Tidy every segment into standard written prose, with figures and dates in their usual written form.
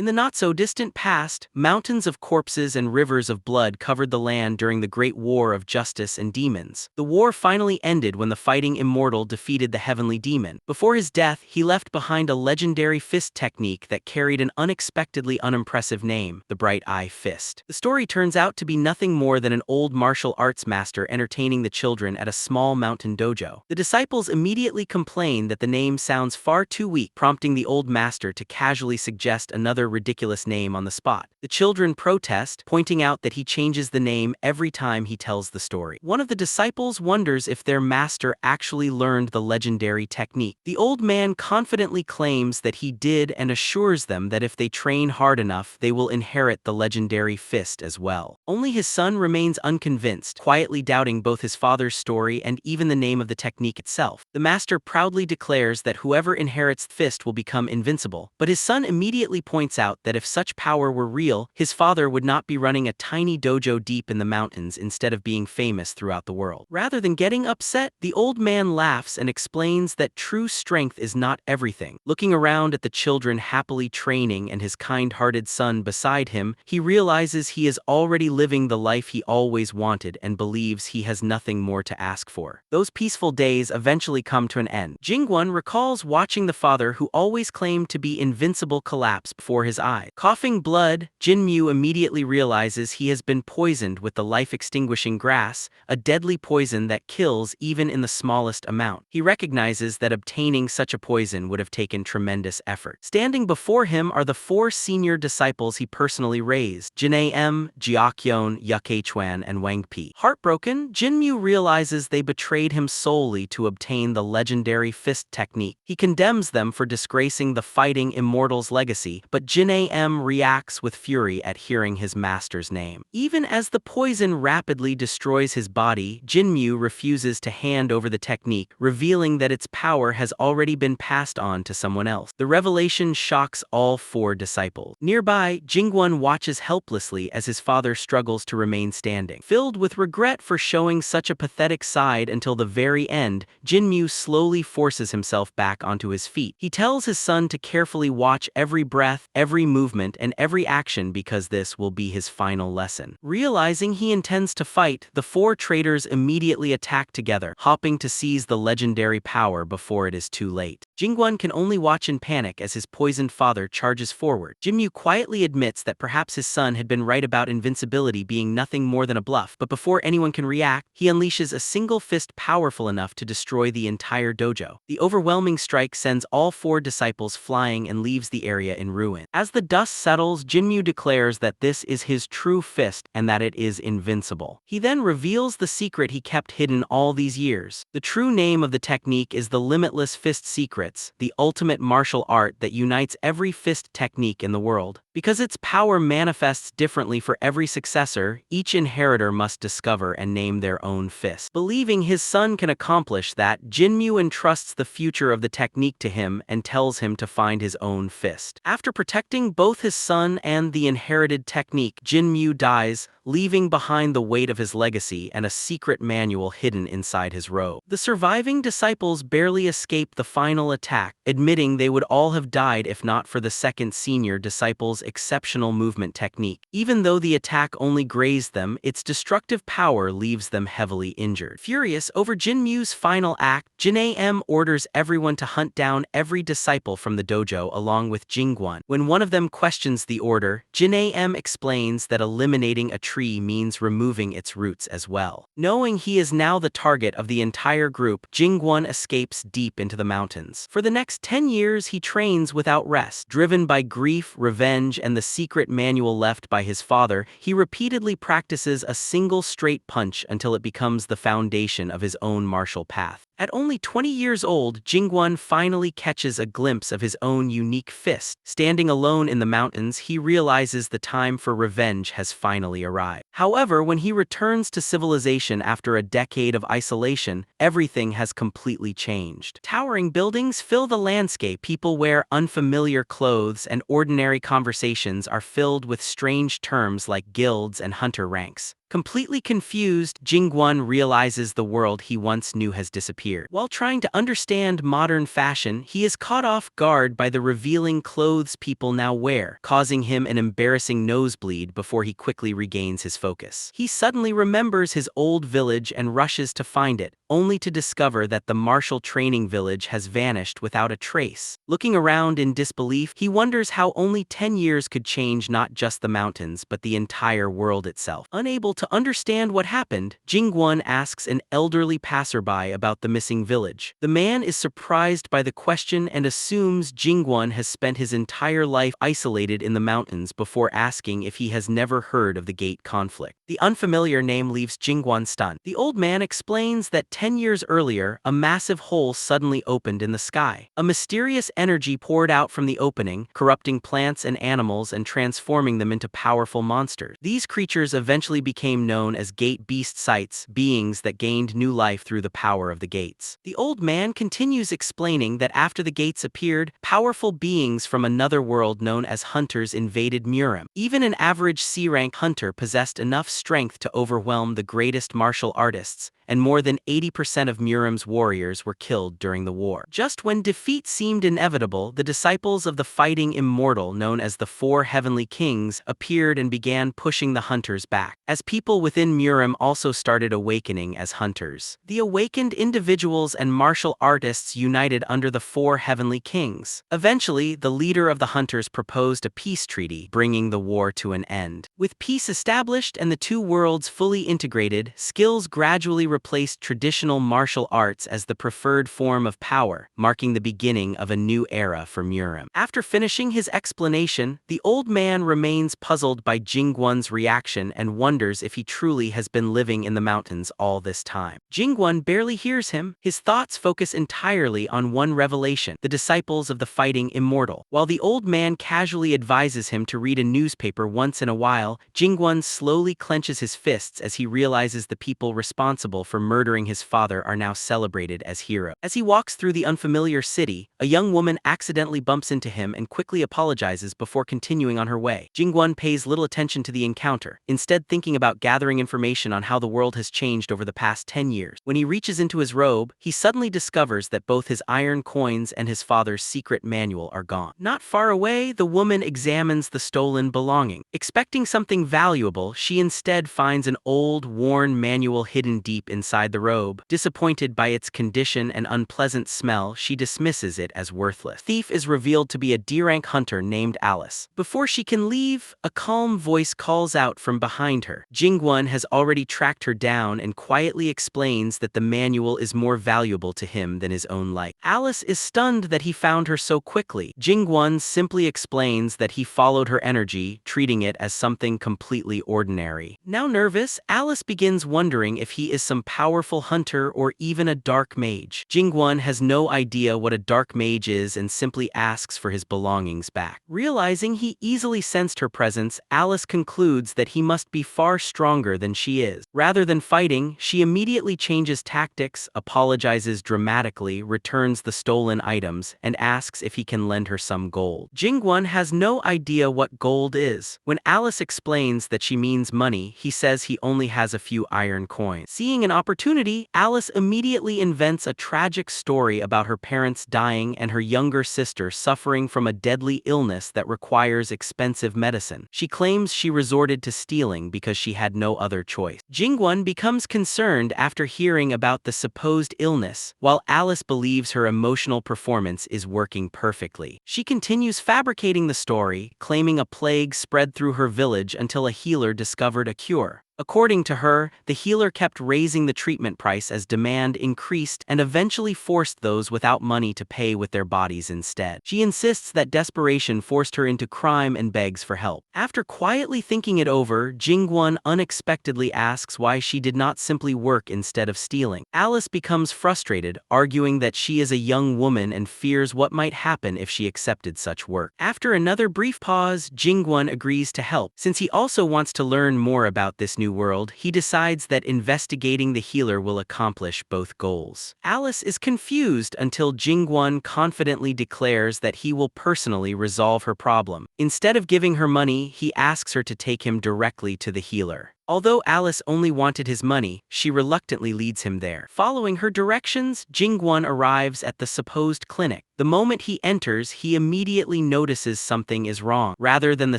In the not-so-distant past, mountains of corpses and rivers of blood covered the land during the Great War of Justice and Demons. The war finally ended when the fighting immortal defeated the heavenly demon. Before his death, he left behind a legendary fist technique that carried an unexpectedly unimpressive name, the Bright Eye Fist. The story turns out to be nothing more than an old martial arts master entertaining the children at a small mountain dojo. The disciples immediately complain that the name sounds far too weak, prompting the old master to casually suggest another ridiculous name on the spot. The children protest, pointing out that he changes the name every time he tells the story. One of the disciples wonders if their master actually learned the legendary technique. The old man confidently claims that he did and assures them that if they train hard enough, they will inherit the legendary fist as well. Only his son remains unconvinced, quietly doubting both his father's story and even the name of the technique itself. The master proudly declares that whoever inherits the fist will become invincible, but his son immediately points out that if such power were real, his father would not be running a tiny dojo deep in the mountains instead of being famous throughout the world. Rather than getting upset, the old man laughs and explains that true strength is not everything. Looking around at the children happily training and his kind-hearted son beside him, he realizes he is already living the life he always wanted and believes he has nothing more to ask for. Those peaceful days eventually come to an end. Jin-Gwon recalls watching the father who always claimed to be invincible collapse before his eyes. Coughing blood, Jin-Mu immediately realizes he has been poisoned with the life-extinguishing grass, a deadly poison that kills even in the smallest amount. He recognizes that obtaining such a poison would have taken tremendous effort. Standing before him are the 4 senior disciples he personally raised: Jin-A-M, Jiakyeon, Yuk-Hwan, and Wang-Pi. Heartbroken, Jin-Mu realizes they betrayed him solely to obtain the legendary fist technique. He condemns them for disgracing the fighting immortal's legacy, but Jin-A-M reacts with fury at hearing his master's name. Even as the poison rapidly destroys his body, Jin-Mu refuses to hand over the technique, revealing that its power has already been passed on to someone else. The revelation shocks all 4 disciples. Nearby, Jin-Gwon watches helplessly as his father struggles to remain standing. Filled with regret for showing such a pathetic side until the very end, Jin-Mu slowly forces himself back onto his feet. He tells his son to carefully watch every breath, every movement, and every action because this will be his final lesson. Realizing he intends to fight, the 4 traitors immediately attack together, hoping to seize the legendary power before it is too late. Jin-Gwon can only watch in panic as his poisoned father charges forward. Jin-Mu quietly admits that perhaps his son had been right about invincibility being nothing more than a bluff, but before anyone can react, he unleashes a single fist powerful enough to destroy the entire dojo. The overwhelming strike sends all 4 disciples flying and leaves the area in ruin. As the dust settles, Jin-Mu declares that this is his true fist and that it is invincible. He then reveals the secret he kept hidden all these years. The true name of the technique is the Limitless Fist Secrets, the ultimate martial art that unites every fist technique in the world. Because its power manifests differently for every successor, each inheritor must discover and name their own fist. Believing his son can accomplish that, Jin-Mu entrusts the future of the technique to him and tells him to find his own fist. After protecting both his son and the inherited technique, Jin-Mu dies, leaving behind the weight of his legacy and a secret manual hidden inside his robe. The surviving disciples barely escape the final attack, admitting they would all have died if not for the second senior disciple's exceptional movement technique. Even though the attack only grazed them, its destructive power leaves them heavily injured. Furious over Jin-Mu's final act, Jin-A-M orders everyone to hunt down every disciple from the dojo along with Jin-Gwon. When one of them questions the order, Jin-A-M explains that eliminating a tree means removing its roots as well. Knowing he is now the target of the entire group, Jin-Gwon escapes deep into the mountains. For the next 10 years, he trains without rest. Driven by grief, revenge, and the secret manual left by his father, he repeatedly practices a single straight punch until it becomes the foundation of his own martial path. At only 20 years old, Jin-Gwon finally catches a glimpse of his own unique fist. Standing alone in the mountains, he realizes the time for revenge has finally arrived. However, when he returns to civilization after a decade of isolation, everything has completely changed. Towering buildings fill the landscape, people wear unfamiliar clothes, and ordinary conversations are filled with strange terms like guilds and hunter ranks. Completely confused, Jin-Gwon realizes the world he once knew has disappeared. While trying to understand modern fashion, he is caught off guard by the revealing clothes people now wear, causing him an embarrassing nosebleed before he quickly regains his focus. He suddenly remembers his old village and rushes to find it, only to discover that the martial training village has vanished without a trace. Looking around in disbelief, he wonders how only 10 years could change not just the mountains but the entire world itself. Unable to understand what happened, Jin-Gwon asks an elderly passerby about the missing village. The man is surprised by the question and assumes Jin-Gwon has spent his entire life isolated in the mountains before asking if he has never heard of the Gate conflict. The unfamiliar name leaves Jin-Gwon stunned. The old man explains that 10 years earlier, a massive hole suddenly opened in the sky. A mysterious energy poured out from the opening, corrupting plants and animals and transforming them into powerful monsters. These creatures eventually became known as Gate Beast Sights, beings that gained new life through the power of the gates. The old man continues explaining that after the gates appeared, powerful beings from another world known as hunters invaded Murim. Even an average C-rank hunter possessed enough strength to overwhelm the greatest martial artists, and more than 80% of Murim's warriors were killed during the war. Just when defeat seemed inevitable, the disciples of the fighting immortal known as the Four Heavenly Kings appeared and began pushing the hunters back. As people within Murim also started awakening as hunters, the awakened individuals and martial artists united under the Four Heavenly Kings. Eventually, the leader of the hunters proposed a peace treaty, bringing the war to an end. With peace established and the two worlds fully integrated, skills gradually replaced traditional martial arts as the preferred form of power, marking the beginning of a new era for Murim. After finishing his explanation, the old man remains puzzled by Jin-Gwon's reaction and wonders if he truly has been living in the mountains all this time. Jin-Gwon barely hears him. His thoughts focus entirely on one revelation: the disciples of the fighting immortal. While the old man casually advises him to read a newspaper once in a while, Jin-Gwon slowly clenches his fists as he realizes the people responsible for murdering his father are now celebrated as heroes. As he walks through the unfamiliar city, a young woman accidentally bumps into him and quickly apologizes before continuing on her way. Jin-Gwon pays little attention to the encounter, instead thinking about gathering information on how the world has changed over the past 10 years. When he reaches into his robe, he suddenly discovers that both his iron coins and his father's secret manual are gone. Not far away, the woman examines the stolen belonging. Expecting something valuable, she instead finds an old, worn manual hidden deep inside the robe. Disappointed by its condition and unpleasant smell, she dismisses it as worthless. Thief is revealed to be a D-rank hunter named Alice. Before she can leave, a calm voice calls out from behind her. Jin-Gwon has already tracked her down and quietly explains that the manual is more valuable to him than his own life. Alice is stunned that he found her so quickly. Jin-Gwon simply explains that he followed her energy, treating it as something completely ordinary. Now nervous, Alice begins wondering if he is some powerful hunter or even a dark mage. Jin-Gwon has no idea what a dark mage is and simply asks for his belongings back. Realizing he easily sensed her presence, Alice concludes that he must be far stronger than she is. Rather than fighting, she immediately changes tactics, apologizes dramatically, returns the stolen items, and asks if he can lend her some gold. Jin-Gwon has no idea what gold is. When Alice explains that she means money, he says he only has a few iron coins. Seeing an opportunity, Alice immediately invents a tragic story about her parents dying and her younger sister suffering from a deadly illness that requires expensive medicine. She claims she resorted to stealing because she had no other choice. Jin-Gwon becomes concerned after hearing about the supposed illness, while Alice believes her emotional performance is working perfectly. She continues fabricating the story, claiming a plague spread through her village until a healer discovered a cure. According to her, the healer kept raising the treatment price as demand increased and eventually forced those without money to pay with their bodies instead. She insists that desperation forced her into crime and begs for help. After quietly thinking it over, Jin-Gwon unexpectedly asks why she did not simply work instead of stealing. Alice becomes frustrated, arguing that she is a young woman and fears what might happen if she accepted such work. After another brief pause, Jin-Gwon agrees to help. Since he also wants to learn more about this new world, he decides that investigating the healer will accomplish both goals. Alice is confused until Jin-Gwon confidently declares that he will personally resolve her problem. Instead of giving her money, he asks her to take him directly to the healer. Although Alice only wanted his money, she reluctantly leads him there. Following her directions, Jin-Gwon arrives at the supposed clinic. The moment he enters, he immediately notices something is wrong. Rather than the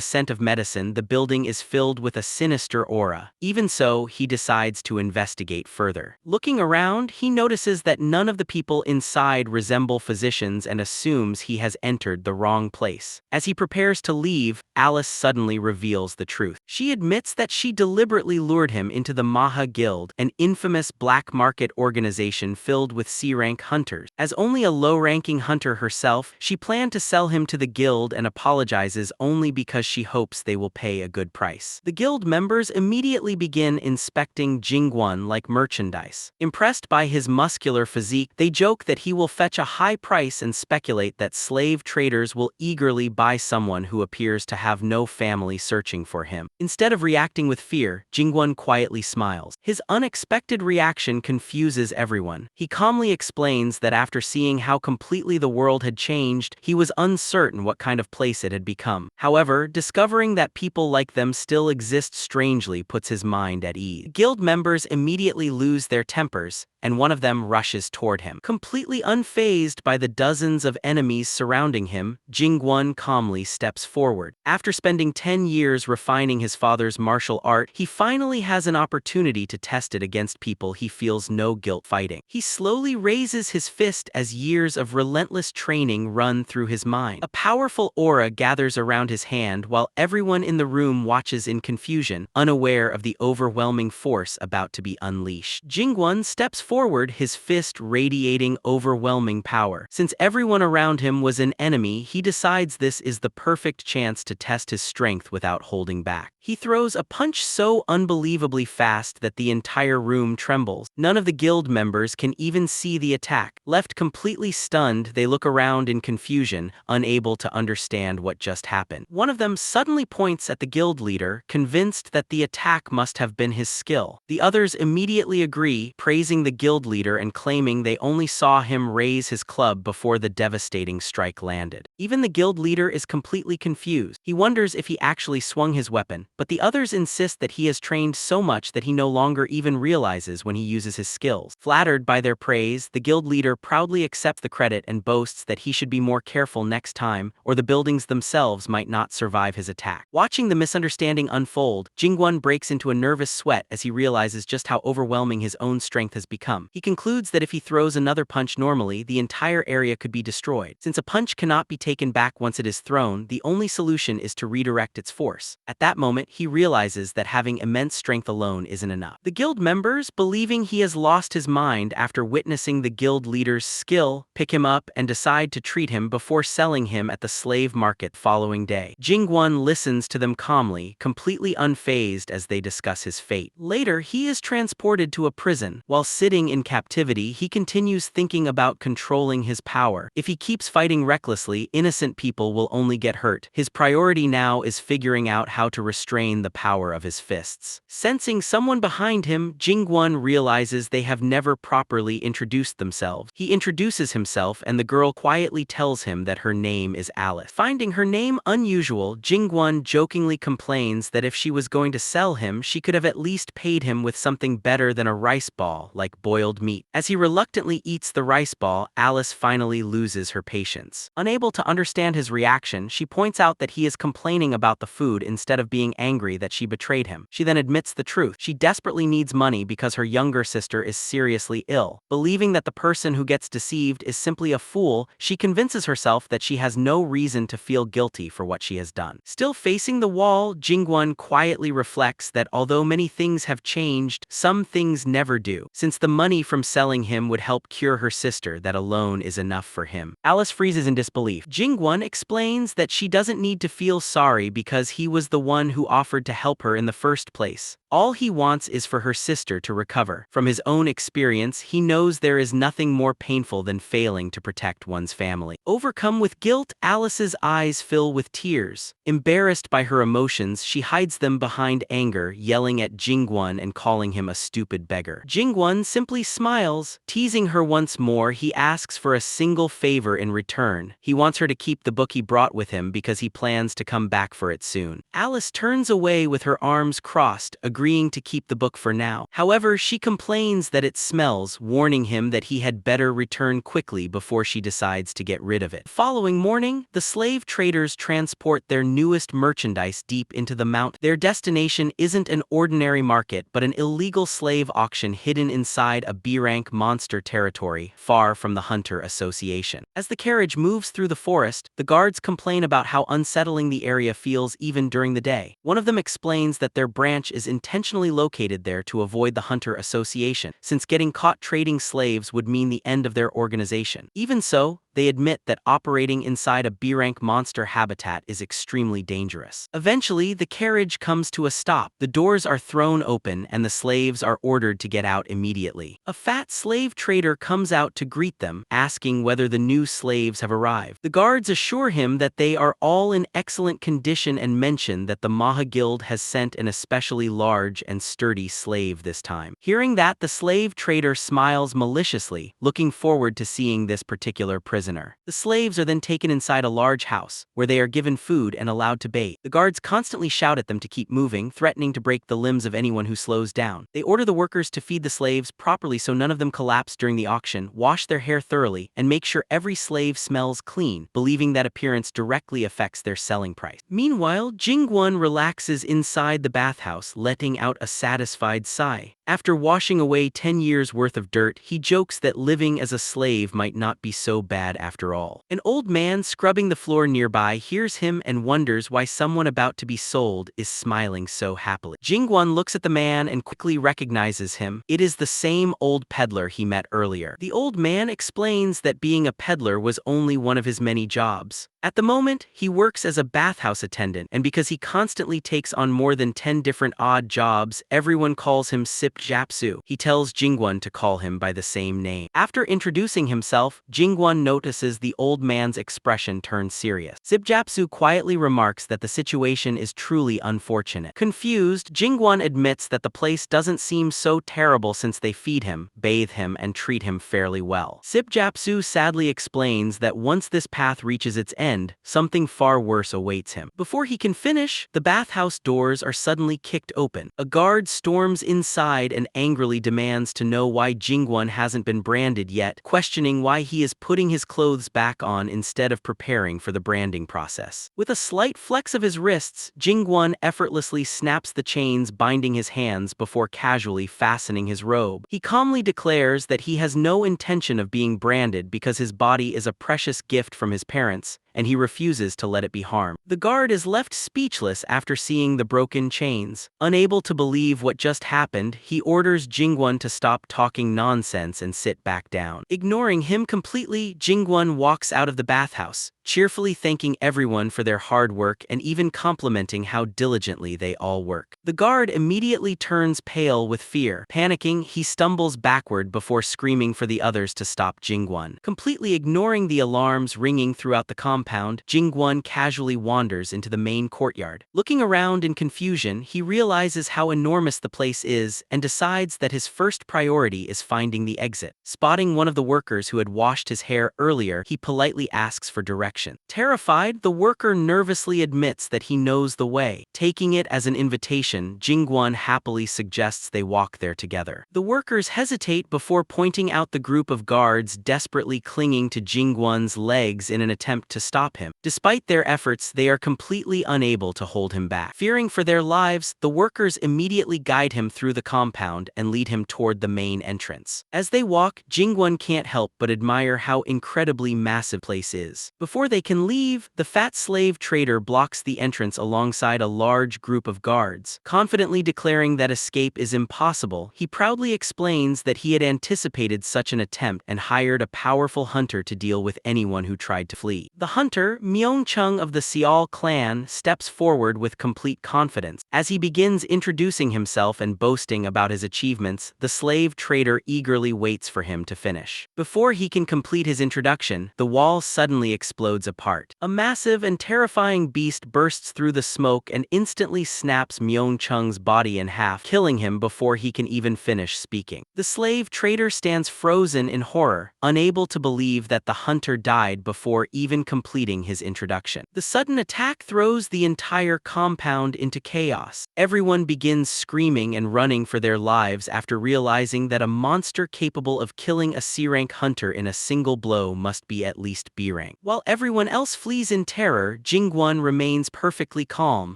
scent of medicine, the building is filled with a sinister aura. Even so, he decides to investigate further. Looking around, he notices that none of the people inside resemble physicians and assumes he has entered the wrong place. As he prepares to leave, Alice suddenly reveals the truth. She admits that she deliberately lured him into the Manhwa Guild, an infamous black market organization filled with C-rank hunters. As only a low-ranking hunter herself, she planned to sell him to the guild and apologizes only because she hopes they will pay a good price. The guild members immediately begin inspecting Jin-Gwon like merchandise. Impressed by his muscular physique, they joke that he will fetch a high price and speculate that slave traders will eagerly buy someone who appears to have no family searching for him. Instead of reacting with fear, Jin-Gwon quietly smiles. His unexpected reaction confuses everyone. He calmly explains that after seeing how completely the world had changed, he was uncertain what kind of place it had become. However, discovering that people like them still exist strangely puts his mind at ease. Guild members immediately lose their tempers, and one of them rushes toward him. Completely unfazed by the dozens of enemies surrounding him, Jin-Gwon calmly steps forward. After spending 10 years refining his father's martial art, he finally has an opportunity to test it against people he feels no guilt fighting. He slowly raises his fist as years of relentless training run through his mind. A powerful aura gathers around his hand while everyone in the room watches in confusion, unaware of the overwhelming force about to be unleashed. Jin-Gwon steps forward, his fist radiating overwhelming power. Since everyone around him was an enemy, he decides this is the perfect chance to test his strength without holding back. He throws a punch so unbelievably fast that the entire room trembles. None of the guild members can even see the attack. Left completely stunned, they look around in confusion, unable to understand what just happened. One of them suddenly points at the guild leader, convinced that the attack must have been his skill. The others immediately agree, praising the guild leader and claiming they only saw him raise his club before the devastating strike landed. Even the guild leader is completely confused. He wonders if he actually swung his weapon, but the others insist that he has trained so much that he no longer even realizes when he uses his skills. Flattered by their praise, the guild leader proudly accepts the credit and boasts that he should be more careful next time, or the buildings themselves might not survive his attack. Watching the misunderstanding unfold, Jin-Gwon breaks into a nervous sweat as he realizes just how overwhelming his own strength has become. He concludes that if he throws another punch normally, the entire area could be destroyed. Since a punch cannot be taken back once it is thrown, the only solution is to redirect its force. At that moment, he realizes that having immense strength alone isn't enough. The guild members, believing he has lost his mind after witnessing the guild leader's skill, pick him up and decide to treat him before selling him at the slave market following day. Jin-Gwon listens to them calmly, completely unfazed as they discuss his fate. Later, he is transported to a prison. While sitting in captivity, he continues thinking about controlling his power. If he keeps fighting recklessly, innocent people will only get hurt. His priority now is figuring out how to restrain the power of his fists. Sensing someone behind him, Jin-Gwon realizes they have never properly introduced themselves. He introduces himself and the girl quietly tells him that her name is Alice. Finding her name unusual, Jin-Gwon jokingly complains that if she was going to sell him, she could have at least paid him with something better than a rice ball, like boiled meat. As he reluctantly eats the rice ball, Alice finally loses her patience. Unable to understand his reaction, she points out that he is complaining about the food instead of being angry that she betrayed him. She then admits the truth. She desperately needs money because her younger sister is seriously ill. Believing that the person who gets deceived is simply a fool, she convinces herself that she has no reason to feel guilty for what she has done. Still facing the wall, Jin-Gwon quietly reflects that although many things have changed, some things never do. Since the money from selling him would help cure her sister, that alone is enough for him. Alice freezes in disbelief. Jin-Gwon explains that she doesn't need to feel sorry because he was the one who offered to help her in the first place. All he wants is for her sister to recover. From his own experience, he knows there is nothing more painful than failing to protect one's family. Overcome with guilt, Alice's eyes fill with tears. Embarrassed by her emotions, she hides them behind anger, yelling at Jin-Gwon and calling him a stupid beggar. Jin-Gwon simply smiles. Teasing her once more, he asks for a single favor in return. He wants her to keep the book he brought with him because he plans to come back for it soon. Alice turns away with her arms crossed, agreeing agreeing to keep the book for now. However, she complains that it smells, warning him that he had better return quickly before she decides to get rid of it. The following morning, the slave traders transport their newest merchandise deep into the mountain. Their destination isn't an ordinary market but an illegal slave auction hidden inside a B-rank monster territory far from the Hunter Association. As the carriage moves through the forest, the guards complain about how unsettling the area feels even during the day. One of them explains that their branch is intentionally located there to avoid the Hunter Association, since getting caught trading slaves would mean the end of their organization. Even so, they admit that operating inside a B-rank monster habitat is extremely dangerous. Eventually, the carriage comes to a stop. The doors are thrown open and the slaves are ordered to get out immediately. A fat slave trader comes out to greet them, asking whether the new slaves have arrived. The guards assure him that they are all in excellent condition and mention that the Maha Guild has sent an especially large and sturdy slave this time. Hearing that, the slave trader smiles maliciously, looking forward to seeing this particular prisoner. The slaves are then taken inside a large house, where they are given food and allowed to bathe. The guards constantly shout at them to keep moving, threatening to break the limbs of anyone who slows down. They order the workers to feed the slaves properly so none of them collapse during the auction, wash their hair thoroughly, and make sure every slave smells clean, believing that appearance directly affects their selling price. Meanwhile, Jin-Gwon relaxes inside the bathhouse, letting out a satisfied sigh. After washing away 10 years' worth of dirt, he jokes that living as a slave might not be so bad after all. An old man scrubbing the floor nearby hears him and wonders why someone about to be sold is smiling so happily. Jin-Gwon looks at the man and quickly recognizes him. It is the same old peddler he met earlier. The old man explains that being a peddler was only one of his many jobs. At the moment, he works as a bathhouse attendant, and because he constantly takes on more than 10 different odd jobs, everyone calls him Sip Japsu. He tells Jin-Gwon to call him by the same name. After introducing himself, Jin-Gwon notices the old man's expression turn serious. Sip Japsu quietly remarks that the situation is truly unfortunate. Confused, Jin-Gwon admits that the place doesn't seem so terrible since they feed him, bathe him, and treat him fairly well. Sip Japsu sadly explains that once this path reaches its end, something far worse awaits him. Before he can finish, the bathhouse doors are suddenly kicked open. A guard storms inside and angrily demands to know why Jin-Gwon hasn't been branded yet, questioning why he is putting his clothes back on instead of preparing for the branding process. With a slight flex of his wrists, Jin-Gwon effortlessly snaps the chains binding his hands before casually fastening his robe. He calmly declares that he has no intention of being branded because his body is a precious gift from his parents, and he refuses to let it be harmed. The guard is left speechless after seeing the broken chains. Unable to believe what just happened, he orders Jin-Gwon to stop talking nonsense and sit back down. Ignoring him completely, Jin-Gwon walks out of the bathhouse, cheerfully thanking everyone for their hard work and even complimenting how diligently they all work. The guard immediately turns pale with fear. Panicking, he stumbles backward before screaming for the others to stop Jin-Gwon. Completely ignoring the alarms ringing throughout the compound, Jin-Gwon casually wanders into the main courtyard. Looking around in confusion, he realizes how enormous the place is and decides that his first priority is finding the exit. Spotting one of the workers who had washed his hair earlier, he politely asks for direction. Terrified, the worker nervously admits that he knows the way. Taking it as an invitation, Jin-Gwon happily suggests they walk there together. The workers hesitate before pointing out the group of guards desperately clinging to Jin-Gwon's legs in an attempt to stop him. Despite their efforts, they are completely unable to hold him back. Fearing for their lives, the workers immediately guide him through the compound and lead him toward the main entrance. As they walk, Jin-Gwon can't help but admire how incredibly massive the place is. Before they can leave, the fat slave trader blocks the entrance alongside a large group of guards. Confidently declaring that escape is impossible, he proudly explains that he had anticipated such an attempt and hired a powerful hunter to deal with anyone who tried to flee. The hunter, Myung-chung of the Seol clan, steps forward with complete confidence. As he begins introducing himself and boasting about his achievements, the slave trader eagerly waits for him to finish. Before he can complete his introduction, the wall suddenly explodes apart. A massive and terrifying beast bursts through the smoke and instantly snaps Myung Chung's body in half, killing him before he can even finish speaking. The slave trader stands frozen in horror, unable to believe that the hunter died before even completing his introduction. The sudden attack throws the entire compound into chaos. Everyone begins screaming and running for their lives after realizing that a monster capable of killing a C-rank hunter in a single blow must be at least B-rank. While everyone else flees in terror, Jin-Gwon remains perfectly calm,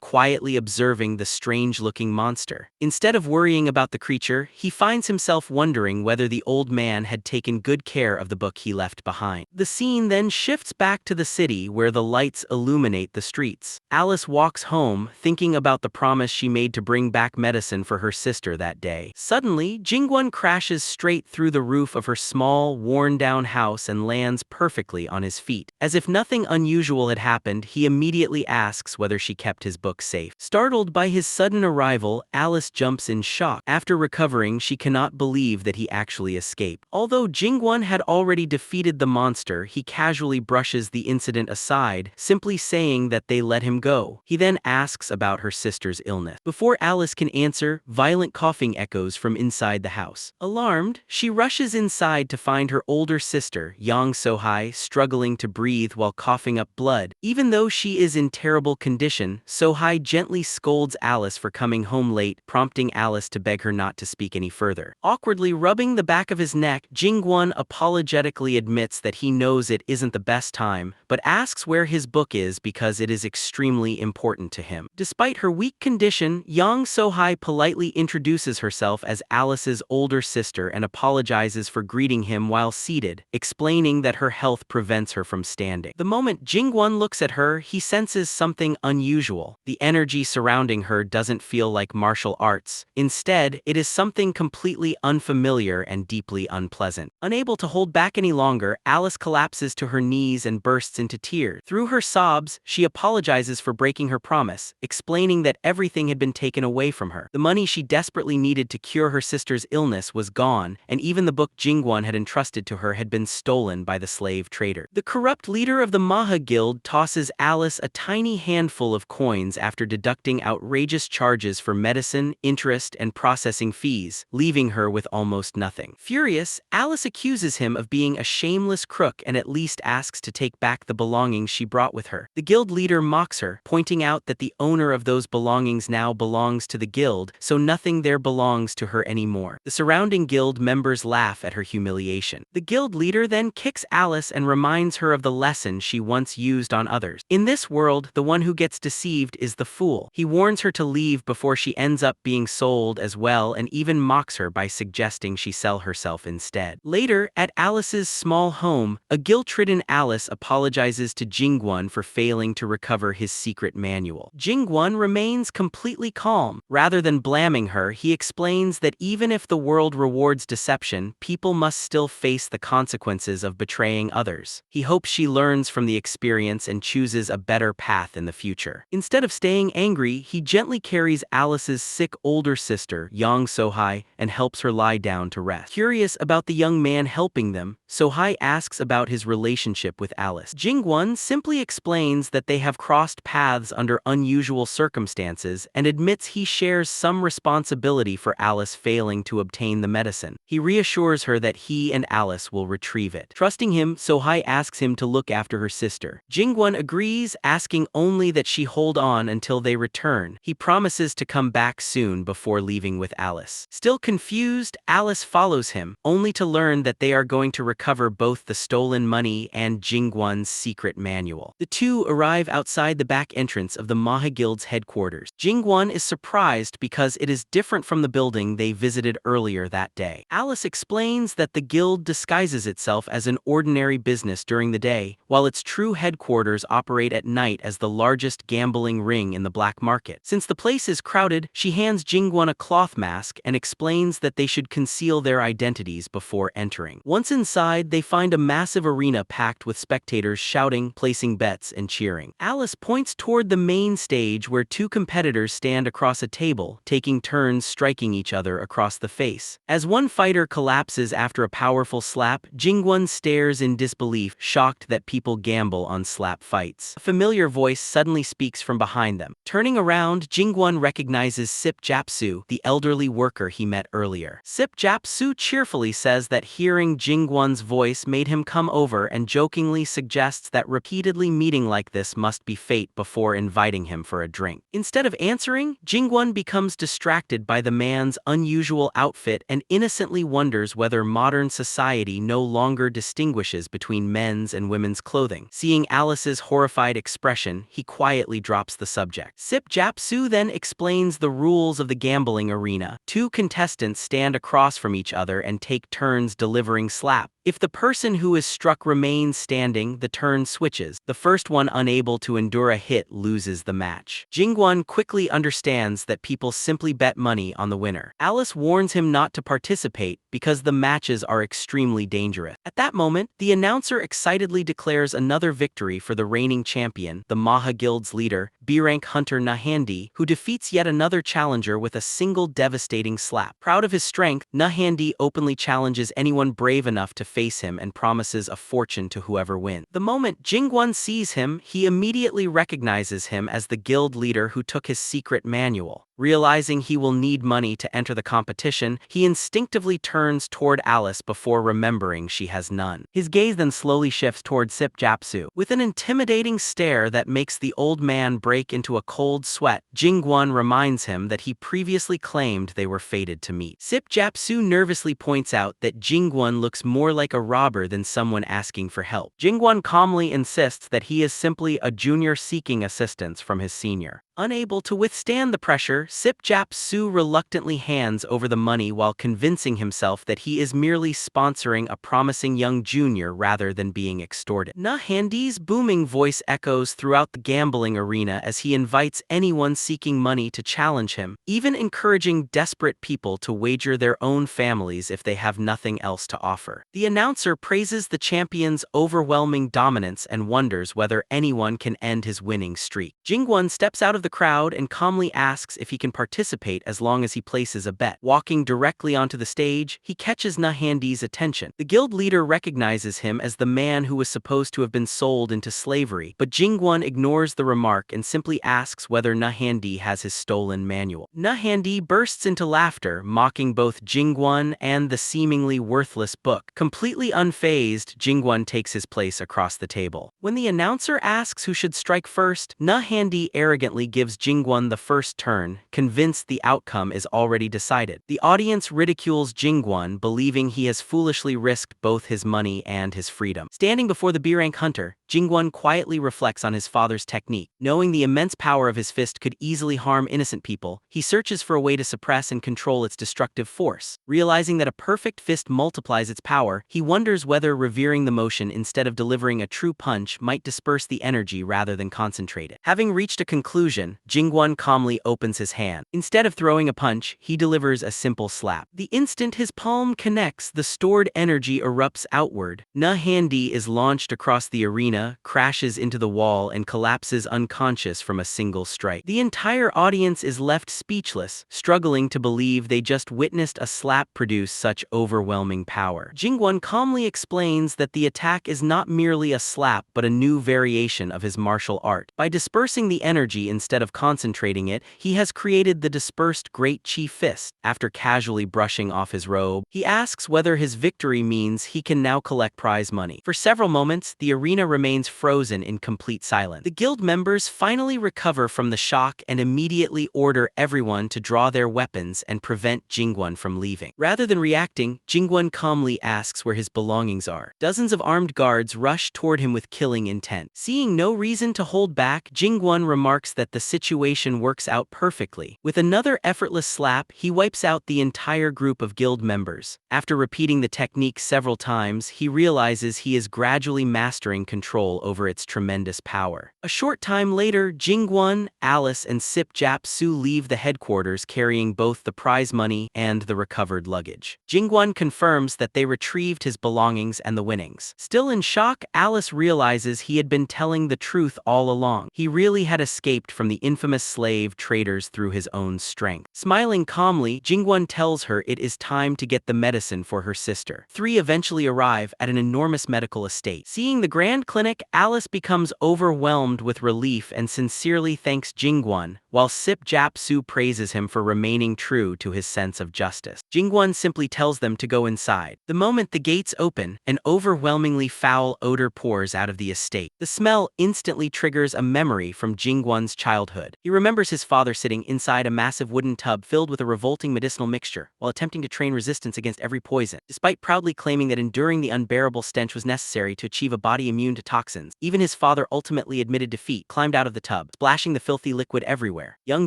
quietly observing the strange-looking monster. Instead of worrying about the creature, he finds himself wondering whether the old man had taken good care of the book he left behind. The scene then shifts back to the city where the lights illuminate the streets. Alice walks home, thinking about the promise she made to bring back medicine for her sister that day. Suddenly, Jin-Gwon crashes straight through the roof of her small, worn-down house and lands perfectly on his feet. As if nothing unusual had happened, he immediately asks whether she kept his book safe. Startled by his sudden arrival, Alice jumps in shock. After recovering, she cannot believe that he actually escaped. Although Jin-Gwon had already defeated the monster, he casually brushes the incident aside, simply saying that they let him go. He then asks about her sister's illness. Before Alice can answer, violent coughing echoes from inside the house. Alarmed, she rushes inside to find her older sister, Yang So-hai, struggling to breathe while coughing up blood. Even though she is in terrible condition, So-hai gently scolds Alice for coming home late, prompting Alice to beg her not to speak any further. Awkwardly rubbing the back of his neck, Jin-Gwon apologetically admits that he knows it isn't the best time, but asks where his book is because it is extremely important to him. Despite her weak condition, Yang So-hai politely introduces herself as Alice's older sister and apologizes for greeting him while seated, explaining that her health prevents her from standing. The moment Jin-Gwon looks at her, he senses something unusual. The energy surrounding her doesn't feel like martial arts. Instead, it is something completely unfamiliar and deeply unpleasant. Unable to hold back any longer, Alice collapses to her knees and bursts into tears. Through her sobs, she apologizes for breaking her promise, explaining that everything had been taken away from her. The money she desperately needed to cure her sister's illness was gone, and even the book Jin-Gwon had entrusted to her had been stolen by the slave trader. The corrupt leader of the Manga Guild tosses Alice a tiny handful of coins after deducting outrageous charges for medicine, interest, and processing fees, leaving her with almost nothing. Furious, Alice accuses him of being a shameless crook and at least asks to take back the belongings she brought with her. The guild leader mocks her, pointing out that the owner of those belongings now belongs to the guild, so nothing there belongs to her anymore. The surrounding guild members laugh at her humiliation. The guild leader then kicks Alice and reminds her of the lesson she once used on others. In this world, the one who gets deceived is the fool. He warns her to leave before she ends up being sold as well and even mocks her by suggesting she sell herself instead. Later, at Alice's small home, a guilt-ridden Alice apologizes to Jin-Gwon for failing to recover his secret manual. Jin-Gwon remains completely calm. Rather than blaming her, he explains that even if the world rewards deception, people must still face the consequences of betraying others. He hopes she learns from the experience and chooses a better path in the future. Instead of staying angry, he gently carries Alice's sick older sister, Yang So-hai, and helps her lie down to rest. Curious about the young man helping them, So-hai asks about his relationship with Alice. Jin-Gwon simply explains that they have crossed paths under unusual circumstances and admits he shares some responsibility for Alice failing to obtain the medicine. He reassures her that he and Alice will retrieve it. Trusting him, So-hai asks him to look after her sister. Jin-Gwon agrees, asking only that she hold on until they return. He promises to come back soon before leaving with Alice. Still confused, Alice follows him, only to learn that they are going to recover both the stolen money and Jin-Gwon's secret manual. The two arrive outside the back entrance of the Maha Guild's headquarters. Jin-Gwon is surprised because it is different from the building they visited earlier that day. Alice explains that the guild disguises itself as an ordinary business during the day, while its true headquarters operate at night as the largest gambling ring in the black market. Since the place is crowded, she hands Jin-Gwon a cloth mask and explains that they should conceal their identities before entering. Once inside, they find a massive arena packed with spectators shouting, placing bets, and cheering. Alice points toward the main stage where two competitors stand across a table, taking turns striking each other across the face. As one fighter collapses after a powerful slap, Jin-Gwon stares in disbelief, shocked that people gamble on slap fights. A familiar voice suddenly speaks from behind them. Turning around, Jin-Gwon Jin-Gwon recognizes Sip Japsu, the elderly worker he met earlier. Sip Japsu cheerfully says that hearing Jin-Gwon's voice made him come over and jokingly suggests that repeatedly meeting like this must be fate before inviting him for a drink. Instead of answering, Jin-Gwon becomes distracted by the man's unusual outfit and innocently wonders whether modern society no longer distinguishes between men's and women's clothing. Seeing Alice's horrified expression, he quietly drops the subject. Sip Japsu then explains the rules of the gambling arena. Two contestants stand across from each other and take turns delivering slap. If the person who is struck remains standing, the turn switches. The first one unable to endure a hit loses the match. Jin-Gwon quickly understands that people simply bet money on the winner. Alice warns him not to participate because the matches are extremely dangerous. At that moment, the announcer excitedly declares another victory for the reigning champion, the Maha Guild's leader, B-rank hunter Nahandi, who defeats yet another challenger with a single devastating slap. Proud of his strength, Nahandi openly challenges anyone brave enough to face him and promises a fortune to whoever wins. The moment Jin-Gwon sees him, he immediately recognizes him as the guild leader who took his secret manual. Realizing he will need money to enter the competition, he instinctively turns toward Alice before remembering she has none. His gaze then slowly shifts toward Sip Japsu. With an intimidating stare that makes the old man break into a cold sweat, Jin-Gwon reminds him that he previously claimed they were fated to meet. Sip Japsu nervously points out that Jin-Gwon looks more like a robber than someone asking for help. Jin-Gwon calmly insists that he is simply a junior seeking assistance from his senior. Unable to withstand the pressure, Sip Japsu reluctantly hands over the money while convincing himself that he is merely sponsoring a promising young junior rather than being extorted. Nahandi's booming voice echoes throughout the gambling arena as he invites anyone seeking money to challenge him, even encouraging desperate people to wager their own families if they have nothing else to offer. The announcer praises the champion's overwhelming dominance and wonders whether anyone can end his winning streak. Jin-Gwon steps out of the crowd and calmly asks if he can participate as long as he places a bet. Walking directly onto the stage, he catches Nahandi's attention. The guild leader recognizes him as the man who was supposed to have been sold into slavery, but Jin-Gwon ignores the remark and simply asks whether Nahandi has his stolen manual. Nahandi bursts into laughter, mocking both Jin-Gwon and the seemingly worthless book. Completely unfazed, Jin-Gwon takes his place across the table. When the announcer asks who should strike first, Nahandi arrogantly gives Jin-Gwon the first turn, convinced the outcome is already decided. The audience ridicules Jin-Gwon, believing he has foolishly risked both his money and his freedom. Standing before the B-rank hunter, Jin-Gwon quietly reflects on his father's technique. Knowing the immense power of his fist could easily harm innocent people, he searches for a way to suppress and control its destructive force. Realizing that a perfect fist multiplies its power, he wonders whether revering the motion instead of delivering a true punch might disperse the energy rather than concentrate it. Having reached a conclusion, Jin-Gwon calmly opens his hand. Instead of throwing a punch, he delivers a simple slap. The instant his palm connects, the stored energy erupts outward. Nahandi is launched across the arena, crashes into the wall, and collapses unconscious from a single strike. The entire audience is left speechless, struggling to believe they just witnessed a slap produce such overwhelming power. Jin-Gwon calmly explains that the attack is not merely a slap but a new variation of his martial art. By dispersing the energy instead of concentrating it, he has created the dispersed Great Chi Fist. After casually brushing off his robe, he asks whether his victory means he can now collect prize money. For several moments, the arena remains frozen in complete silence. The guild members finally recover from the shock and immediately order everyone to draw their weapons and prevent Jin-Gwon from leaving. Rather than reacting, Jin-Gwon calmly asks where his belongings are. Dozens of armed guards rush toward him with killing intent. Seeing no reason to hold back, Jin-Gwon remarks that the situation works out perfectly. With another effortless slap, he wipes out the entire group of guild members. After repeating the technique several times, he realizes he is gradually mastering control over its tremendous power. A short time later, Jin-Gwon, Alice, and Sip Japsu leave the headquarters carrying both the prize money and the recovered luggage. Jin-Gwon confirms that they retrieved his belongings and the winnings. Still in shock, Alice realizes he had been telling the truth all along. He really had escaped from the infamous slave traders through his own strength. Smiling calmly, Jin-Gwon tells her it is time to get the medicine for her sister. Three eventually arrive at an enormous medical estate. Seeing the grand clinic clinic, Alice becomes overwhelmed with relief and sincerely thanks Jin-Gwon, while Sip-Jap-Soo praises him for remaining true to his sense of justice. Jin-Gwon simply tells them to go inside. The moment the gates open, an overwhelmingly foul odor pours out of the estate. The smell instantly triggers a memory from Jin-Gwon's childhood. He remembers his father sitting inside a massive wooden tub filled with a revolting medicinal mixture, while attempting to train resistance against every poison. Despite proudly claiming that enduring the unbearable stench was necessary to achieve a body immune to toxins, even his father ultimately admitted defeat, climbed out of the tub, splashing the filthy liquid everywhere. Young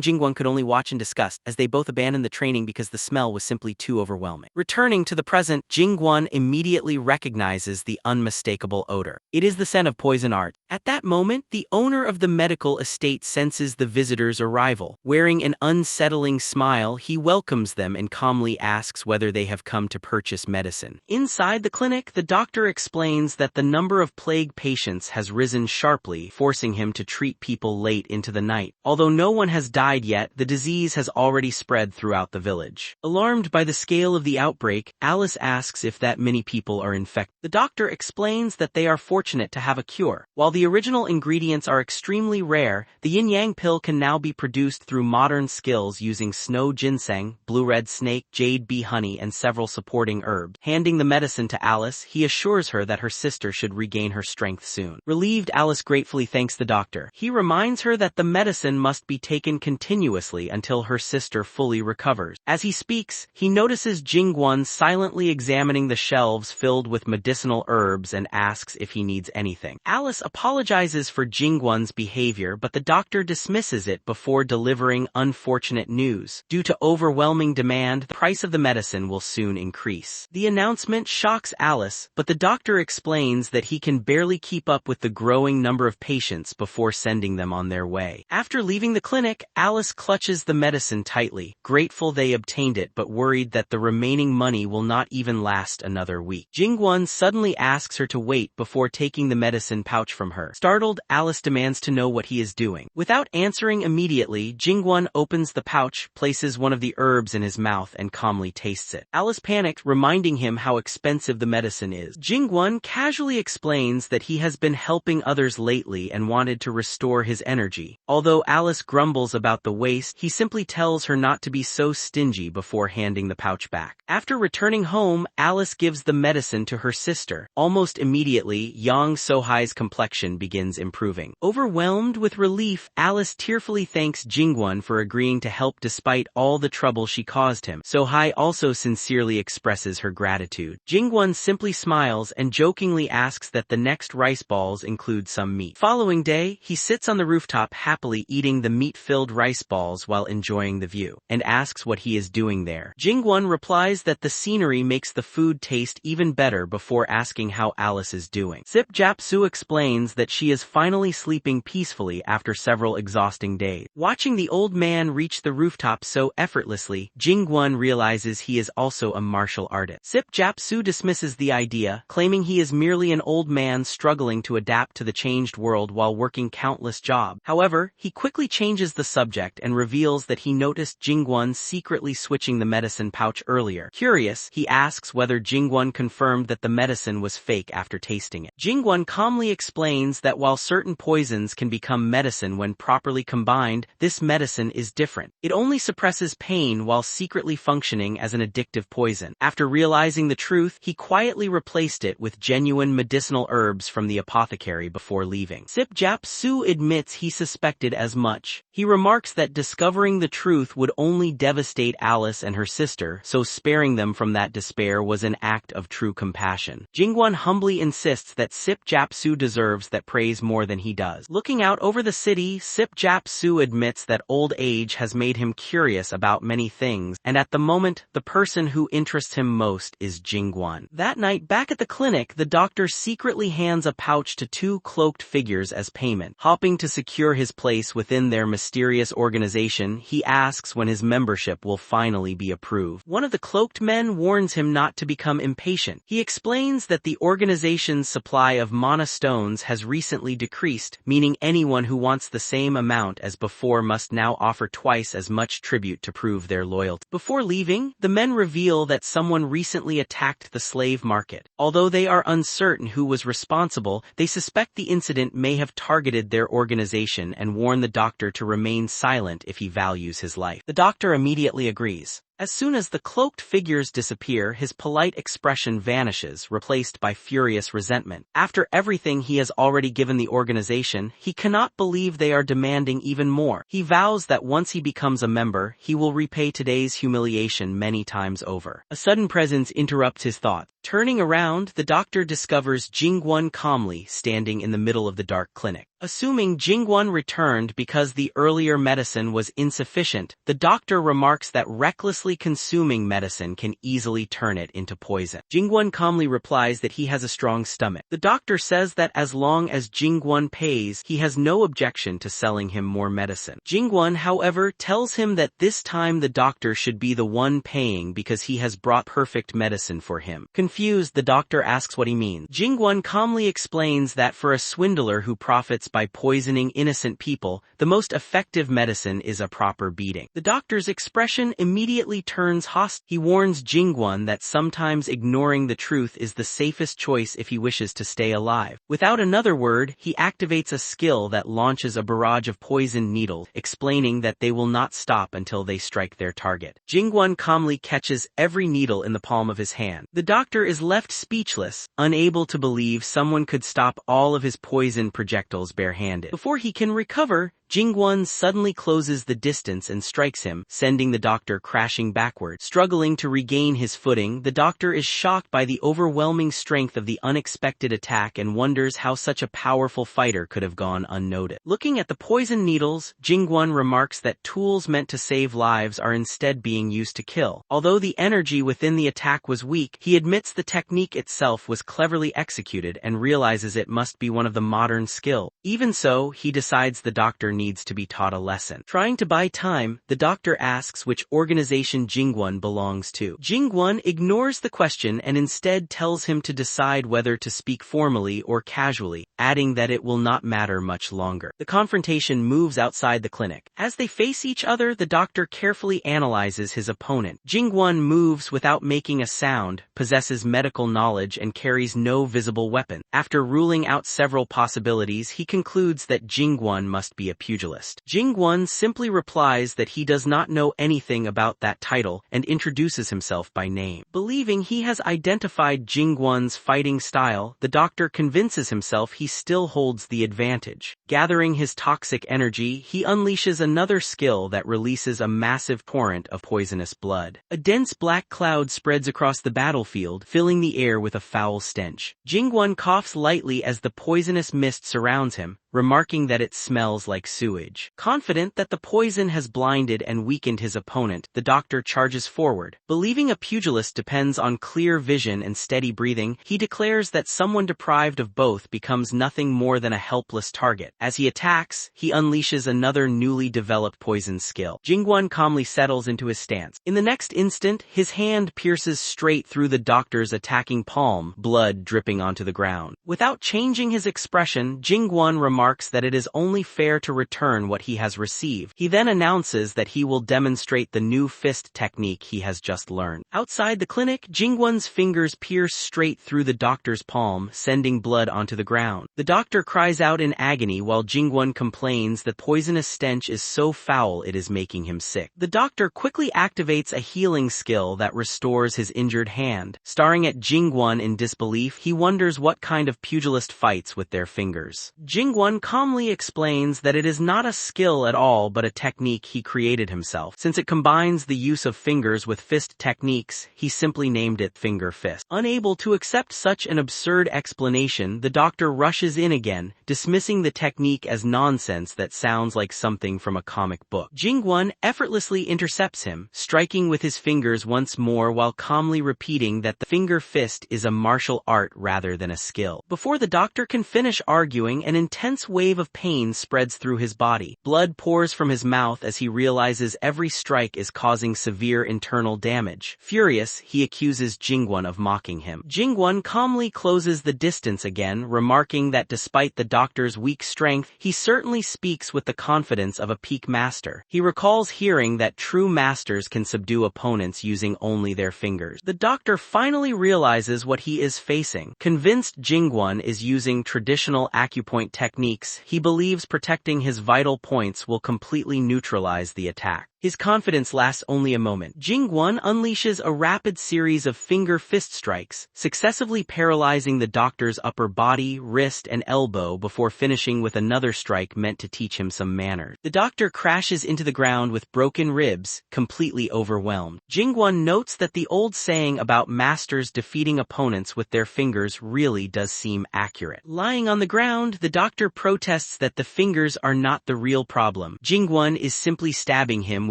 Jin-Gwon could only watch in disgust as they both abandoned the training because the smell was simply too overwhelming. Returning to the present, Jin-Gwon immediately recognizes the unmistakable odor. It is the scent of poison art. At that moment, the owner of the medical estate senses the visitor's arrival. Wearing an unsettling smile, he welcomes them and calmly asks whether they have come to purchase medicine. Inside the clinic, the doctor explains that the number of plague patients has risen sharply, forcing him to treat people late into the night. Although no one has died yet, the disease has already spread throughout the village. Alarmed by the scale of the outbreak, Alice asks if that many people are infected. The doctor explains that they are fortunate to have a cure. While the original ingredients are extremely rare, the yin-yang pill can now be produced through modern skills using snow ginseng, blue-red snake, jade bee honey, and several supporting herbs. Handing the medicine to Alice, he assures her that her sister should regain her strength soon. Relieved, Alice gratefully thanks the doctor. He reminds her that the medicine must be taken continuously until her sister fully recovers. As he speaks, he notices Jin-Gwon silently examining the shelves filled with medicinal herbs and asks if he needs anything. Alice apologizes for Jin-Gwon's behavior, but the doctor dismisses it before delivering unfortunate news. Due to overwhelming demand, the price of the medicine will soon increase. The announcement shocks Alice, but the doctor explains that he can barely keep up with the growing number of patients before sending them on their way. After leaving the clinic, Alice clutches the medicine tightly, grateful they obtained it but worried that the remaining money will not even last another week. Jin-Gwon suddenly asks her to wait before taking the medicine pouch from her. Startled, Alice demands to know what he is doing. Without answering immediately, Jin-Gwon opens the pouch, places one of the herbs in his mouth and calmly tastes it. Alice panicked, reminding him how expensive the medicine is. Jin-Gwon casually explains that he has been helping others lately and wanted to restore his energy. Although Alice grumbles about the waste, he simply tells her not to be so stingy before handing the pouch back. After returning home, Alice gives the medicine to her sister. Almost immediately, Yang So-hai's complexion begins improving. Overwhelmed with relief, Alice tearfully thanks Jin-Gwon for agreeing to help despite all the trouble she caused him. So-hai also sincerely expresses her gratitude. Jin-Gwon simply smiles and jokingly asks that the next rice balls include some meat. Following day, he sits on the rooftop happily eating the meat-filled rice balls while enjoying the view, and asks what he is doing there. Jin-Gwon replies that the scenery makes the food taste even better before asking how Alice is doing. Sip-Jap-Soo explains that she is finally sleeping peacefully after several exhausting days. Watching the old man reach the rooftop so effortlessly, Jin-Gwon realizes he is also a martial artist. Sip-Jap-Soo dismisses the idea, claiming he is merely an old man struggling to adapt to the changed world while working countless jobs. However, he quickly changes the subject and reveals that he noticed Jin-Gwon secretly switching the medicine pouch earlier. Curious, he asks whether Jin-Gwon confirmed that the medicine was fake after tasting it. Jin-Gwon calmly explains that while certain poisons can become medicine when properly combined, this medicine is different. It only suppresses pain while secretly functioning as an addictive poison. After realizing the truth, he quietly replaced it with genuine medicinal herbs from the apothecary before leaving. Sip-Jap-Soo admits he suspected as much. He remarks that discovering the truth would only devastate Alice and her sister, so sparing them from that despair was an act of true compassion. Jin-Gwon humbly insists that Sip-Jap-Soo deserves that praise more than he does. Looking out over the city, Sip-Jap-Soo admits that old age has made him curious about many things, and at the moment, the person who interests him most is Jin-Gwon. That night, back at the clinic, the doctor secretly hands a pouch to two cloaked figures as payment. Hoping to secure his place within their mysterious organization, he asks when his membership will finally be approved. One of the cloaked men warns him not to become impatient. He explains that the organization's supply of mana stones has recently decreased, meaning anyone who wants the same amount as before must now offer twice as much tribute to prove their loyalty. Before leaving, the men reveal that someone recently attacked the slave market. Although they are uncertain who was responsible powerful, they suspect the incident may have targeted their organization and warn the doctor to remain silent if he values his life. The doctor immediately agrees. As soon as the cloaked figures disappear, his polite expression vanishes, replaced by furious resentment. After everything he has already given the organization, he cannot believe they are demanding even more. He vows that once he becomes a member, he will repay today's humiliation many times over. A sudden presence interrupts his thoughts. Turning around, the doctor discovers Jin-Gwon calmly standing in the middle of the dark clinic. Assuming Jin-Gwon returned because the earlier medicine was insufficient, the doctor remarks that recklessly consuming medicine can easily turn it into poison. Jin-Gwon calmly replies that he has a strong stomach. The doctor says that as long as Jin-Gwon pays, he has no objection to selling him more medicine. Jin-Gwon, however, tells him that this time the doctor should be the one paying because he has brought perfect medicine for him. Confused, the doctor asks what he means. Jin-Gwon calmly explains that for a swindler who profits by poisoning innocent people, the most effective medicine is a proper beating. The doctor's expression immediately turns hostile. He warns Jin-Gwon that sometimes ignoring the truth is the safest choice if he wishes to stay alive. Without another word, he activates a skill that launches a barrage of poisoned needles, explaining that they will not stop until they strike their target. Jin-Gwon calmly catches every needle in the palm of his hand. The doctor is left speechless, unable to believe someone could stop all of his poison projectiles barehanded. Before he can recover, Jin-Gwon suddenly closes the distance and strikes him, sending the doctor crashing backward. Struggling to regain his footing, the doctor is shocked by the overwhelming strength of the unexpected attack and wonders how such a powerful fighter could have gone unnoticed. Looking at the poison needles, Jin-Gwon remarks that tools meant to save lives are instead being used to kill. Although the energy within the attack was weak, he admits the technique itself was cleverly executed and realizes it must be one of the modern skills. Even so, he decides the doctor needs to be taught a lesson. Trying to buy time, the doctor asks which organization Jin-Gwon belongs to. Jin-Gwon ignores the question and instead tells him to decide whether to speak formally or casually, adding that it will not matter much longer. The confrontation moves outside the clinic. As they face each other, the doctor carefully analyzes his opponent. Jin-Gwon moves without making a sound, possesses medical knowledge, and carries no visible weapon. After ruling out several possibilities, he concludes that Jin-Gwon must be a pugilist. Jin-Gwon simply replies that he does not know anything about that title and introduces himself by name. Believing he has identified Jin-Gwon's fighting style, the doctor convinces himself he still holds the advantage. Gathering his toxic energy, he unleashes another skill that releases a massive torrent of poisonous blood. A dense black cloud spreads across the battlefield, filling the air with a foul stench. Jin-Gwon coughs lightly as the poisonous mist surrounds him, remarking that it smells like sewage. Confident that the poison has blinded and weakened his opponent, the doctor charges forward. Believing a pugilist depends on clear vision and steady breathing, he declares that someone deprived of both becomes nothing more than a helpless target. As he attacks, he unleashes another newly developed poison skill. Jin-Gwon calmly settles into his stance. In the next instant, his hand pierces straight through the doctor's attacking palm, blood dripping onto the ground. Without changing his expression, Jin-Gwon remarks that it is only fair to return what he has received. He then announces that he will demonstrate the new fist technique he has just learned. Outside the clinic, Jin-Gwon's fingers pierce straight through the doctor's palm, sending blood onto the ground. The doctor cries out in agony while Jin-Gwon complains the poisonous stench is so foul it is making him sick. The doctor quickly activates a healing skill that restores his injured hand. Staring at Jin-Gwon in disbelief, he wonders what kind of pugilist fights with their fingers. Jin-Gwon calmly explains that it is not a skill at all but a technique he created himself. Since it combines the use of fingers with fist techniques, he simply named it finger fist. Unable to accept such an absurd explanation, the doctor rushes in again, dismissing the technique as nonsense that sounds like something from a comic book. Jin-Gwon effortlessly intercepts him, striking with his fingers once more while calmly repeating that the finger fist is a martial art rather than a skill. Before the doctor can finish arguing, an intense intense wave of pain spreads through his body. Blood pours from his mouth as he realizes every strike is causing severe internal damage. Furious, he accuses Jin-Gwon of mocking him. Jin-Gwon calmly closes the distance again, remarking that despite the doctor's weak strength, he certainly speaks with the confidence of a peak master. He recalls hearing that true masters can subdue opponents using only their fingers. The doctor finally realizes what he is facing. Convinced Jin-Gwon is using traditional acupoint techniques, he believes protecting his vital points will completely neutralize the attack. His confidence lasts only a moment. Jin-Gwon unleashes a rapid series of finger fist strikes, successively paralyzing the doctor's upper body, wrist, and elbow before finishing with another strike meant to teach him some manners. The doctor crashes into the ground with broken ribs, completely overwhelmed. Jin-Gwon notes that the old saying about masters defeating opponents with their fingers really does seem accurate. Lying on the ground, the doctor protests that the fingers are not the real problem. Jin-Gwon is simply stabbing him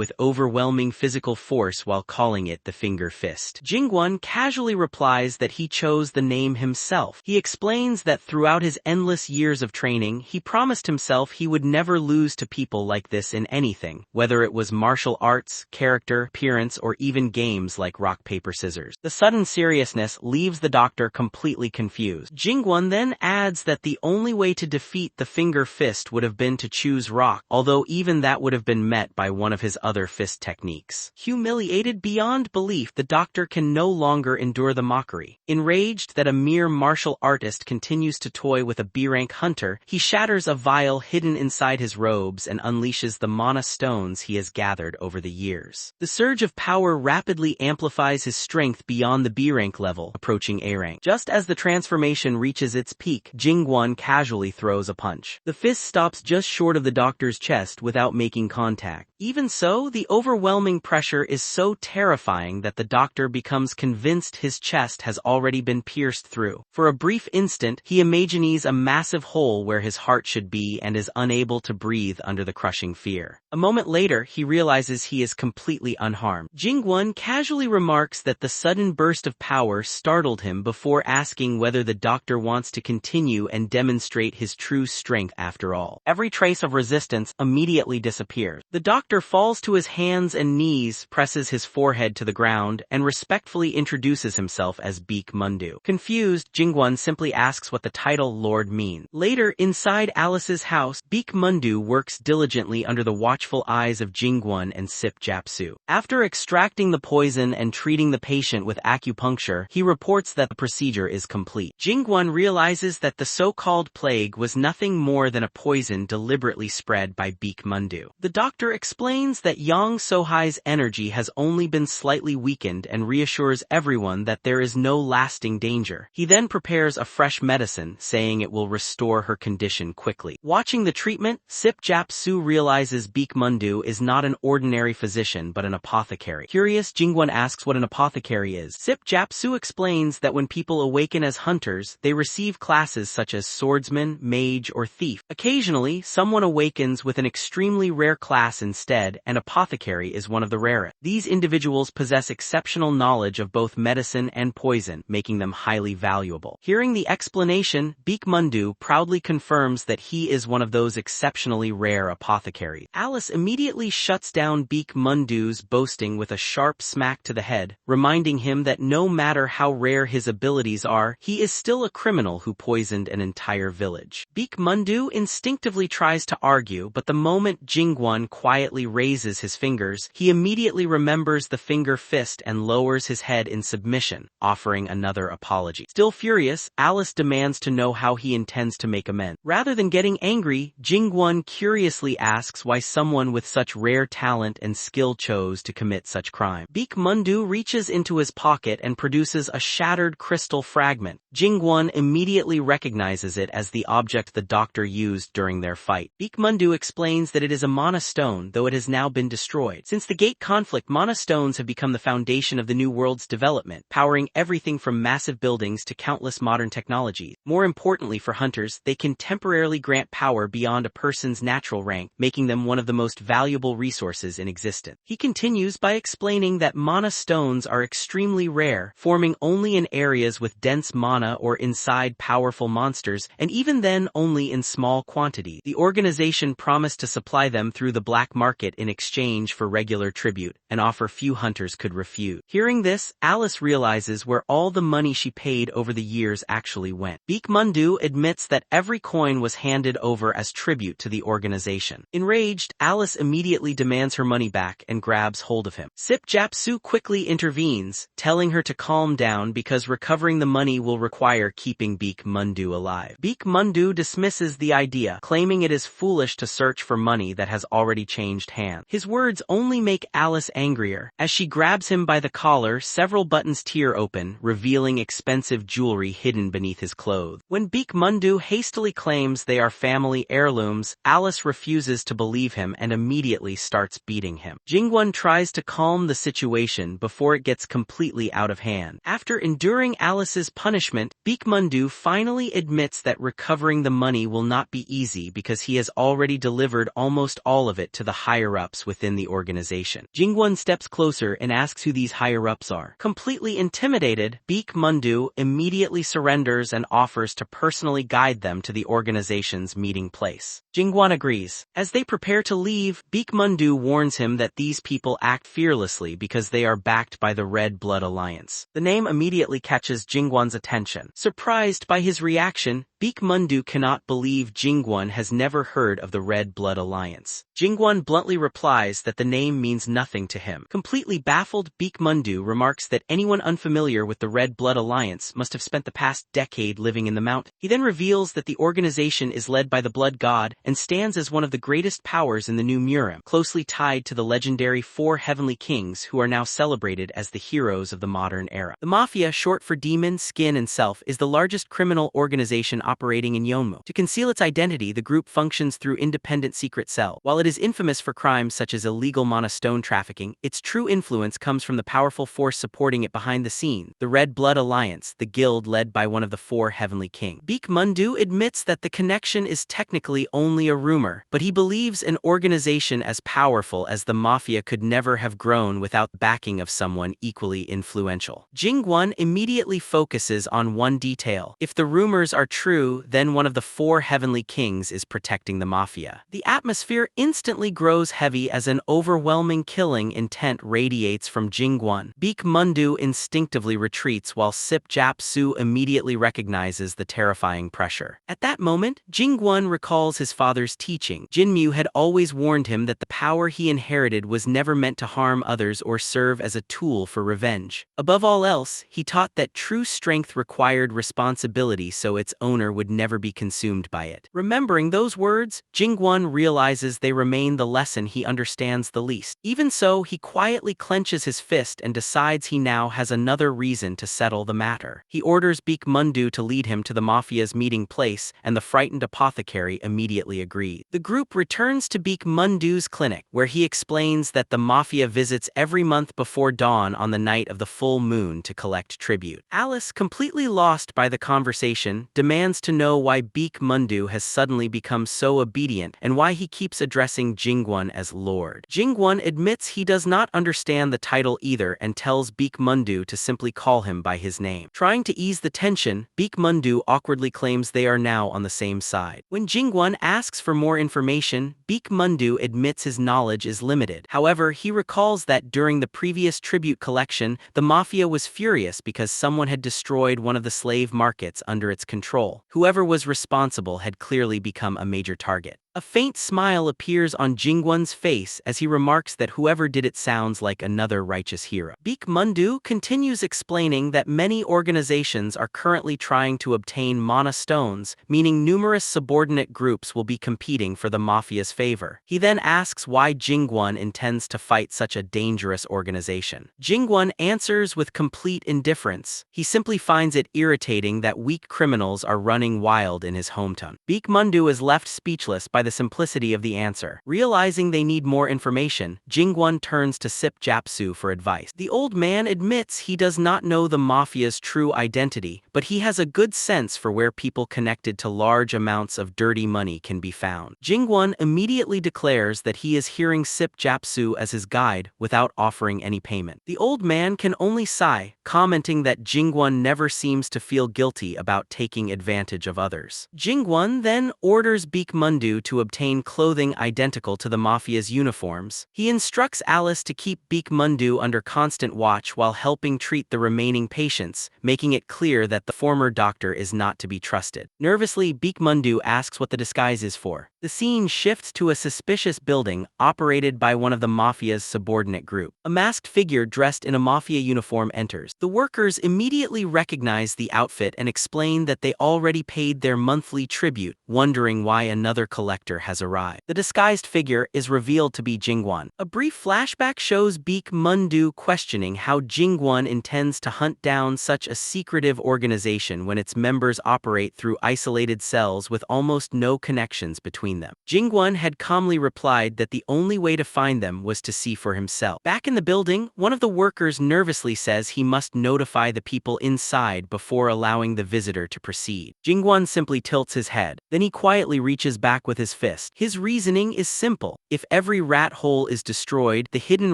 with overwhelming physical force while calling it the finger fist. Jin-Gwon casually replies that he chose the name himself. He explains that throughout his endless years of training, he promised himself he would never lose to people like this in anything, whether it was martial arts, character, appearance, or even games like rock, paper, scissors. The sudden seriousness leaves the doctor completely confused. Jin-Gwon then adds that the only way to defeat the finger fist would have been to choose rock, although even that would have been met by one of his other fist techniques. Humiliated beyond belief, the doctor can no longer endure the mockery. Enraged that a mere martial artist continues to toy with a B-rank hunter, he shatters a vial hidden inside his robes and unleashes the mana stones he has gathered over the years. The surge of power rapidly amplifies his strength beyond the B-rank level, approaching A-rank. Just as the transformation reaches its peak, Jin-Gwon casually throws a punch. The fist stops just short of the doctor's chest without making contact. Even so, the overwhelming pressure is so terrifying that the doctor becomes convinced his chest has already been pierced through. For a brief instant, he imagines a massive hole where his heart should be and is unable to breathe under the crushing fear. A moment later, he realizes he is completely unharmed. Jin-Gwon casually remarks that the sudden burst of power startled him before asking whether the doctor wants to continue and demonstrate his true strength after all. Every trace of resistance immediately disappears. The doctor falls to his hands and knees, presses his forehead to the ground, and respectfully introduces himself as Beak Mundu. Confused, Jin-Gwon simply asks what the title Lord means. Later, inside Alice's house, Beak Mundu works diligently under the watchful eyes of Jin-Gwon and Sip Japsu. After extracting the poison and treating the patient with acupuncture, he reports that the procedure is complete. Jin-Gwon realizes that the so-called plague was nothing more than a poison deliberately spread by Beak Mundu. The doctor explains that Yang Sohai's energy has only been slightly weakened and reassures everyone that there is no lasting danger. He then prepares a fresh medicine, saying it will restore her condition quickly. Watching the treatment, Sip Japsu realizes Beak Mundu is not an ordinary physician but an apothecary. Curious, Jin-Gwon asks what an apothecary is. Sip Japsu explains that when people awaken as hunters, they receive classes such as swordsman, mage, or thief. Occasionally, someone awakens with an extremely rare class instead, and apothecary is one of the rarest. These individuals possess exceptional knowledge of both medicine and poison, making them highly valuable. Hearing the explanation, Beak Mundu proudly confirms that he is one of those exceptionally rare apothecaries. Alice immediately shuts down Beak Mundu's boasting with a sharp smack to the head, reminding him that no matter how rare his abilities are, he is still a criminal who poisoned an entire village. Beak Mundu instinctively tries to argue, but the moment Jin-Gwon quietly raises his fingers, he immediately remembers the finger fist and lowers his head in submission, offering another apology. Still furious, Alice demands to know how he intends to make amends. Rather than getting angry, Jin-Gwon curiously asks why someone with such rare talent and skill chose to commit such crime. Beak Mundu reaches into his pocket and produces a shattered crystal fragment. Jin-Gwon immediately recognizes it as the object the doctor used during their fight. Beak Mundu explains that it is a mana stone, though it has now been destroyed. Since the Gate conflict, mana stones have become the foundation of the New World's development, powering everything from massive buildings to countless modern technologies. More importantly for hunters, they can temporarily grant power beyond a person's natural rank, making them one of the most valuable resources in existence. He continues by explaining that mana stones are extremely rare, forming only in areas with dense mana mana or inside powerful monsters, and even then only in small quantity. The organization promised to supply them through the black market in exchange for regular tribute, an offer few hunters could refuse. Hearing this, Alice realizes where all the money she paid over the years actually went. Beak Mundu admits that every coin was handed over as tribute to the organization. Enraged, Alice immediately demands her money back and grabs hold of him. Sip Japsu quickly intervenes, telling her to calm down because recovering the money will require keeping Beak Mundu alive. Beak Mundu dismisses the idea, claiming it is foolish to search for money that has already changed hands. His words only make Alice angrier. As she grabs him by the collar, several buttons tear open, revealing expensive jewelry hidden beneath his clothes. When Beak Mundu hastily claims they are family heirlooms, Alice refuses to believe him and immediately starts beating him. Jin-Gwon tries to calm the situation before it gets completely out of hand. After enduring Alice's punishment, Beak Mundu finally admits that recovering the money will not be easy because he has already delivered almost all of it to the higher-ups within the organization. Jin-Gwon steps closer and asks who these higher-ups are. Completely intimidated, Beak Mundu immediately surrenders and offers to personally guide them to the organization's meeting place. Jin-Gwon agrees. As they prepare to leave, Beak Mundu warns him that these people act fearlessly because they are backed by the Red Blood Alliance. The name immediately catches Jin-Gwon's attention. Surprised by his reaction, Beak Mundu cannot believe Jin-Gwon has never heard of the Red Blood Alliance. Jin-Gwon bluntly replies that the name means nothing to him. Completely baffled, Beak Mundu remarks that anyone unfamiliar with the Red Blood Alliance must have spent the past decade living in the mountain. He then reveals that the organization is led by the Blood God and stands as one of the greatest powers in the new Murim, closely tied to the legendary 4 heavenly kings who are now celebrated as the heroes of the modern era. The Mafia, short for Demon, Skin, and Self, is the largest criminal organization operating in Yeonmu. To conceal its identity, the group functions through independent secret cell. While it is infamous for crimes such as illegal mana stone trafficking, its true influence comes from the powerful force supporting it behind the scene, the Red Blood Alliance, the guild led by one of the 4 heavenly kings. Beak Mundu admits that the connection is technically only a rumor, but he believes an organization as powerful as the Mafia could never have grown without the backing of someone equally influential. Jin-Gwon immediately focuses on one detail. If the rumors are true, then one of the 4 heavenly kings is protecting the Mafia. The atmosphere instantly grows heavy as an overwhelming killing intent radiates from Jin-Gwon. Beak Mundu instinctively retreats while Sip Japsu immediately recognizes the terrifying pressure. At that moment, Jin-Gwon recalls his father's teaching. Jinmu had always warned him that the power he inherited was never meant to harm others or serve as a tool for revenge. Above all else, he taught that true strength required responsibility so its owner would never be consumed by it. Remembering those words, Jin-Gwon realizes they remain the lesson he understands the least. Even so, he quietly clenches his fist and decides he now has another reason to settle the matter. He orders Beak Mundu to lead him to the Mafia's meeting place, and the frightened apothecary immediately agrees. The group returns to Beak Mundu's clinic, where he explains that the Mafia visits every month before dawn on the night of the full moon to collect tribute. Alice, completely lost by the conversation, demands to know why Beak Mundu has suddenly become so obedient and why he keeps addressing Jin-Gwon as Lord. Jin-Gwon admits he does not understand the title either and tells Beak Mundu to simply call him by his name. Trying to ease the tension, Beak Mundu awkwardly claims they are now on the same side. When Jin-Gwon asks for more information, Beak Mundu admits his knowledge is limited. However, he recalls that during the previous tribute collection, the Mafia was furious because someone had destroyed one of the slave markets under its control. Whoever was responsible had clearly become a major target. A faint smile appears on Jin-Gwon's face as he remarks that whoever did it sounds like another righteous hero. Beak Mundu continues explaining that many organizations are currently trying to obtain mana stones, meaning numerous subordinate groups will be competing for the Mafia's favor. He then asks why Jin-Gwon intends to fight such a dangerous organization. Jin-Gwon answers with complete indifference. He simply finds it irritating that weak criminals are running wild in his hometown. Beak Mundu is left speechless by by the simplicity of the answer. Realizing they need more information, Jin-Gwon turns to Sip Japsu for advice. The old man admits he does not know the mafia's true identity, but he has a good sense for where people connected to large amounts of dirty money can be found. Jin-Gwon immediately declares that he is hearing Sip Japsu as his guide without offering any payment. The old man can only sigh, commenting that Jin-Gwon never seems to feel guilty about taking advantage of others. Jin-Gwon then orders Baekmundu to obtain clothing identical to the mafia's uniforms. He instructs Alice to keep Baekmundu under constant watch while helping treat the remaining patients, making it clear that the former doctor is not to be trusted. Nervously, Baekmundu asks what the disguise is for. The scene shifts to a suspicious building operated by one of the mafia's subordinate group. A masked figure dressed in a mafia uniform enters. The workers immediately recognize the outfit and explain that they already paid their monthly tribute, wondering why another collector has arrived. The disguised figure is revealed to be Jin-Gwon. A brief flashback shows Baekmundu questioning how Jin-Gwon intends to hunt down such a secretive organization when its members operate through isolated cells with almost no connections between them. Jin-Gwon had calmly replied that the only way to find them was to see for himself. Back in the building, one of the workers nervously says he must notify the people inside before allowing the visitor to proceed. Jin-Gwon simply tilts his head. Then he quietly reaches back with his fist. His reasoning is simple. If every rat hole is destroyed, the hidden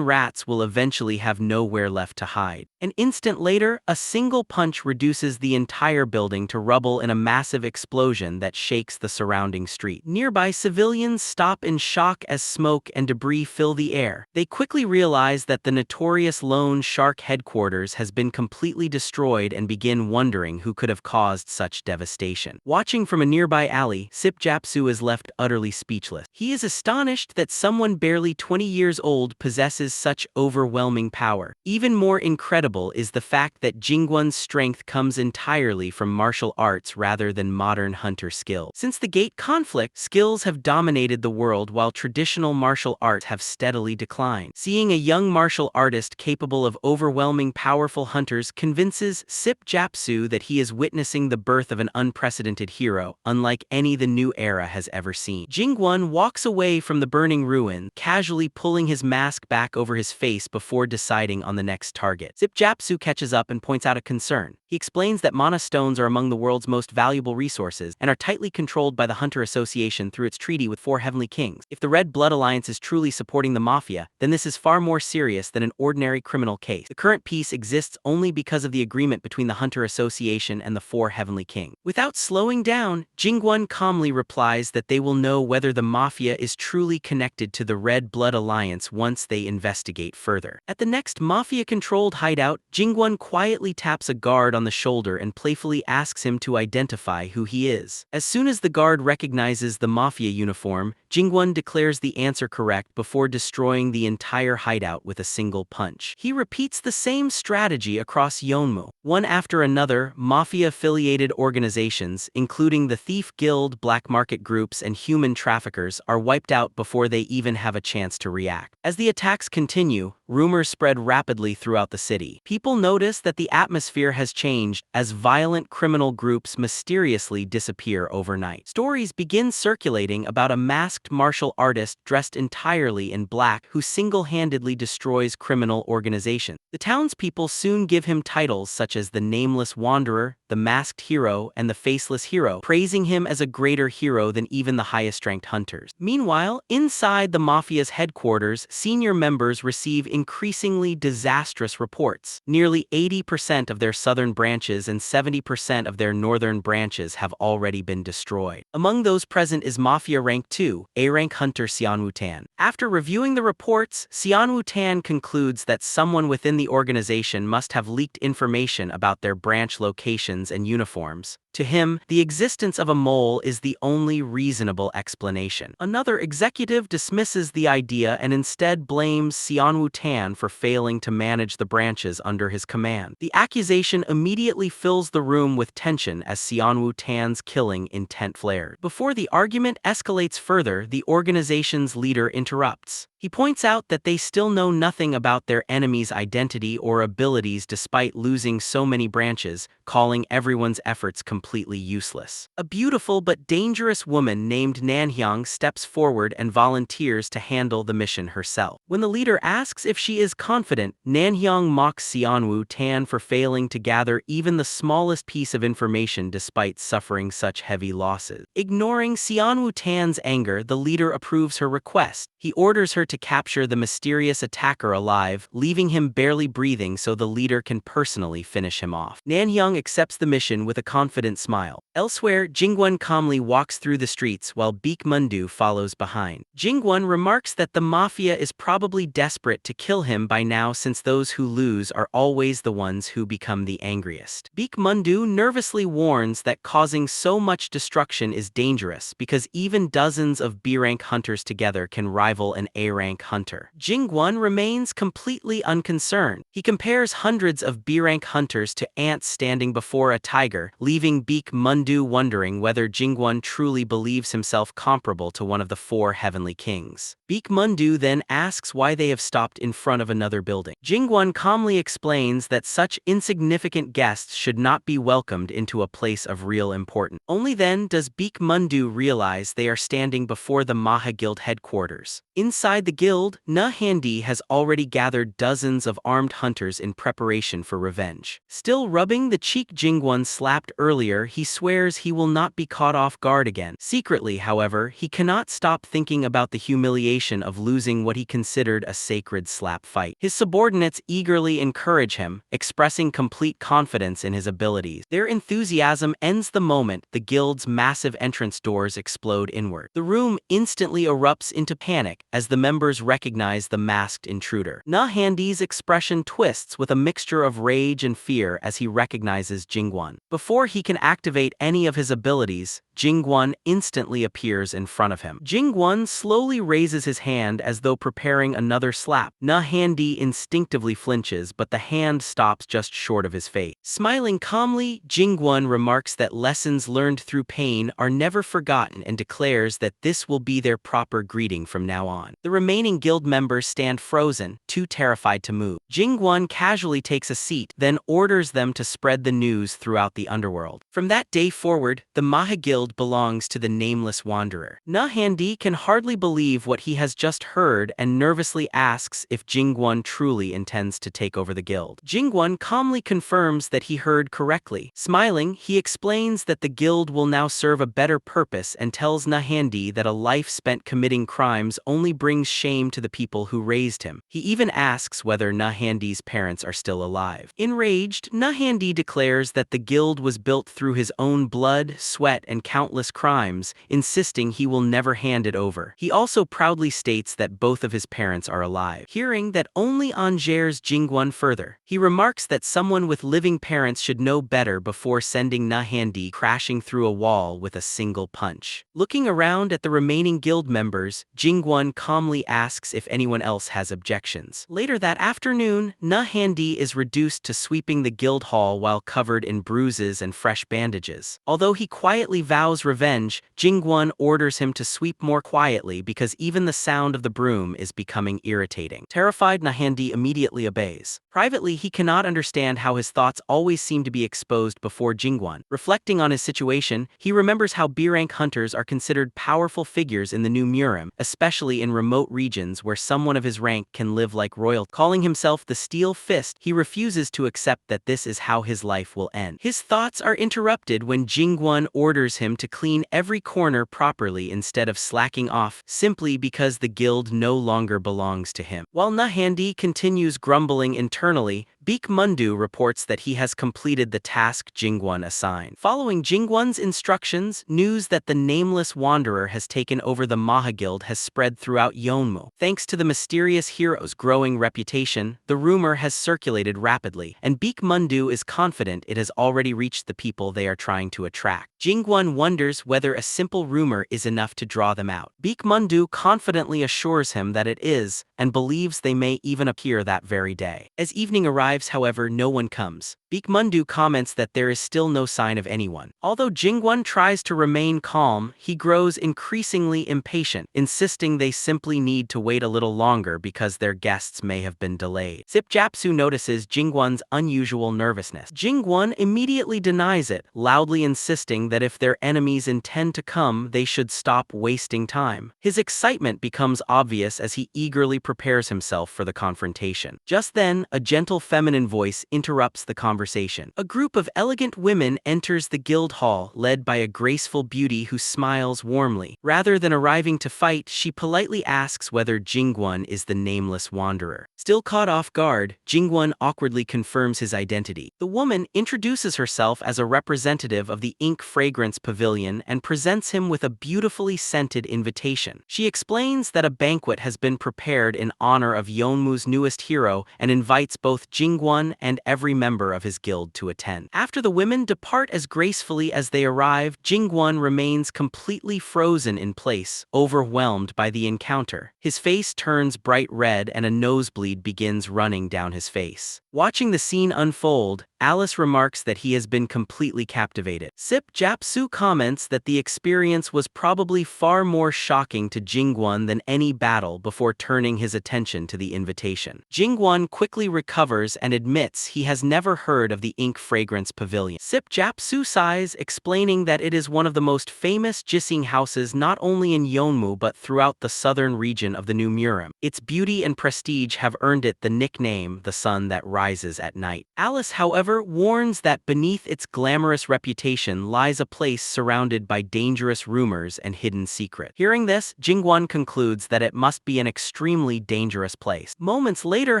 rats will eventually have nowhere left to hide. An instant later, a single punch reduces the entire building to rubble in a massive explosion that shakes the surrounding street. Nearby civilians stop in shock as smoke and debris fill the air. They quickly realize that the notorious Lone Shark headquarters has been completely destroyed and begin wondering who could have caused such devastation. Watching from a nearby alley, Sip Japsu is left utterly speechless. He is astonished that someone barely 20 years old possesses such overwhelming power. Even more incredible is the fact that Jin-Gwon's strength comes entirely from martial arts rather than modern hunter skill. Since the Gate conflict, skills have dominated the world while traditional martial arts have steadily declined. Seeing a young martial artist capable of overwhelming powerful hunters convinces Sip Japsu that he is witnessing the birth of an unprecedented hero, unlike any the new era has ever seen. Jin-Gwon walks away from the burning ruin, casually pulling his mask back over his face before deciding on the next target. Sip Japsu catches up and points out a concern. He explains that mana stones are among the world's most valuable resources and are tightly controlled by the Hunter Association through its treaty with 4 Heavenly Kings. If the Red Blood Alliance is truly supporting the Mafia, then this is far more serious than an ordinary criminal case. The current peace exists only because of the agreement between the Hunter Association and the 4 Heavenly Kings. Without slowing down, Jin-Gwon calmly replies that they will know whether the Mafia is truly connected to the Red Blood Alliance once they investigate further. At the next Mafia-controlled hideout, Jin-Gwon quietly taps a guard on the shoulder and playfully asks him to identify who he is. As soon as the guard recognizes the Mafia uniform, Jin-Gwon declares the answer correct before destroying the entire hideout with a single punch. He repeats the same strategy across Yeonmu. One after another, Mafia-affiliated organizations, including the Thief Guild, black market groups, and human traffickers, are wiped out before they even have a chance to react. As the attacks continue, rumors spread rapidly throughout the city. People notice that the atmosphere has changed as violent criminal groups mysteriously disappear overnight. Stories begin circulating about a masked martial artist dressed entirely in black who single-handedly destroys criminal organizations. The townspeople soon give him titles such as the Nameless Wanderer, the Masked Hero, and the Faceless Hero, praising him as a greater hero than even the highest-ranked hunters. Meanwhile, inside the Mafia's headquarters, senior members receive increasingly disastrous reports. Nearly 80% of their southern branches and 70% of their northern branches have already been destroyed. Among those present is Mafia Rank 2, A-Rank Hunter Seonwoo-tan. After reviewing the reports, Seonwoo-tan concludes that someone within the organization must have leaked information about their branch locations and uniforms. To him, the existence of a mole is the only reasonable explanation. Another executive dismisses the idea and instead blames Seonwoo-tan for failing to manage the branches under his command. The accusation immediately fills the room with tension as Seonwoo-tan's killing intent flares. Before the argument escalates further, the organization's leader interrupts. He points out that they still know nothing about their enemy's identity or abilities despite losing so many branches, calling everyone's efforts completely useless. A beautiful but dangerous woman named Nanhyang steps forward and volunteers to handle the mission herself. When the leader asks if she is confident, Nanhyang mocks Xianwu Tan for failing to gather even the smallest piece of information despite suffering such heavy losses. Ignoring Xianwu Tan's anger, the leader approves her request. He orders her to capture the mysterious attacker alive, leaving him barely breathing so the leader can personally finish him off. Nanhyang accepts the mission with a confident smile. Elsewhere, Jin-Gwon calmly walks through the streets while Baek Mundu follows behind. Jin-Gwon remarks that the mafia is probably desperate to kill him by now since those who lose are always the ones who become the angriest. Baek Mundu nervously warns that causing so much destruction is dangerous because even dozens of B-rank hunters together can rival an A-rank hunter. Jin-Gwon remains completely unconcerned. He compares hundreds of B-rank hunters to ants standing before a tiger, leaving Baek Mundu wondering whether Jin-Gwon truly believes himself comparable to one of the 4 heavenly kings. Baek Mundu then asks why they have stopped in front of another building. Jin-Gwon calmly explains that such insignificant guests should not be welcomed into a place of real importance. Only then does Baek Mundu realize they are standing before the Maha Guild headquarters. Inside the guild, Na Handi has already gathered dozens of armed hunters in preparation for revenge. Still rubbing the cheek Jin-Gwon slapped earlier, he swears he will not be caught off guard again. Secretly, however, he cannot stop thinking about the humiliation of losing what he considered a sacred slap fight. His subordinates eagerly encourage him, expressing complete confidence in his abilities. Their enthusiasm ends the moment the guild's massive entrance doors explode inward. The room instantly erupts into panic as the members recognize the masked intruder. Na Handi's expression twists with a mixture of rage and fear as he recognizes Jin-Gwon. Before he can activate any of his abilities, Jin-Gwon instantly appears in front of him. Jin-Gwon slowly raises his hand as though preparing another slap. Na Handi instinctively flinches, but the hand stops just short of his face. Smiling calmly, Jin-Gwon remarks that lessons learned through pain are never forgotten and declares that this will be their proper greeting from now on. The remaining guild members stand frozen, too terrified to move. Jin-Gwon casually takes a seat, then orders them to spread the news throughout the underworld. From that day forward, the Maha Guild belongs to the nameless wanderer. Na Handi can hardly believe what he has just heard and nervously asks if Jin-Gwon truly intends to take over the guild. Jin-Gwon calmly confirms that he heard correctly. Smiling, he explains that the guild will now serve a better purpose and tells Na Handi that a life spent committing crimes only brings shame to the people who raised him. He even asks whether Na Handi's parents are still alive. Enraged, Na Handi declares that the guild was built through his own blood, sweat, and countless crimes, insisting he will never hand it over. He also proudly states that both of his parents are alive. Hearing that only enjures Jin-Gwon further, he remarks that someone with living parents should know better before sending Na Handi crashing through a wall with a single punch. Looking around at the remaining guild members, Jin-Gwon calmly asks if anyone else has objections. Later that afternoon, Na Handi is reduced to sweeping the guild hall while covered in bruises and fresh bandages. Although he quietly vows revenge, Jin-Gwon orders him to sweep more quietly because even the sound of the broom is becoming irritating. Terrified, Na Handi immediately obeys. Privately, he cannot understand how his thoughts always seem to be exposed before Jin-Gwon. Reflecting on his situation, he remembers how B-rank hunters are considered powerful figures in the new Murim, especially in remote regions where someone of his rank can live like royalty. Calling himself the Steel Fist, he refuses to accept that this is how his life will end. His thoughts are interrupted when Jin-Gwon orders him to clean every corner properly instead of slacking off, simply because the guild no longer belongs to him. While Na Handi continues grumbling internally, Baek Mundu reports that he has completed the task Jin-Gwon assigned. Following Jin-Gwon's instructions, news that the nameless wanderer has taken over the Maha Guild has spread throughout Yeonmu. Thanks to the mysterious hero's growing reputation, the rumor has circulated rapidly, and Baek Mundu is confident it has already reached the people they are trying to attract. Jin-Gwon wonders whether a simple rumor is enough to draw them out. Baek Mundu confidently assures him that it is, and believes they may even appear that very day. As evening arrives, arrives, however, no one comes. Baekmundu comments that there is still no sign of anyone. Although Jin-Gwon tries to remain calm, he grows increasingly impatient, insisting they simply need to wait a little longer because their guests may have been delayed. Sip Japsu notices Jin-Gwon's unusual nervousness. Jin-Gwon immediately denies it, loudly insisting that if their enemies intend to come, they should stop wasting time. His excitement becomes obvious as he eagerly prepares himself for the confrontation. Just then, a gentle feminine voice interrupts the conversation. A group of elegant women enters the guild hall, led by a graceful beauty who smiles warmly. Rather than arriving to fight, she politely asks whether Jin-Gwon is the nameless wanderer. Still caught off guard, Jin-Gwon awkwardly confirms his identity. The woman introduces herself as a representative of the Ink Fragrance Pavilion and presents him with a beautifully scented invitation. She explains that a banquet has been prepared in honor of Yeonmu's newest hero and invites both Jin-Gwon and every member of his guild to attend. After the women depart as gracefully as they arrive, Jin-Gwon remains completely frozen in place, overwhelmed by the encounter. His face turns bright red and a nosebleed begins running down his face. Watching the scene unfold, Alice remarks that he has been completely captivated. Sip Japsu comments that the experience was probably far more shocking to Jin-Gwon than any battle before turning his attention to the invitation. Jin-Gwon quickly recovers and admits he has never heard of the Ink Fragrance Pavilion. Sip Japsu sighs, explaining that it is one of the most famous jising houses not only in Yeonmu but throughout the southern region of the New Murim. Its beauty and prestige have earned it the nickname the sun that rises at night. Alice, however, warns that beneath its glamorous reputation lies a place surrounded by dangerous rumors and hidden secrets. Hearing this, Jin-Gwon concludes that it must be an extremely dangerous place. Moments later,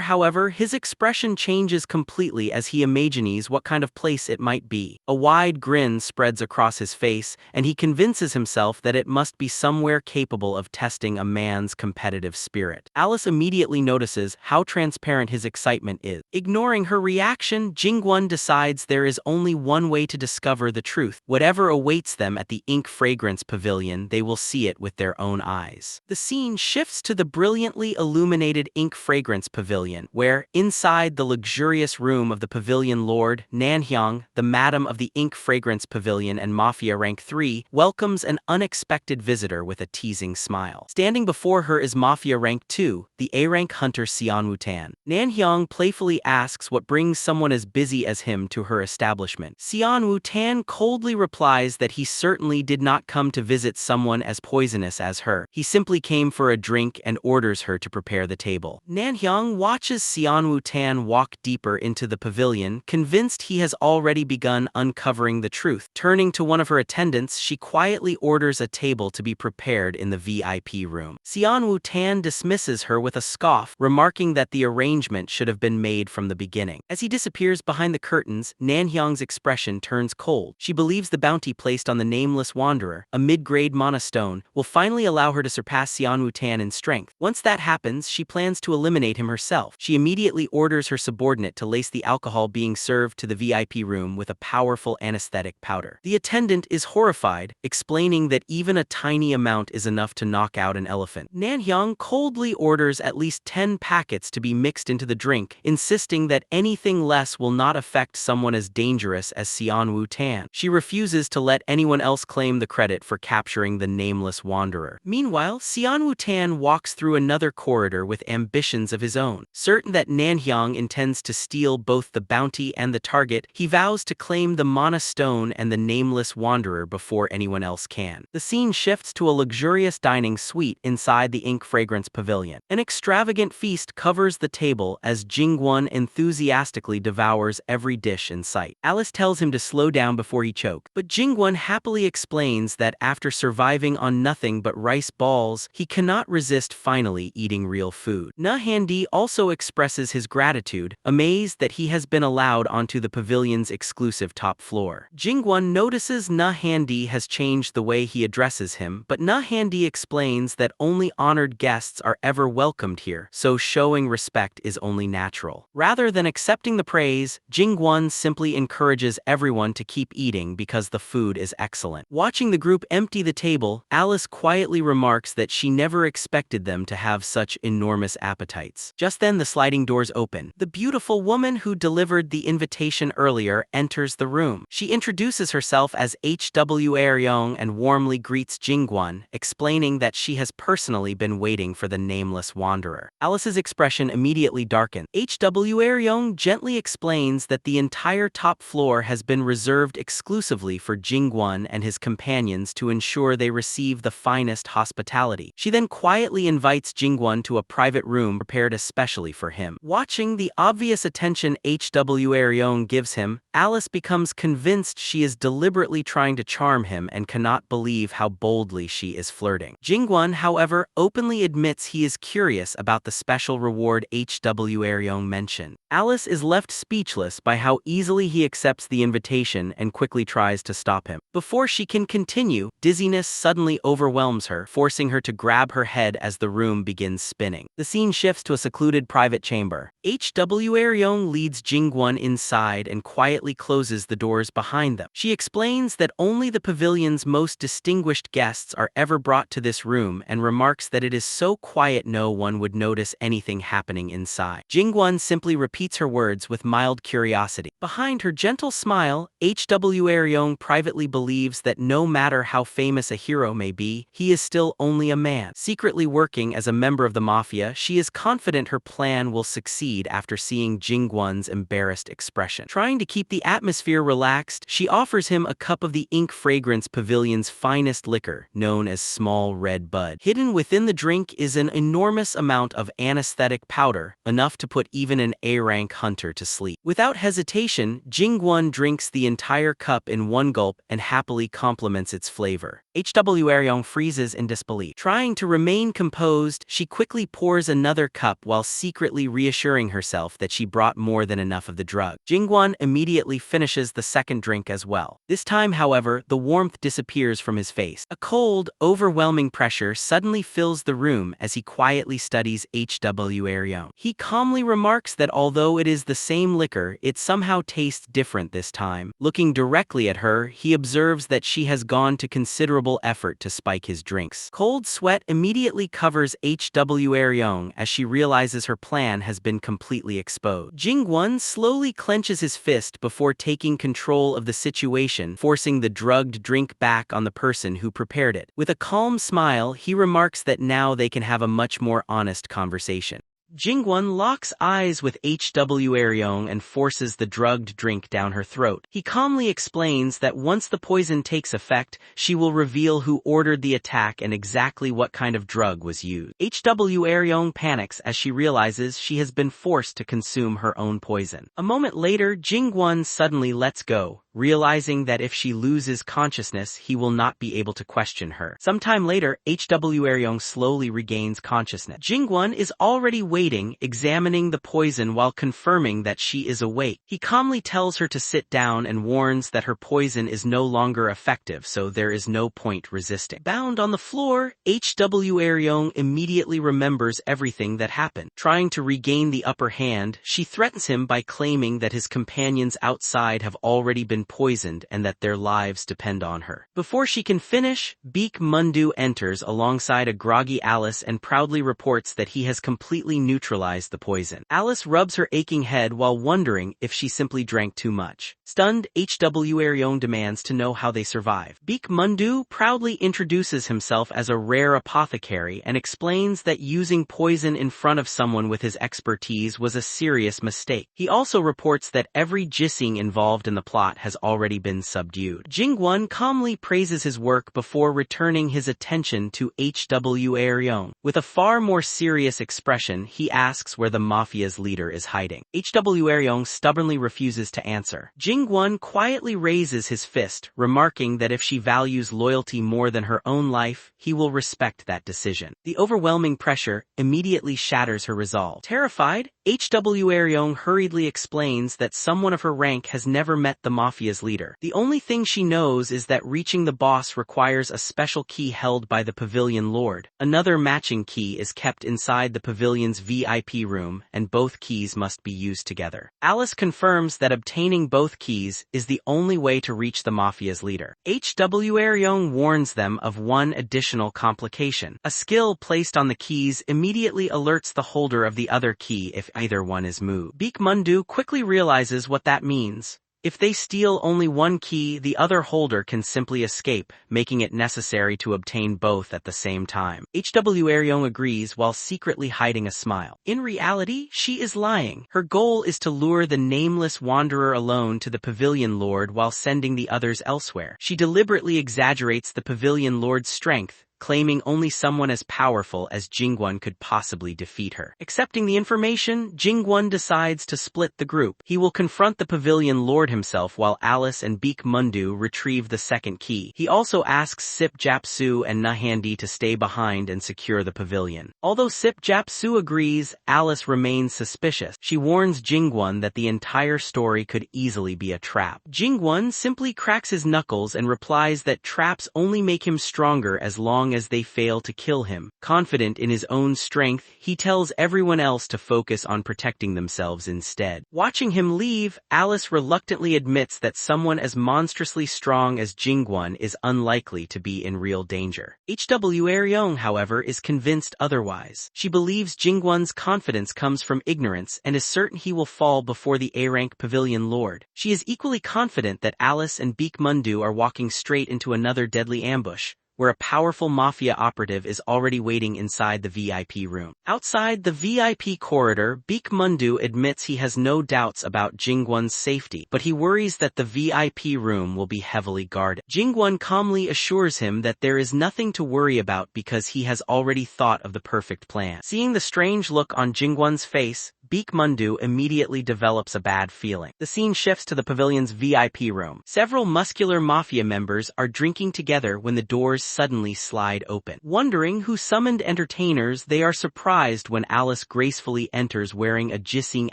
however, his expression changes completely as he imagines what kind of place it might be. A wide grin spreads across his face, and he convinces himself that it must be somewhere capable of testing a man's competitive spirit. Alice immediately notices how transparent his excitement is. Ignoring her reaction, Jin-Gwon decides there is only one way to discover the truth. Whatever awaits them at the Ink Fragrance Pavilion, they will see it with their own eyes. The scene shifts to the brilliantly illuminated Ink Fragrance Pavilion, where, inside the luxurious room of the pavilion lord, Nanhyang, the madam of the Ink Fragrance Pavilion and Mafia Rank 3, welcomes an unexpected visitor with a teasing smile. Standing before her is Mafia Rank 2, the A-Rank hunter Seon Woo-tan. Nanhyang playfully asks what brings someone as busy as him to her establishment. Seon Woo-tan coldly replies that he certainly did not come to visit someone as poisonous as her. He simply came for a drink and orders her to prepare the table. Nanhyang watches Seon Woo-tan walk deeper into the pavilion, convinced he has already begun uncovering the truth. Turning to one of her attendants, she quietly orders a table to be prepared in the VIP room. Seon Woo-tan dismisses her with a scoff, remarking that the arrangement should have been made from the beginning. As he disappears behind the curtains, Nanhyang's expression turns cold. She believes the bounty placed on the nameless wanderer, a mid-grade monostone, will finally allow her to surpass Seon Woo-tan in strength. Once that happens, she plans to eliminate him herself. She immediately orders her subordinate to lace the alcohol being served to the VIP room with a powerful anesthetic powder. The attendant is horrified, explaining that even a tiny amount is enough to knock out an elephant. Nanhyang coldly orders at least 10 packets to be mixed into the drink, insisting that anything less will not affect someone as dangerous as Seon Woo-tan. She refuses to let anyone else claim the credit for capturing the nameless wanderer. Meanwhile, Seon Woo-tan walks through another corridor with ambitions of his own. Certain that Nanhyang intends to steal both the bounty and the target, he vows to claim the Mana Stone and the nameless wanderer before anyone else can. The scene shifts to a luxurious dining suite inside the Ink Fragrance Pavilion. An extravagant feast covers the table as Jin-Gwon enthusiastically devours every dish in sight. Alice tells him to slow down before he chokes, but Jin-Gwon happily explains that after surviving on nothing but rice balls, he cannot resist finally eating real food. Na-Handi also expresses his gratitude, amazed that he has been allowed onto the pavilion's exclusive top floor. Jin-Gwon notices Na-Handi has changed the way he addresses him, but Na-Handi explains that only honored guests are ever welcomed here, so showing respect is only natural. Rather than accepting the praise, Jin Jin-Gwon simply encourages everyone to keep eating because the food is excellent. Watching the group empty the table, Alice quietly remarks that she never expected them to have such enormous appetites. Just then the sliding doors open. The beautiful woman who delivered the invitation earlier enters the room. She introduces herself as H.W. Aryong and warmly greets Jin-Gwon, explaining that she has personally been waiting for the nameless wanderer. Alice's expression immediately darkens. H.W. Aryong gently explains that the entire top floor has been reserved exclusively for Jin-Gwon and his companions to ensure they receive the finest hospitality. She then quietly invites Jin-Gwon to a private room prepared especially for him. Watching the obvious attention H.W. Aryong gives him, Alice becomes convinced she is deliberately trying to charm him and cannot believe how boldly she is flirting. Jin-Gwon, however, openly admits he is curious about the special reward H.W. Aryong mentioned. Alice is left speechless by how easily he accepts the invitation and quickly tries to stop him. Before she can continue, dizziness suddenly overwhelms her, forcing her to grab her head as the room begins spinning. The scene shifts to a secluded private chamber. H.W. Aryong leads Jin-Gwon inside and quietly closes the doors behind them. She explains that only the pavilion's most distinguished guests are ever brought to this room and remarks that it is so quiet no one would notice anything happening inside. Jin-Gwon simply repeats her words with mild curiosity. Behind her gentle smile, H.W. Aryong privately believes that no matter how famous a hero may be, he is still only a man. Secretly working as a member of the mafia, she is confident her plan will succeed after seeing Jin-Gwon's embarrassed expression. Trying to keep the atmosphere relaxed, she offers him a cup of the Ink Fragrance Pavilion's finest liquor, known as Small Red Bud. Hidden within the drink is an enormous amount of anesthetic powder, enough to put even an A-rank hunter to sleep. Without hesitation, Jin-Gwon drinks the entire cup in one gulp and happily compliments its flavor. H.W. Aryong freezes in disbelief. Trying to remain composed, she quickly pours another cup while secretly reassuring herself that she brought more than enough of the drug. Jin-Gwon immediately finishes the second drink as well. This time, however, the warmth disappears from his face. A cold, overwhelming pressure suddenly fills the room as he quietly studies H.W. Aryong. He calmly remarks that although it is the same liquor, it somehow tastes different this time. Looking directly at her, he observes that she has gone to considerable effort to spike his drinks. Cold sweat immediately covers H.W. Aryong as she realizes her plan has been completely exposed. Jin-Gwon slowly clenches his fist before taking control of the situation, forcing the drugged drink back on the person who prepared it. With a calm smile, he remarks that now they can have a much more honest conversation. Jin-Gwon locks eyes with H.W. Aryong and forces the drugged drink down her throat. He calmly explains that once the poison takes effect, she will reveal who ordered the attack and exactly what kind of drug was used. H.W. Aryong panics as she realizes she has been forced to consume her own poison. A moment later, Jin-Gwon suddenly lets go, realizing that if she loses consciousness, he will not be able to question her. Sometime later, H.W. Aryong slowly regains consciousness. Jin-Gwon is already waiting, examining the poison while confirming that she is awake. He calmly tells her to sit down and warns that her poison is no longer effective, so there is no point resisting. Bound on the floor, H.W. Aryong immediately remembers everything that happened. Trying to regain the upper hand, she threatens him by claiming that his companions outside have already been poisoned and that their lives depend on her. Before she can finish, Baek Mundu enters alongside a groggy Alice and proudly reports that he has completely neutralized the poison. Alice rubs her aching head while wondering if she simply drank too much. Stunned, H.W. Aryong demands to know how they survive. Baek Mundu proudly introduces himself as a rare apothecary and explains that using poison in front of someone with his expertise was a serious mistake. He also reports that every Jising involved in the plot has already been subdued. Jin-Gwon calmly praises his work before returning his attention to H.W. Aryong. With a far more serious expression, he asks where the mafia's leader is hiding. H.W. Aryong stubbornly refuses to answer. Jin-Gwon quietly raises his fist, remarking that if she values loyalty more than her own life, he will respect that decision. The overwhelming pressure immediately shatters her resolve. Terrified, Hwryong hurriedly explains that someone of her rank has never met the mafia's leader. The only thing she knows is that reaching the boss requires a special key held by the pavilion lord. Another matching key is kept inside the pavilion's VIP room, and both keys must be used together. Alice confirms that obtaining both keys is the only way to reach the mafia's leader. Hwryong warns them of one additional complication. A skill placed on the keys immediately alerts the holder of the other key if either one is moved. Baekmundu quickly realizes what that means. If they steal only one key, the other holder can simply escape, making it necessary to obtain both at the same time. Hwryong agrees while secretly hiding a smile. In reality, she is lying. Her goal is to lure the nameless wanderer alone to the pavilion lord while sending the others elsewhere. She deliberately exaggerates the pavilion lord's strength, claiming only someone as powerful as Jin-Gwon could possibly defeat her. Accepting the information, Jin-Gwon decides to split the group. He will confront the pavilion lord himself while Alice and Baekmundu retrieve the second key. He also asks Sip Japsu and Nahandi to stay behind and secure the pavilion. Although Sip Japsu agrees, Alice remains suspicious. She warns Jin-Gwon that the entire story could easily be a trap. Jin-Gwon simply cracks his knuckles and replies that traps only make him stronger as long as they fail to kill him. Confident in his own strength, he tells everyone else to focus on protecting themselves instead. Watching him leave, Alice reluctantly admits that someone as monstrously strong as Jin-Gwon is unlikely to be in real danger. Hwryong, however, is convinced otherwise. She believes Jin-Gwon's confidence comes from ignorance and is certain he will fall before the A-rank pavilion lord. She is equally confident that Alice and Baekmundu are walking straight into another deadly ambush, where a powerful mafia operative is already waiting inside the VIP room. Outside the VIP corridor, Baekmundu admits he has no doubts about Jin-Gwon's safety, but he worries that the VIP room will be heavily guarded. Jin-Gwon calmly assures him that there is nothing to worry about because he has already thought of the perfect plan. Seeing the strange look on Jin-Gwon's face, Baekmundu immediately develops a bad feeling. The scene shifts to the pavilion's VIP room. Several muscular mafia members are drinking together when the doors suddenly slide open. Wondering who summoned entertainers, they are surprised when Alice gracefully enters wearing a Jising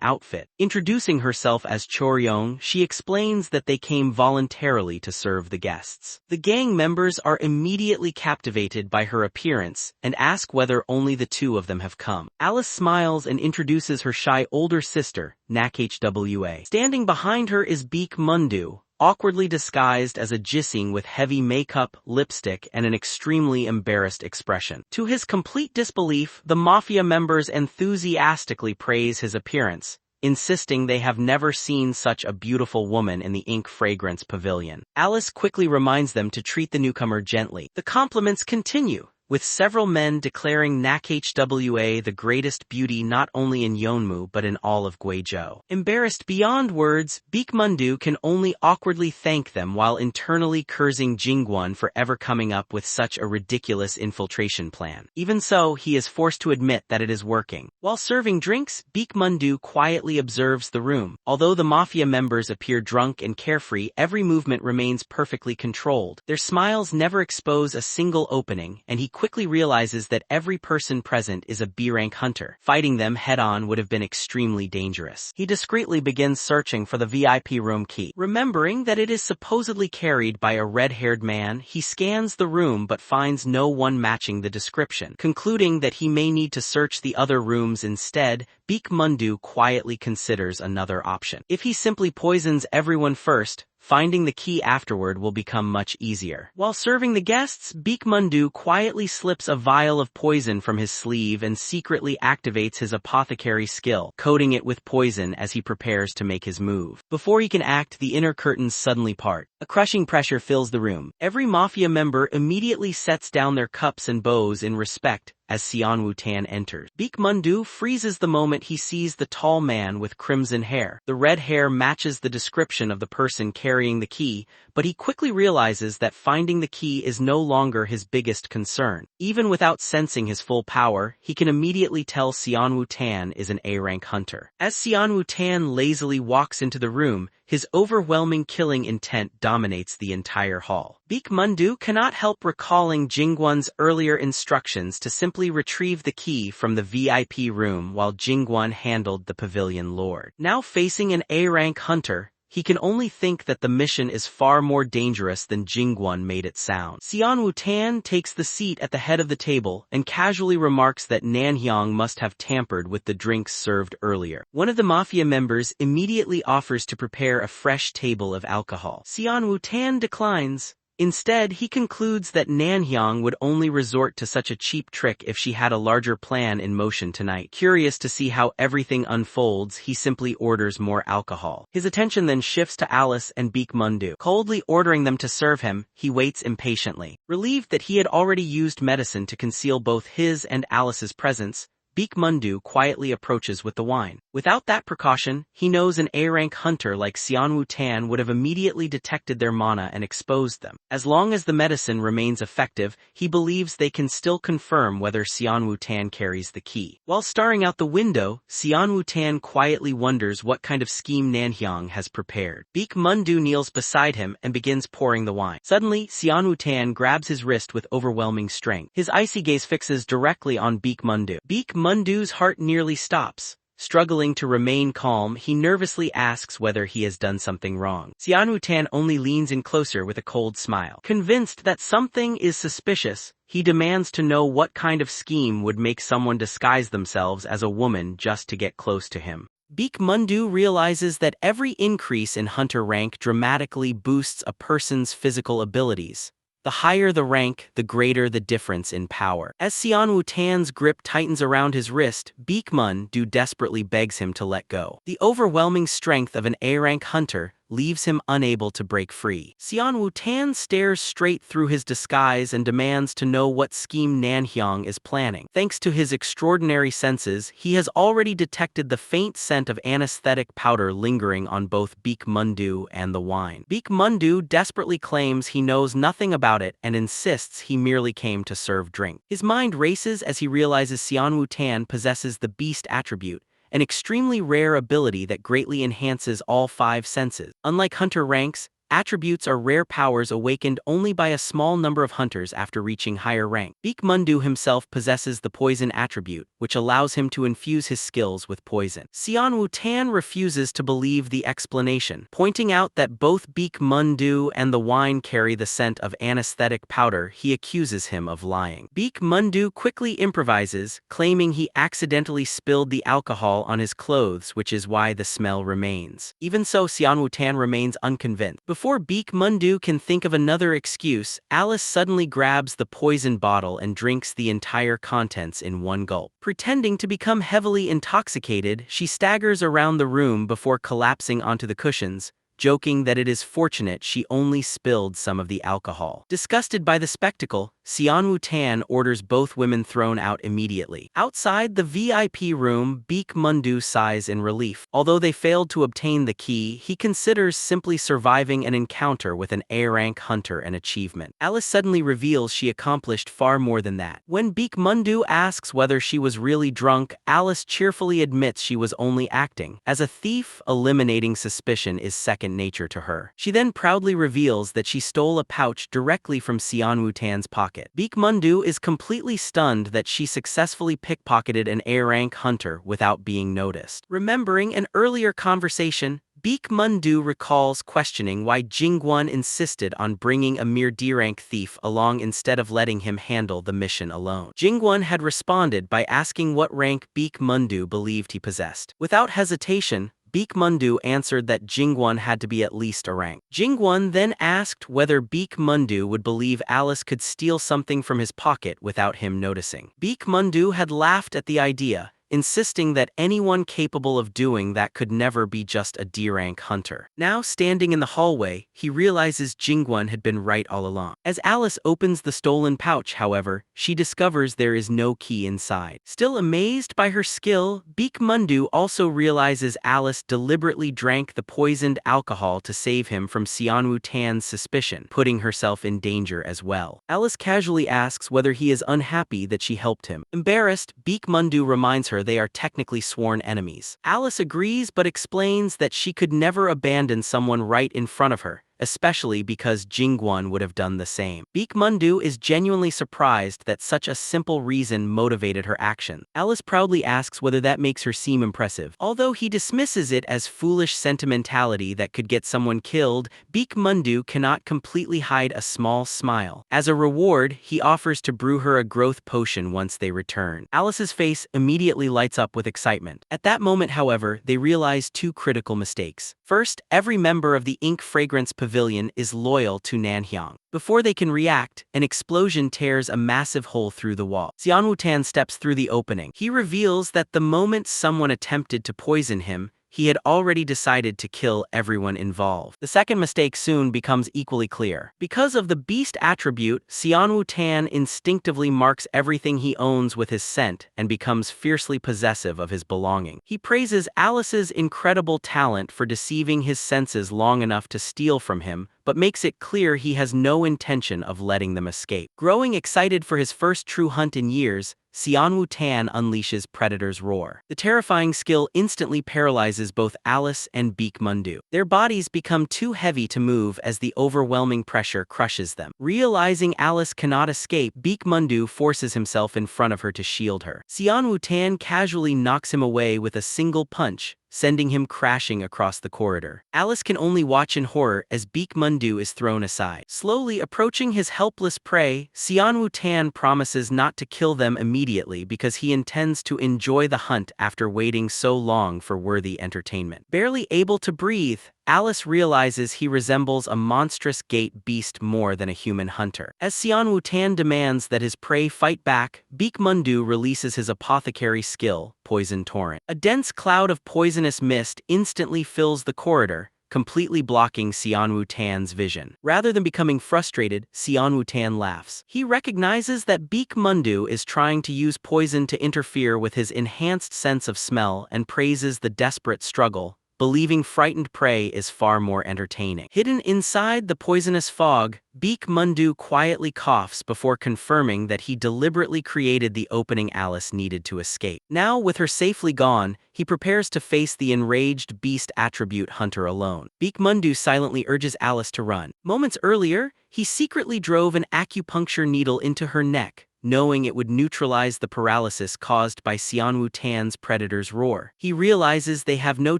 outfit. Introducing herself as Choryong, she explains that they came voluntarily to serve the guests. The gang members are immediately captivated by her appearance and ask whether only the two of them have come. Alice smiles and introduces her shy older sister, Hwa. Standing behind her is Baekmundu, awkwardly disguised as a Jising with heavy makeup, lipstick, and an extremely embarrassed expression. To his complete disbelief, the mafia members enthusiastically praise his appearance, insisting they have never seen such a beautiful woman in the ink fragrance pavilion. Alice quickly reminds them to treat the newcomer gently. The compliments continue, with several men declaring Hwa the greatest beauty not only in Yeonmu but in all of Guizhou. Embarrassed beyond words, Baekmundu can only awkwardly thank them while internally cursing Jin-Gwon for ever coming up with such a ridiculous infiltration plan. Even so, he is forced to admit that it is working. While serving drinks, Baekmundu quietly observes the room. Although the mafia members appear drunk and carefree, every movement remains perfectly controlled. Their smiles never expose a single opening, and he quickly realizes that every person present is a B-rank hunter. Fighting them head-on would have been extremely dangerous. He discreetly begins searching for the VIP room key. Remembering that it is supposedly carried by a red-haired man, he scans the room but finds no one matching the description. Concluding that he may need to search the other rooms instead, Baekmundu quietly considers another option. If he simply poisons everyone first, finding the key afterward will become much easier. While serving the guests, Baekmundu quietly slips a vial of poison from his sleeve and secretly activates his apothecary skill, coating it with poison as he prepares to make his move. Before he can act, the inner curtains suddenly part. A crushing pressure fills the room. Every mafia member immediately sets down their cups and bows in respect as Seonwoo-tan enters. Baekmundu freezes the moment he sees the tall man with crimson hair. The red hair matches the description of the person carrying the key, but he quickly realizes that finding the key is no longer his biggest concern. Even without sensing his full power, he can immediately tell Seonwoo-tan is an A-rank hunter. As Seonwoo-tan lazily walks into the room, his overwhelming killing intent dominates the entire hall. Baek Mundu cannot help recalling Jin-Gwon's earlier instructions to simply retrieve the key from the VIP room while Jin-Gwon handled the pavilion lord. Now facing an A-rank hunter, he can only think that the mission is far more dangerous than Jin-Gwon made it sound. Xian Wutan takes the seat at the head of the table and casually remarks that Nanhyang must have tampered with the drinks served earlier. One of the mafia members immediately offers to prepare a fresh table of alcohol. Xian Wutan declines. Instead, he concludes that Nanhyang would only resort to such a cheap trick if she had a larger plan in motion tonight. Curious to see how everything unfolds, he simply orders more alcohol. His attention then shifts to Alice and Baek Mundu. Coldly ordering them to serve him, he waits impatiently. Relieved that he had already used medicine to conceal both his and Alice's presence, Baek Mundu quietly approaches with the wine. Without that precaution, he knows an A-rank hunter like Xian Wutan would have immediately detected their mana and exposed them. As long as the medicine remains effective, he believes they can still confirm whether Xian Wutan carries the key. While staring out the window, Xian Wutan quietly wonders what kind of scheme Nanhyang has prepared. Baek Mundu kneels beside him and begins pouring the wine. Suddenly, Xian Wutan grabs his wrist with overwhelming strength. His icy gaze fixes directly on Baek Mundu. Baek Mundu's heart nearly stops. Struggling to remain calm, he nervously asks whether he has done something wrong. Xian Wutan only leans in closer with a cold smile. Convinced that something is suspicious, he demands to know what kind of scheme would make someone disguise themselves as a woman just to get close to him. Baek Mundu realizes that every increase in hunter rank dramatically boosts a person's physical abilities. The higher the rank, the greater the difference in power. As Xian Wutan's grip tightens around his wrist, Baek Mundu desperately begs him to let go. The overwhelming strength of an A-rank hunter leaves him unable to break free. Xian Wutan stares straight through his disguise and demands to know what scheme Nanhyang is planning. Thanks to his extraordinary senses, he has already detected the faint scent of anesthetic powder lingering on both Baek Mundu and the wine. Baek Mundu desperately claims he knows nothing about it and insists he merely came to serve drink. His mind races as he realizes Xian Wutan possesses the beast attribute, an extremely rare ability that greatly enhances all 5 senses. Unlike hunter ranks, attributes are rare powers awakened only by a small number of hunters after reaching higher rank. Baek Mundu himself possesses the poison attribute, which allows him to infuse his skills with poison. Xian Wutan refuses to believe the explanation, pointing out that both Baek Mundu and the wine carry the scent of anesthetic powder. He accuses him of lying. Baek Mundu quickly improvises, claiming he accidentally spilled the alcohol on his clothes, which is why the smell remains. Even so, Xian Wutan remains unconvinced. Before Baek Mundu can think of another excuse, Alice suddenly grabs the poison bottle and drinks the entire contents in one gulp. Pretending to become heavily intoxicated, she staggers around the room before collapsing onto the cushions, joking that it is fortunate she only spilled some of the alcohol. Disgusted by the spectacle, Xian Wutan orders both women thrown out immediately. Outside the VIP room, Baek Mundu sighs in relief. Although they failed to obtain the key, he considers simply surviving an encounter with an A-rank hunter an achievement. Alice suddenly reveals she accomplished far more than that. When Baek Mundu asks whether she was really drunk, Alice cheerfully admits she was only acting. As a thief, eliminating suspicion is second nature to her. She then proudly reveals that she stole a pouch directly from Xian Wutan's pocket. Baek Mundu is completely stunned that she successfully pickpocketed an A-rank hunter without being noticed. Remembering an earlier conversation, Baek Mundu recalls questioning why Jin-Gwon insisted on bringing a mere D-rank thief along instead of letting him handle the mission alone. Jin-Gwon had responded by asking what rank Baek Mundu believed he possessed. Without hesitation, Baek Mundu answered that Jin-Gwon had to be at least a rank. Jin-Gwon then asked whether Baek Mundu would believe Alice could steal something from his pocket without him noticing. Baek Mundu had laughed at the idea, insisting that anyone capable of doing that could never be just a D-rank hunter. Now standing in the hallway, he realizes Jin-Gwon had been right all along. As Alice opens the stolen pouch, however, she discovers there is no key inside. Still amazed by her skill, Baek Mundu also realizes Alice deliberately drank the poisoned alcohol to save him from Xian Wutan's suspicion, putting herself in danger as well. Alice casually asks whether he is unhappy that she helped him. Embarrassed, Baek Mundu reminds her her they are technically sworn enemies. Alice agrees but explains that she could never abandon someone right in front of her, especially because Jin-Gwon would have done the same. Baekmundu is genuinely surprised that such a simple reason motivated her action. Alice proudly asks whether that makes her seem impressive. Although he dismisses it as foolish sentimentality that could get someone killed, Baekmundu cannot completely hide a small smile. As a reward, he offers to brew her a growth potion once they return. Alice's face immediately lights up with excitement. At that moment, however, they realize two critical mistakes. First, every member of the Ink Fragrance Pavilion is loyal to Nanhyang. Before they can react, an explosion tears a massive hole through the wall. Xianwu-tan steps through the opening. He reveals that the moment someone attempted to poison him, he had already decided to kill everyone involved. The second mistake soon becomes equally clear. Because of the beast attribute, Xianwu-tan instinctively marks everything he owns with his scent and becomes fiercely possessive of his belonging. He praises Alice's incredible talent for deceiving his senses long enough to steal from him, but makes it clear he has no intention of letting them escape. Growing excited for his first true hunt in years, Xianwu-tan unleashes Predator's Roar. The terrifying skill instantly paralyzes both Alice and Baekmundu. Their bodies become too heavy to move as the overwhelming pressure crushes them. Realizing Alice cannot escape, Baekmundu forces himself in front of her to shield her. Xianwu-tan casually knocks him away with a single punch, sending him crashing across the corridor. Alice can only watch in horror as Baekmundu is thrown aside. Slowly approaching his helpless prey, Xianwu-tan promises not to kill them immediately because he intends to enjoy the hunt after waiting so long for worthy entertainment. Barely able to breathe, Alice realizes he resembles a monstrous gate beast more than a human hunter. As Xianwu-tan demands that his prey fight back, Baekmundu releases his apothecary skill, Poison Torrent. A dense cloud of poisonous mist instantly fills the corridor, completely blocking Xianwu-tan's vision. Rather than becoming frustrated, Xianwu-tan laughs. He recognizes that Baekmundu is trying to use poison to interfere with his enhanced sense of smell and praises the desperate struggle, believing frightened prey is far more entertaining. Hidden inside the poisonous fog, Baekmundu quietly coughs before confirming that he deliberately created the opening Alice needed to escape. Now, with her safely gone, he prepares to face the enraged beast attribute hunter alone. Baekmundu silently urges Alice to run. Moments earlier, he secretly drove an acupuncture needle into her neck, knowing it would neutralize the paralysis caused by Xianwu-tan's Predator's Roar. He realizes they have no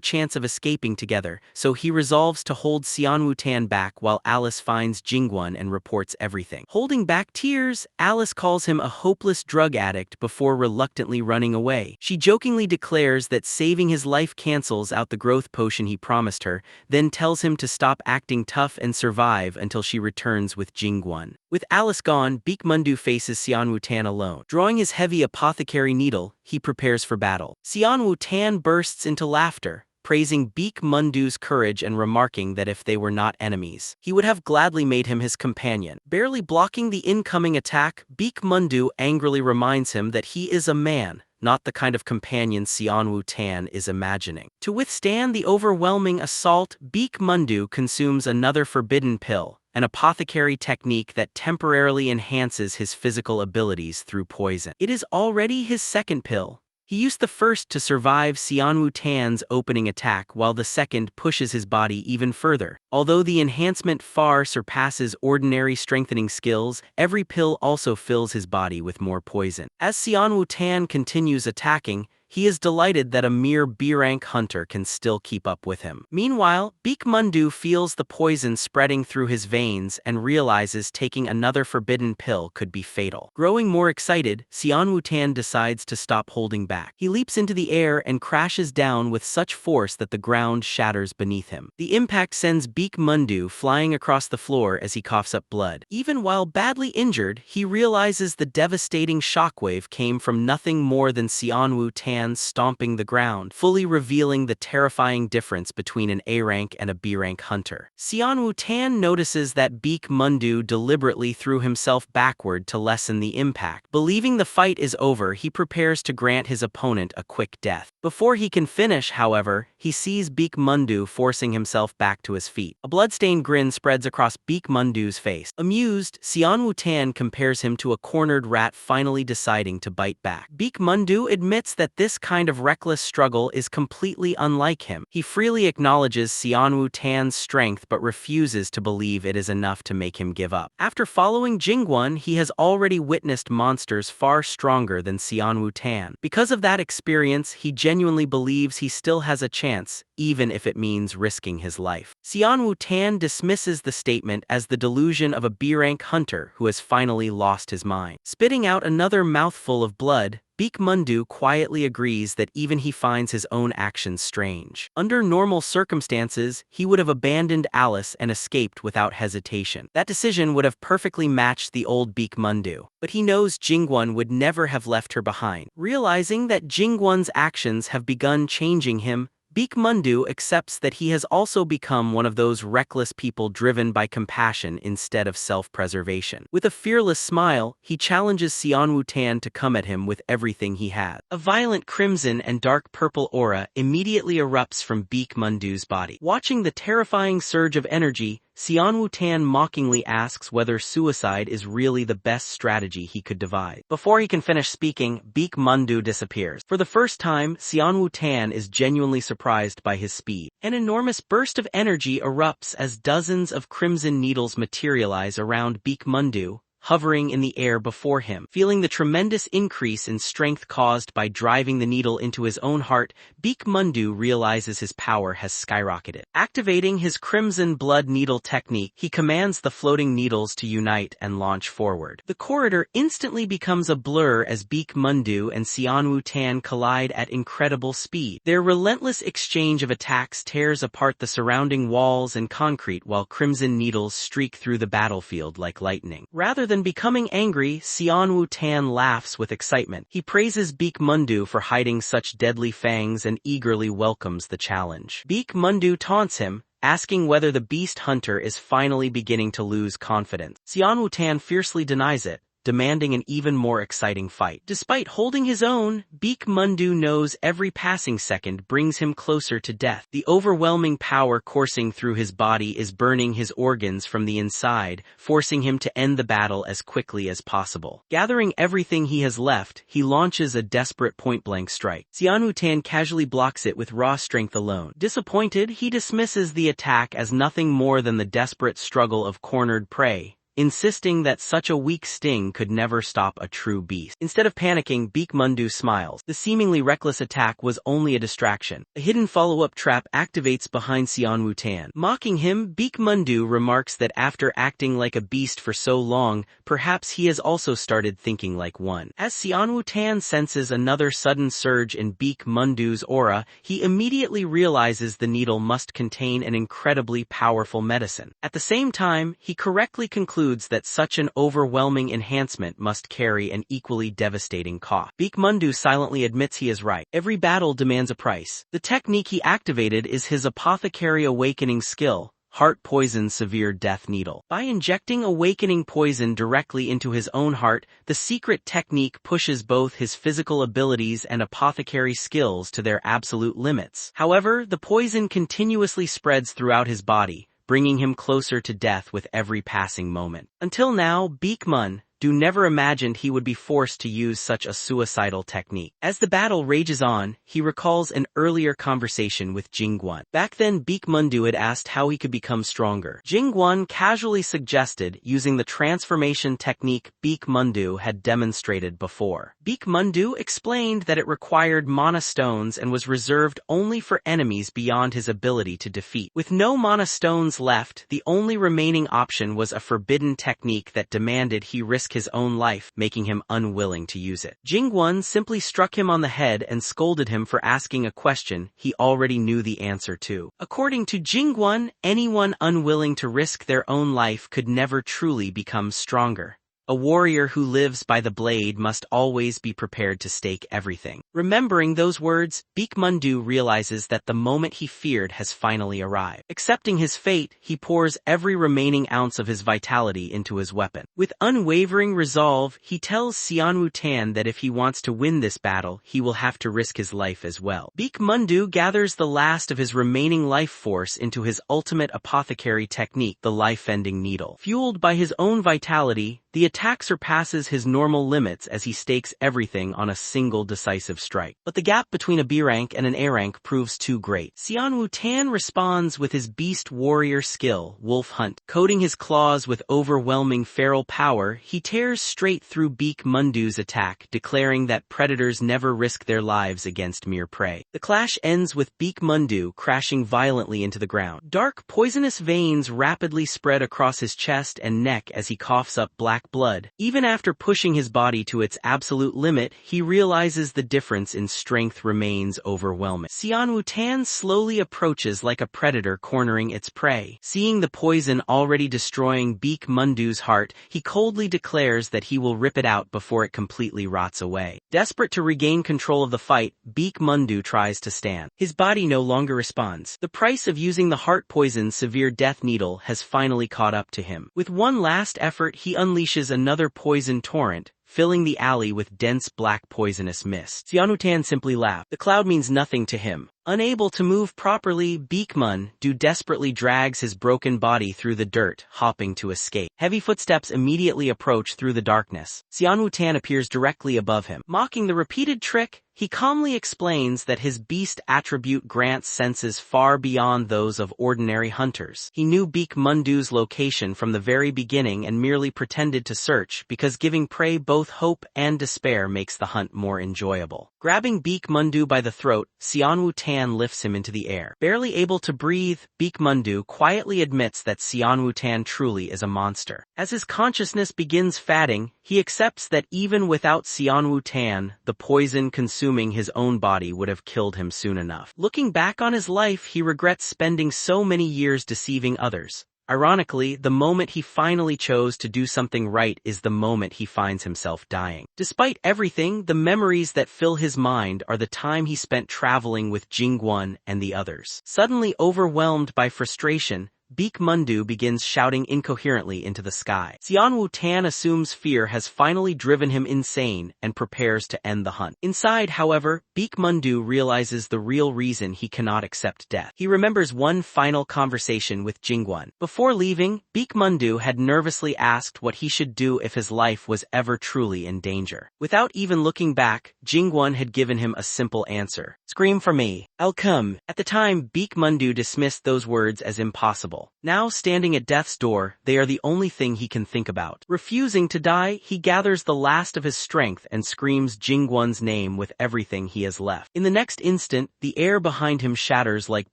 chance of escaping together, so he resolves to hold Xianwu-tan back while Alice finds Jin-Gwon and reports everything. Holding back tears, Alice calls him a hopeless drug addict before reluctantly running away. She jokingly declares that saving his life cancels out the growth potion he promised her, then tells him to stop acting tough and survive until she returns with Jin-Gwon. With Alice gone, Baekmundu faces Xianwu-tan alone. Drawing his heavy apothecary needle, he prepares for battle. Xianwu-tan bursts into laughter, praising Baekmundu's courage and remarking that if they were not enemies, he would have gladly made him his companion. Barely blocking the incoming attack, Baekmundu angrily reminds him that he is a man, not the kind of companion Xianwu-tan is imagining. To withstand the overwhelming assault, Baekmundu consumes another forbidden pill, an apothecary technique that temporarily enhances his physical abilities through poison. It is already his second pill. He used the first to survive Xianwu-tan's opening attack, while the second pushes his body even further. Although the enhancement far surpasses ordinary strengthening skills, every pill also fills his body with more poison. As Xianwu-tan continues attacking, he is delighted that a mere B-rank hunter can still keep up with him. Meanwhile, Baekmundu feels the poison spreading through his veins and realizes taking another forbidden pill could be fatal. Growing more excited, Xianwu-tan decides to stop holding back. He leaps into the air and crashes down with such force that the ground shatters beneath him. The impact sends Baekmundu flying across the floor as he coughs up blood. Even while badly injured, he realizes the devastating shockwave came from nothing more than Xianwu-tan stomping the ground, fully revealing the terrifying difference between an A-rank and a B-rank hunter. Xianwu-tan notices that Baekmundu deliberately threw himself backward to lessen the impact. Believing the fight is over, he prepares to grant his opponent a quick death. Before he can finish, however, he sees Baekmundu forcing himself back to his feet. A bloodstained grin spreads across Baekmundu's face. Amused, Xianwu-tan compares him to a cornered rat finally deciding to bite back. Baekmundu admits that this this kind of reckless struggle is completely unlike him. He freely acknowledges Xianwu Tan's strength but refuses to believe it is enough to make him give up. After following Jin-Gwon, he has already witnessed monsters far stronger than Xianwu Tan. Because of that experience, he genuinely believes he still has a chance, even if it means risking his life. Xianwu Tan dismisses the statement as the delusion of a B-rank hunter who has finally lost his mind. Spitting out another mouthful of blood, Baekmundu quietly agrees that even he finds his own actions strange. Under normal circumstances, he would have abandoned Alice and escaped without hesitation. That decision would have perfectly matched the old Baekmundu. But he knows Jin-Gwon would never have left her behind. Realizing that Jin-Gwon's actions have begun changing him, Baekmundu accepts that he has also become one of those reckless people driven by compassion instead of self-preservation. With a fearless smile, he challenges Xianwu Tan to come at him with everything he has. A violent crimson and dark purple aura immediately erupts from Baekmundu's body. Watching the terrifying surge of energy, Xianwu Tan mockingly asks whether suicide is really the best strategy he could devise. Before he can finish speaking, Baekmundu disappears. For the first time, Xianwu Tan is genuinely surprised by his speed. An enormous burst of energy erupts as dozens of crimson needles materialize around Baekmundu, hovering in the air before him. Feeling the tremendous increase in strength caused by driving the needle into his own heart, Baekmundu realizes his power has skyrocketed. Activating his crimson blood needle technique, he commands the floating needles to unite and launch forward. The corridor instantly becomes a blur as Baekmundu and Xianwu Tan collide at incredible speed. Their relentless exchange of attacks tears apart the surrounding walls and concrete while crimson needles streak through the battlefield like lightning. Rather than becoming angry, Xianwu Tan laughs with excitement. He praises Baekmundu for hiding such deadly fangs and eagerly welcomes the challenge. Baekmundu taunts him, asking whether the beast hunter is finally beginning to lose confidence. Xianwu Tan fiercely denies it, demanding an even more exciting fight. Despite holding his own, Baekmundu knows every passing second brings him closer to death. The overwhelming power coursing through his body is burning his organs from the inside, forcing him to end the battle as quickly as possible. Gathering everything he has left, he launches a desperate point-blank strike. Xianwu Tan casually blocks it with raw strength alone. Disappointed, he dismisses the attack as nothing more than the desperate struggle of cornered prey, insisting that such a weak sting could never stop a true beast. Instead of panicking, Baekmundu smiles. The seemingly reckless attack was only a distraction. A hidden follow-up trap activates behind Xianwu Tan. Mocking him, Baekmundu remarks that after acting like a beast for so long, perhaps he has also started thinking like one. As Xianwu Tan senses another sudden surge in Baekmundu's aura, he immediately realizes the needle must contain an incredibly powerful medicine. At the same time, he correctly concludes that such an overwhelming enhancement must carry an equally devastating cost. Baekmundu silently admits he is right. Every battle demands a price. The technique he activated is his Apothecary Awakening skill, Heart Poison Severe Death Needle. By injecting awakening poison directly into his own heart, the secret technique pushes both his physical abilities and apothecary skills to their absolute limits. However, the poison continuously spreads throughout his body, bringing him closer to death with every passing moment. Until now, Baekmundu never imagined he would be forced to use such a suicidal technique. As the battle rages on, he recalls an earlier conversation with Jin-Gwon. Back then, Baekmundu had asked how he could become stronger. Jin-Gwon casually suggested using the transformation technique Baekmundu had demonstrated before. Baekmundu explained that it required mana stones and was reserved only for enemies beyond his ability to defeat. With no mana stones left, the only remaining option was a forbidden technique that demanded he risk his own life, making him unwilling to use it. Jin-Gwon simply struck him on the head and scolded him for asking a question he already knew the answer to. According to Jin-Gwon, anyone unwilling to risk their own life could never truly become stronger. A warrior who lives by the blade must always be prepared to stake everything. Remembering those words, Baekmundu realizes that the moment he feared has finally arrived. Accepting his fate, he pours every remaining ounce of his vitality into his weapon. With unwavering resolve, he tells Xianwu Tan that if he wants to win this battle, he will have to risk his life as well. Baekmundu gathers the last of his remaining life force into his ultimate apothecary technique, the life-ending needle. Fueled by his own vitality, The attack surpasses his normal limits as he stakes everything on a single decisive strike. But the gap between a B rank and an A rank proves too great. Xian Wu-tan responds with his beast warrior skill, Wolf Hunt. Coating his claws with overwhelming feral power, he tears straight through Beak Mundu's attack, declaring that predators never risk their lives against mere prey. The clash ends with Beak Mundu crashing violently into the ground. Dark, poisonous veins rapidly spread across his chest and neck as he coughs up black blood. Even after pushing his body to its absolute limit, he realizes the difference in strength remains overwhelming. Xian Wu-tan slowly approaches like a predator cornering its prey. Seeing the poison already destroying Beak Mundu's heart, he coldly declares that he will rip it out before it completely rots away. Desperate to regain control of the fight, Beak Mundu tries to stand. His body no longer responds. The price of using the heart poison's severe death needle has finally caught up to him. With one last effort, he unleashes another poison torrent, filling the alley with dense black poisonous mist. Xian Wu-tan simply laughed. The cloud means nothing to him. Unable to move properly, Beak Mundu desperately drags his broken body through the dirt, hopping to escape. Heavy footsteps immediately approach through the darkness. Xian Wu-tan appears directly above him. Mocking the repeated trick, he calmly explains that his beast attribute grants senses far beyond those of ordinary hunters. He knew Beak Mundu's location from the very beginning and merely pretended to search because giving prey both hope and despair makes the hunt more enjoyable. Grabbing Beak Mundu by the throat, Xian Wu-tan lifts him into the air. Barely able to breathe, Beak Mundu quietly admits that Xian Wu-tan truly is a monster. As his consciousness begins fading, he accepts that even without Xian Wu-tan, the poison consuming his own body would have killed him soon enough. Looking back on his life, he regrets spending so many years deceiving others. Ironically, the moment he finally chose to do something right is the moment he finds himself dying. Despite everything, the memories that fill his mind are the time he spent traveling with Jin-Gwon and the others. Suddenly overwhelmed by frustration, Beak Mundu begins shouting incoherently into the sky. Xian Wu-tan assumes fear has finally driven him insane and prepares to end the hunt. Inside, however, Beak Mundu realizes the real reason he cannot accept death. He remembers one final conversation with Jin-Gwon. Before leaving, Beak Mundu had nervously asked what he should do if his life was ever truly in danger. Without even looking back, Jin-Gwon had given him a simple answer. "Scream for me. I'll come." At the time, Beak Mundu dismissed those words as impossible. Now standing at death's door, they are the only thing he can think about. Refusing to die, he gathers the last of his strength and screams Jin-Gwon's name with everything he has left. In the next instant, the air behind him shatters like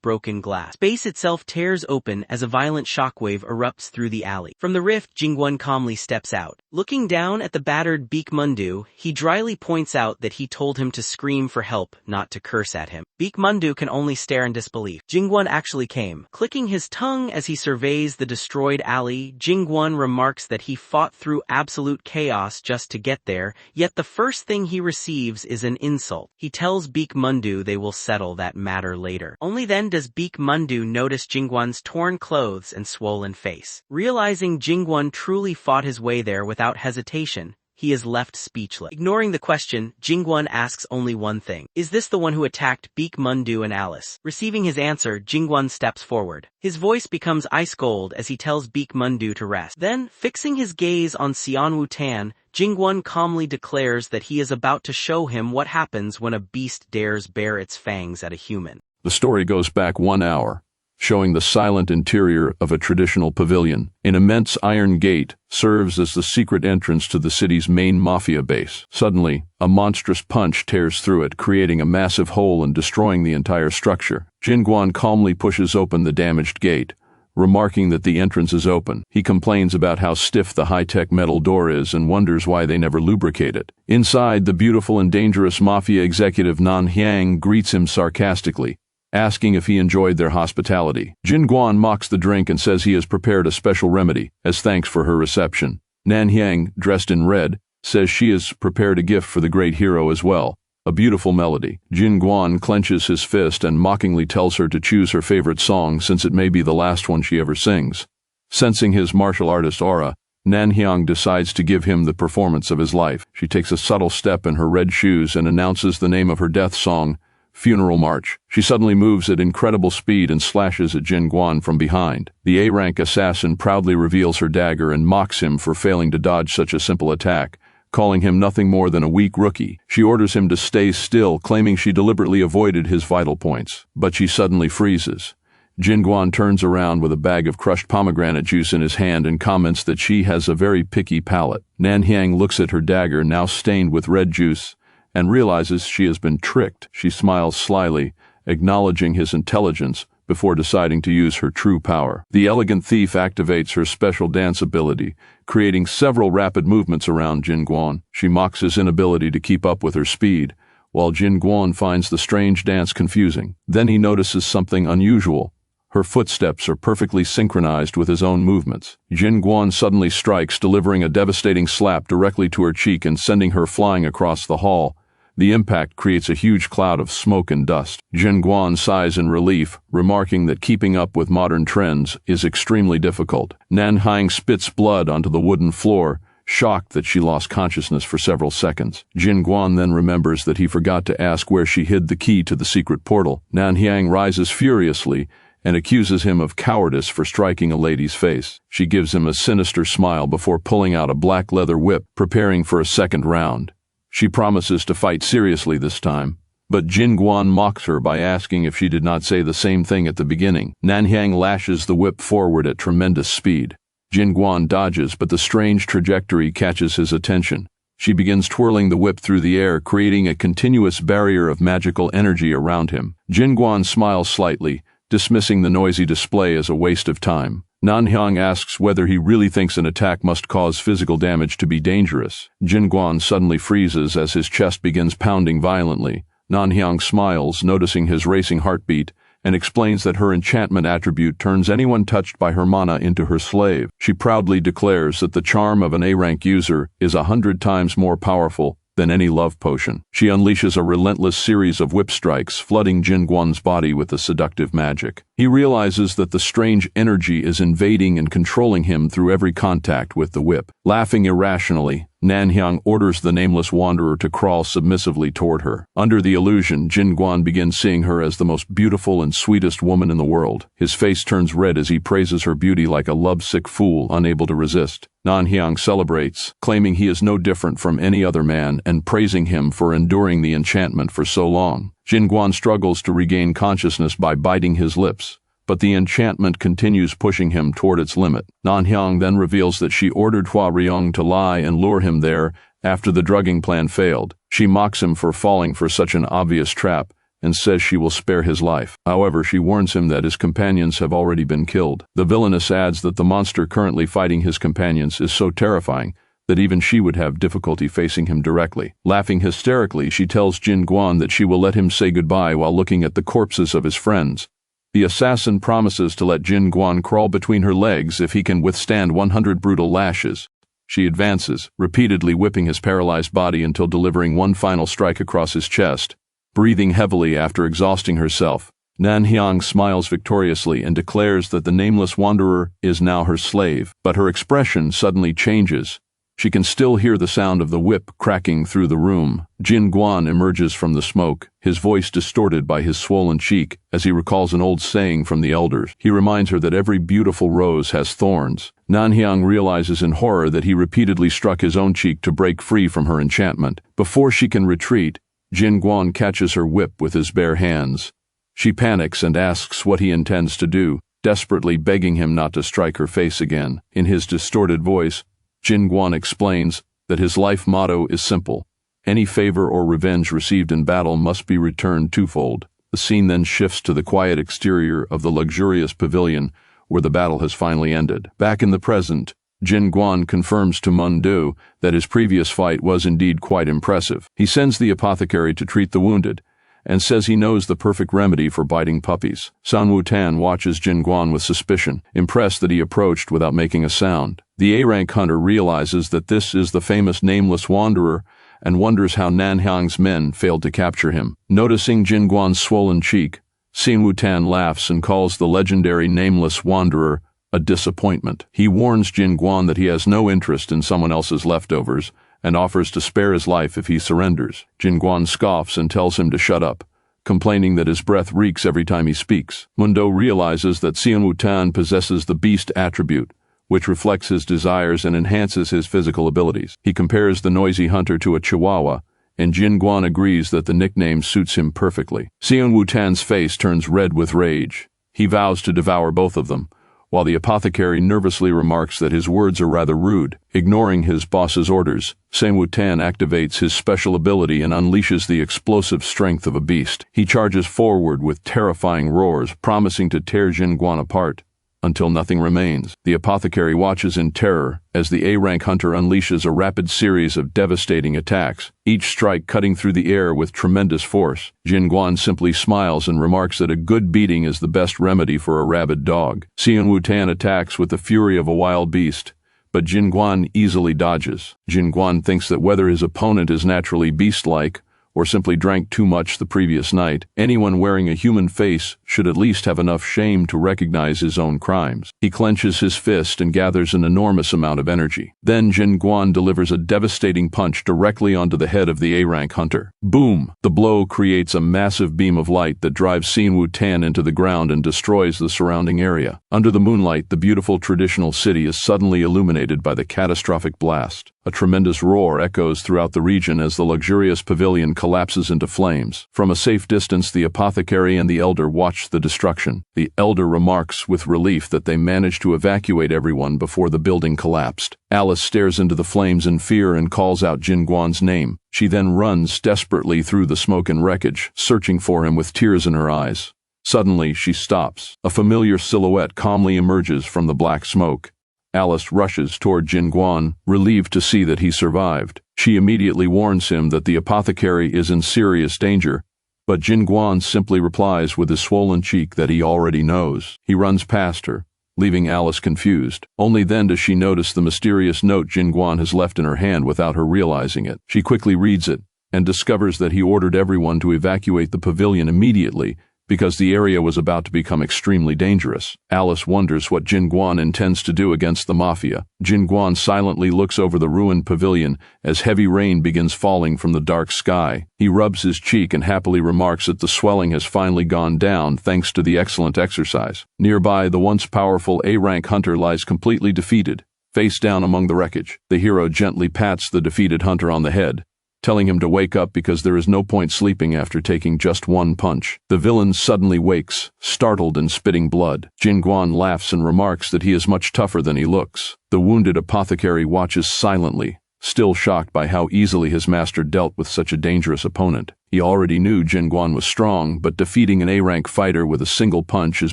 broken glass. Space itself tears open as a violent shockwave erupts through the alley. From the rift, Jin-Gwon calmly steps out. Looking down at the battered Beak Mundu, he dryly points out that he told him to scream for help, not to curse at him. Beak Mundu can only stare in disbelief. Jin-Gwon actually came. Clicking his tongue as he surveys the destroyed alley, Jin-Gwon remarks that he fought through absolute chaos just to get there, yet the first thing he receives is an insult. He tells Beak Mundu they will settle that matter later. Only then does Beak Mundu notice Jin-Gwon's torn clothes and swollen face. Realizing Jin-Gwon truly fought his way there without hesitation, he is left speechless. Ignoring the question, Jin-Gwon asks only one thing. Is this the one who attacked Beak Mundu and Alice? Receiving his answer, Jin-Gwon steps forward. His voice becomes ice cold as he tells Beak Mundu to rest. Then, fixing his gaze on Xian Wu-tan, Jin-Gwon calmly declares that he is about to show him what happens when a beast dares bare its fangs at a human. The story goes back 1 hour, showing the silent interior of a traditional pavilion. An immense iron gate serves as the secret entrance to the city's main mafia base. Suddenly, a monstrous punch tears through it, creating a massive hole and destroying the entire structure. Jin-Gwon calmly pushes open the damaged gate, remarking that the entrance is open. He complains about how stiff the high-tech metal door is and wonders why they never lubricate it. Inside, the beautiful and dangerous mafia executive Nan Hyang greets him sarcastically, asking if he enjoyed their hospitality. Jin-Gwon mocks the drink and says he has prepared a special remedy as thanks for her reception. Nan Hyang, dressed in red, says she has prepared a gift for the great hero as well, a beautiful melody. Jin-Gwon clenches his fist and mockingly tells her to choose her favorite song since it may be the last one she ever sings. Sensing his martial artist aura, Nan Hyang decides to give him the performance of his life. She takes a subtle step in her red shoes and announces the name of her death song, funeral march. She suddenly moves at incredible speed and slashes at Jin-Gwon from behind. The A-rank assassin proudly reveals her dagger and mocks him for failing to dodge such a simple attack, calling him nothing more than a weak rookie. She orders him to stay still, claiming she deliberately avoided his vital points. But she suddenly freezes. Jin-Gwon turns around with a bag of crushed pomegranate juice in his hand and comments that she has a very picky palate. Nan-hyang looks at her dagger, now stained with red juice, and realizes she has been tricked. She smiles slyly, acknowledging his intelligence before deciding to use her true power. The elegant thief activates her special dance ability, creating several rapid movements around Jin-Gwon. She mocks his inability to keep up with her speed, while Jin-Gwon finds the strange dance confusing. Then he notices something unusual. Her footsteps are perfectly synchronized with his own movements. Jin-Gwon suddenly strikes, delivering a devastating slap directly to her cheek and sending her flying across the hall. The impact creates a huge cloud of smoke and dust. Jin-Gwon sighs in relief, remarking that keeping up with modern trends is extremely difficult. Nan-hyang spits blood onto the wooden floor, shocked that she lost consciousness for several seconds. Jin-Gwon then remembers that he forgot to ask where she hid the key to the secret portal. Nan-hyang rises furiously and accuses him of cowardice for striking a lady's face. She gives him a sinister smile before pulling out a black leather whip, preparing for a second round. She promises to fight seriously this time, but Jin-Gwon mocks her by asking if she did not say the same thing at the beginning. Nan-hyang lashes the whip forward at tremendous speed. Jin-Gwon dodges, but the strange trajectory catches his attention. She begins twirling the whip through the air, creating a continuous barrier of magical energy around him. Jin-Gwon smiles slightly, dismissing the noisy display as a waste of time. Nan-hyang asks whether he really thinks an attack must cause physical damage to be dangerous. Jin-Gwon suddenly freezes as his chest begins pounding violently. Nan-hyang smiles, noticing his racing heartbeat, and explains that her enchantment attribute turns anyone touched by her mana into her slave. She proudly declares that the charm of an A-rank user is 100 times more powerful than any love potion. She unleashes a relentless series of whip strikes, flooding Jin-Gwon's body with a seductive magic. He realizes that the strange energy is invading and controlling him through every contact with the whip. Laughing irrationally, Nan-hyang orders the nameless wanderer to crawl submissively toward her. Under the illusion, Jin-Gwon begins seeing her as the most beautiful and sweetest woman in the world. His face turns red as he praises her beauty like a lovesick fool unable to resist. Nan-hyang celebrates, claiming he is no different from any other man and praising him for enduring the enchantment for so long. Jin-Gwon struggles to regain consciousness by biting his lips, but the enchantment continues pushing him toward its limit. Nan-hyang then reveals that she ordered Hua Ryong to lie and lure him there after the drugging plan failed. She mocks him for falling for such an obvious trap and says she will spare his life. However, she warns him that his companions have already been killed. The villainess adds that the monster currently fighting his companions is so terrifying that even she would have difficulty facing him directly. Laughing hysterically, she tells Jin-Gwon that she will let him say goodbye while looking at the corpses of his friends. The assassin promises to let Jin-Gwon crawl between her legs if he can withstand 100 brutal lashes. She advances, repeatedly whipping his paralyzed body until delivering one final strike across his chest. Breathing heavily after exhausting herself, Nan-hyang smiles victoriously and declares that the nameless wanderer is now her slave, but her expression suddenly changes. She can still hear the sound of the whip cracking through the room. Jin-Gwon emerges from the smoke, his voice distorted by his swollen cheek as he recalls an old saying from the elders. He reminds her that every beautiful rose has thorns. Nan-hyang realizes in horror that he repeatedly struck his own cheek to break free from her enchantment. Before she can retreat, Jin-Gwon catches her whip with his bare hands. She panics and asks what he intends to do, desperately begging him not to strike her face again. In his distorted voice, Jin-Gwon explains that his life motto is simple. Any favor or revenge received in battle must be returned twofold. The scene then shifts to the quiet exterior of the luxurious pavilion where the battle has finally ended. Back in the present, Jin-Gwon confirms to Mun-do that his previous fight was indeed quite impressive. He sends the apothecary to treat the wounded, and says he knows the perfect remedy for biting puppies. San Wu-tan watches Jin-Gwon with suspicion, impressed that he approached without making a sound. The A-rank hunter realizes that this is the famous nameless wanderer and wonders how Nan-hyang's men failed to capture him. Noticing Jin-Gwon's swollen cheek, San Wu-tan laughs and calls the legendary nameless wanderer a disappointment. He warns Jin-Gwon that he has no interest in someone else's leftovers and offers to spare his life if he surrenders. Jin-Gwon scoffs and tells him to shut up, complaining that his breath reeks every time he speaks. Mundo realizes that Xian Wutan possesses the beast attribute, which reflects his desires and enhances his physical abilities. He compares the noisy hunter to a chihuahua, and Jin-Gwon agrees that the nickname suits him perfectly. Xian Wutan's face turns red with rage. He vows to devour both of them, while the apothecary nervously remarks that his words are rather rude. Ignoring his boss's orders, Xian Wutan activates his special ability and unleashes the explosive strength of a beast. He charges forward with terrifying roars, promising to tear Jin-Gwon apart, until nothing remains. The apothecary watches in terror as the A-rank hunter unleashes a rapid series of devastating attacks, each strike cutting through the air with tremendous force. Jin-Gwon simply smiles and remarks that a good beating is the best remedy for a rabid dog. Xian Wutan attacks with the fury of a wild beast, but Jin-Gwon easily dodges. Jin-Gwon thinks that whether his opponent is naturally beast-like or simply drank too much the previous night, anyone wearing a human face should at least have enough shame to recognize his own crimes. He clenches his fist and gathers an enormous amount of energy. Then Jin-Gwon delivers a devastating punch directly onto the head of the A-rank hunter. Boom! The blow creates a massive beam of light that drives Xian Wutan into the ground and destroys the surrounding area. Under the moonlight, the beautiful traditional city is suddenly illuminated by the catastrophic blast. A tremendous roar echoes throughout the region as the luxurious pavilion collapses into flames. From a safe distance, the apothecary and the elder watch the destruction. The elder remarks with relief that they managed to evacuate everyone before the building collapsed. Alice stares into the flames in fear and calls out Jin-Gwon's name. She then runs desperately through the smoke and wreckage, searching for him with tears in her eyes. Suddenly, she stops. A familiar silhouette calmly emerges from the black smoke. Alice rushes toward Jin-Gwon, relieved to see that he survived. She immediately warns him that the apothecary is in serious danger, but Jin-Gwon simply replies with his swollen cheek that he already knows. He runs past her, leaving Alice confused. Only then does she notice the mysterious note Jin-Gwon has left in her hand without her realizing it. She quickly reads it and discovers that he ordered everyone to evacuate the pavilion immediately because the area was about to become extremely dangerous. Alice wonders what Jin-Gwon intends to do against the mafia. Jin-Gwon silently looks over the ruined pavilion as heavy rain begins falling from the dark sky. He rubs his cheek and happily remarks that the swelling has finally gone down thanks to the excellent exercise. Nearby, the once powerful A-rank hunter lies completely defeated, face down among the wreckage. The hero gently pats the defeated hunter on the head, telling him to wake up because there is no point sleeping after taking just one punch. The villain suddenly wakes, startled and spitting blood. Jin-Gwon laughs and remarks that he is much tougher than he looks. The wounded apothecary watches silently, still shocked by how easily his master dealt with such a dangerous opponent. He already knew Jin-Gwon was strong, but defeating an A-rank fighter with a single punch is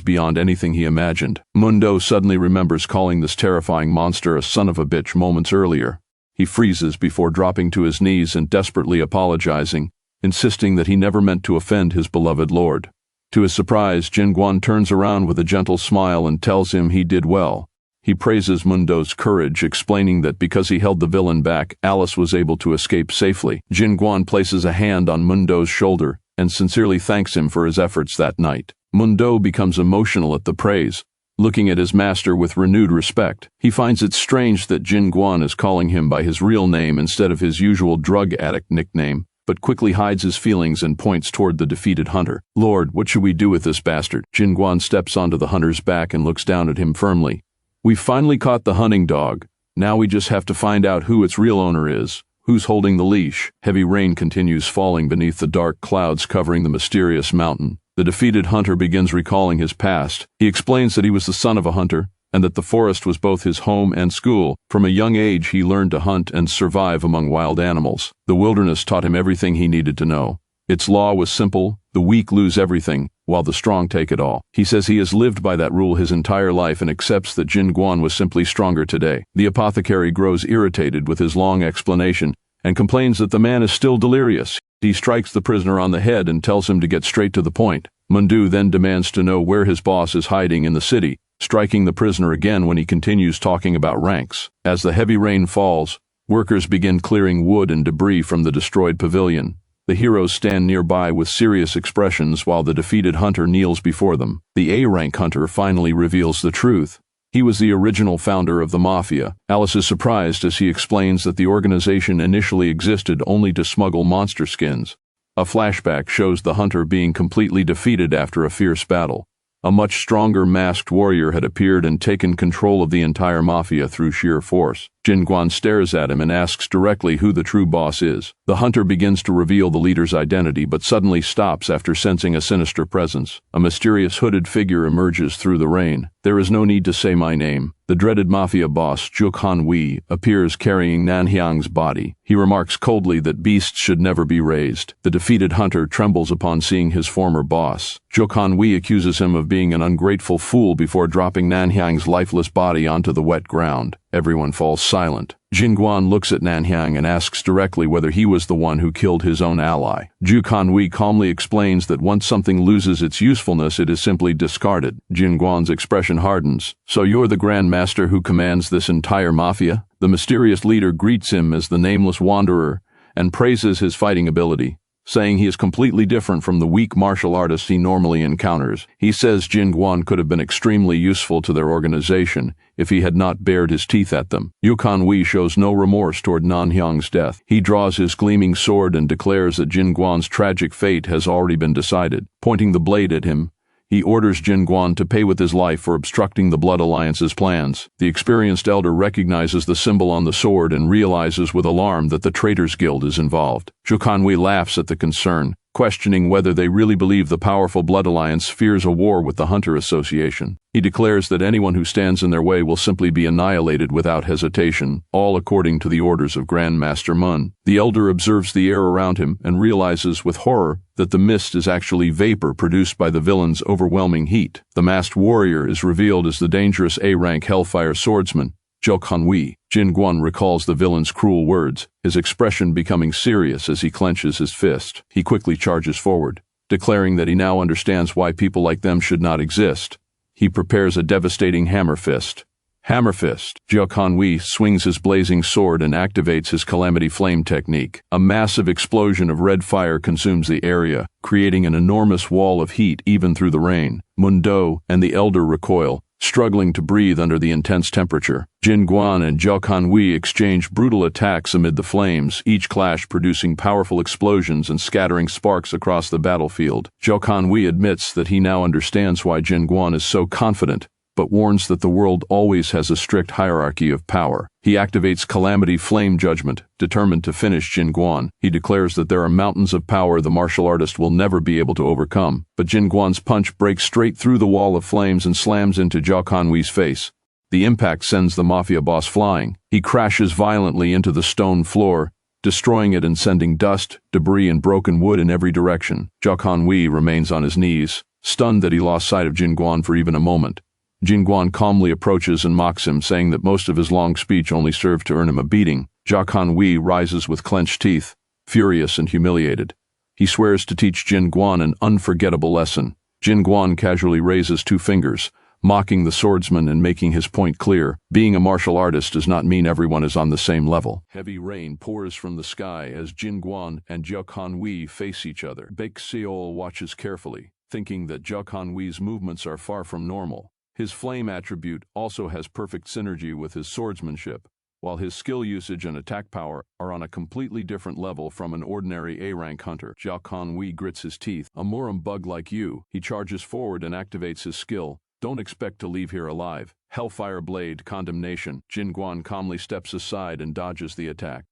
beyond anything he imagined. Mundo suddenly remembers calling this terrifying monster a son of a bitch moments earlier. He freezes before dropping to his knees and desperately apologizing, insisting that he never meant to offend his beloved lord. To his surprise, Jin-Gwon turns around with a gentle smile and tells him he did well. He praises Mundo's courage, explaining that because he held the villain back, Alice was able to escape safely. Jin-Gwon places a hand on Mundo's shoulder and sincerely thanks him for his efforts that night. Mundo becomes emotional at the praise, looking at his master with renewed respect. He finds it strange that Jin-Gwon is calling him by his real name instead of his usual drug addict nickname, but quickly hides his feelings and points toward the defeated hunter. "Lord, what should we do with this bastard?" Jin-Gwon steps onto the hunter's back and looks down at him firmly. "We've finally caught the hunting dog. Now we just have to find out who its real owner is. Who's holding the leash?" Heavy rain continues falling beneath the dark clouds covering the mysterious mountain. The defeated hunter begins recalling his past. He explains that he was the son of a hunter, and that the forest was both his home and school. From a young age, he learned to hunt and survive among wild animals. The wilderness taught him everything he needed to know. Its law was simple: the weak lose everything, while the strong take it all. He says he has lived by that rule his entire life and accepts that Jin-Gwon was simply stronger today. The apothecary grows irritated with his long explanation and complains that the man is still delirious. He strikes the prisoner on the head and tells him to get straight to the point. Mundu then demands to know where his boss is hiding in the city, striking the prisoner again when he continues talking about ranks. As the heavy rain falls, workers begin clearing wood and debris from the destroyed pavilion. The heroes stand nearby with serious expressions while the defeated hunter kneels before them. The A-rank hunter finally reveals the truth. He was the original founder of the mafia. Alice is surprised as he explains that the organization initially existed only to smuggle monster skins, A flashback shows the hunter being completely defeated after a fierce battle. A much stronger masked warrior had appeared and taken control of the entire mafia through sheer force. Jin-Gwon stares at him and asks directly who the true boss is. The hunter begins to reveal the leader's identity, but suddenly stops after sensing a sinister presence. A mysterious hooded figure emerges through the rain. "There is no need to say my name." The dreaded mafia boss, Juk Han-wee, appears carrying Nanhyang's body. He remarks coldly that beasts should never be raised. The defeated hunter trembles upon seeing his former boss. Juk Han-wee accuses him of being an ungrateful fool before dropping Nanhyang's lifeless body onto the wet ground. Everyone falls silent. Jin-Gwon looks at Nanhyang and asks directly whether he was the one who killed his own ally. Juk Han-wee calmly explains that once something loses its usefulness, it is simply discarded. Jin-Gwon's expression hardens. "So you're the Grand Master who commands this entire mafia?" The mysterious leader greets him as the nameless wanderer and praises his fighting ability, saying he is completely different from the weak martial artists he normally encounters. He says Jin-Gwon could have been extremely useful to their organization if he had not bared his teeth at them. Juk Han-wee shows no remorse toward Nanhyang's death. He draws his gleaming sword and declares that Jin-Gwon's tragic fate has already been decided. Pointing the blade at him, he orders Jin-Gwon to pay with his life for obstructing the Blood Alliance's plans. The experienced elder recognizes the symbol on the sword and realizes with alarm that the Traitors Guild is involved. Juk Han-wee laughs at the concern, questioning whether they really believe the powerful Blood Alliance fears a war with the Hunter Association. He declares that anyone who stands in their way will simply be annihilated without hesitation, all according to the orders of Grand Master Mun. The elder observes the air around him and realizes with horror that the mist is actually vapor produced by the villain's overwhelming heat. The masked warrior is revealed as the dangerous A-rank Hellfire swordsman, Juk Han-wee. Jin-Gwon recalls the villain's cruel words, his expression becoming serious as he clenches his fist. He quickly charges forward, declaring that he now understands why people like them should not exist. He prepares a devastating hammer fist. Hammer fist. Juk Han-wee swings his blazing sword and activates his Calamity Flame technique. A massive explosion of red fire consumes the area, creating an enormous wall of heat even through the rain. Mun-do and the elder recoil, struggling to breathe under the intense temperature. Jin-Gwon and Juk Han-wee exchange brutal attacks amid the flames, each clash producing powerful explosions and scattering sparks across the battlefield. Juk Han-wee admits that he now understands why Jin-Gwon is so confident, but warns that the world always has a strict hierarchy of power. He activates Calamity Flame Judgment, determined to finish Jin-Gwon. He declares that there are mountains of power the martial artist will never be able to overcome, but Jin-Gwon's punch breaks straight through the wall of flames and slams into Juk Han-wee's face. The impact sends the mafia boss flying. He crashes violently into the stone floor, destroying it and sending dust, debris, and broken wood in every direction. Juk Han-wee remains on his knees, stunned that he lost sight of Jin-Gwon for even a moment. Jin-Gwon calmly approaches and mocks him, saying that most of his long speech only served to earn him a beating. Juk Han-wee rises with clenched teeth, furious and humiliated. He swears to teach Jin-Gwon an unforgettable lesson. Jin-Gwon casually raises 2 fingers, mocking the swordsman and making his point clear. Being a martial artist does not mean everyone is on the same level. Heavy rain pours from the sky as Jin-Gwon and Juk Han-wee face each other. Baek Seol watches carefully, thinking that Juk Han-wee's movements are far from normal. His flame attribute also has perfect synergy with his swordsmanship, while his skill usage and attack power are on a completely different level from an ordinary A-rank hunter. Juk Han-wee grits his teeth. "A Muram bug like you." He charges forward and activates his skill. "Don't expect to leave here alive." Hellfire Blade, Condemnation. Jin-Gwon calmly steps aside and dodges the attack.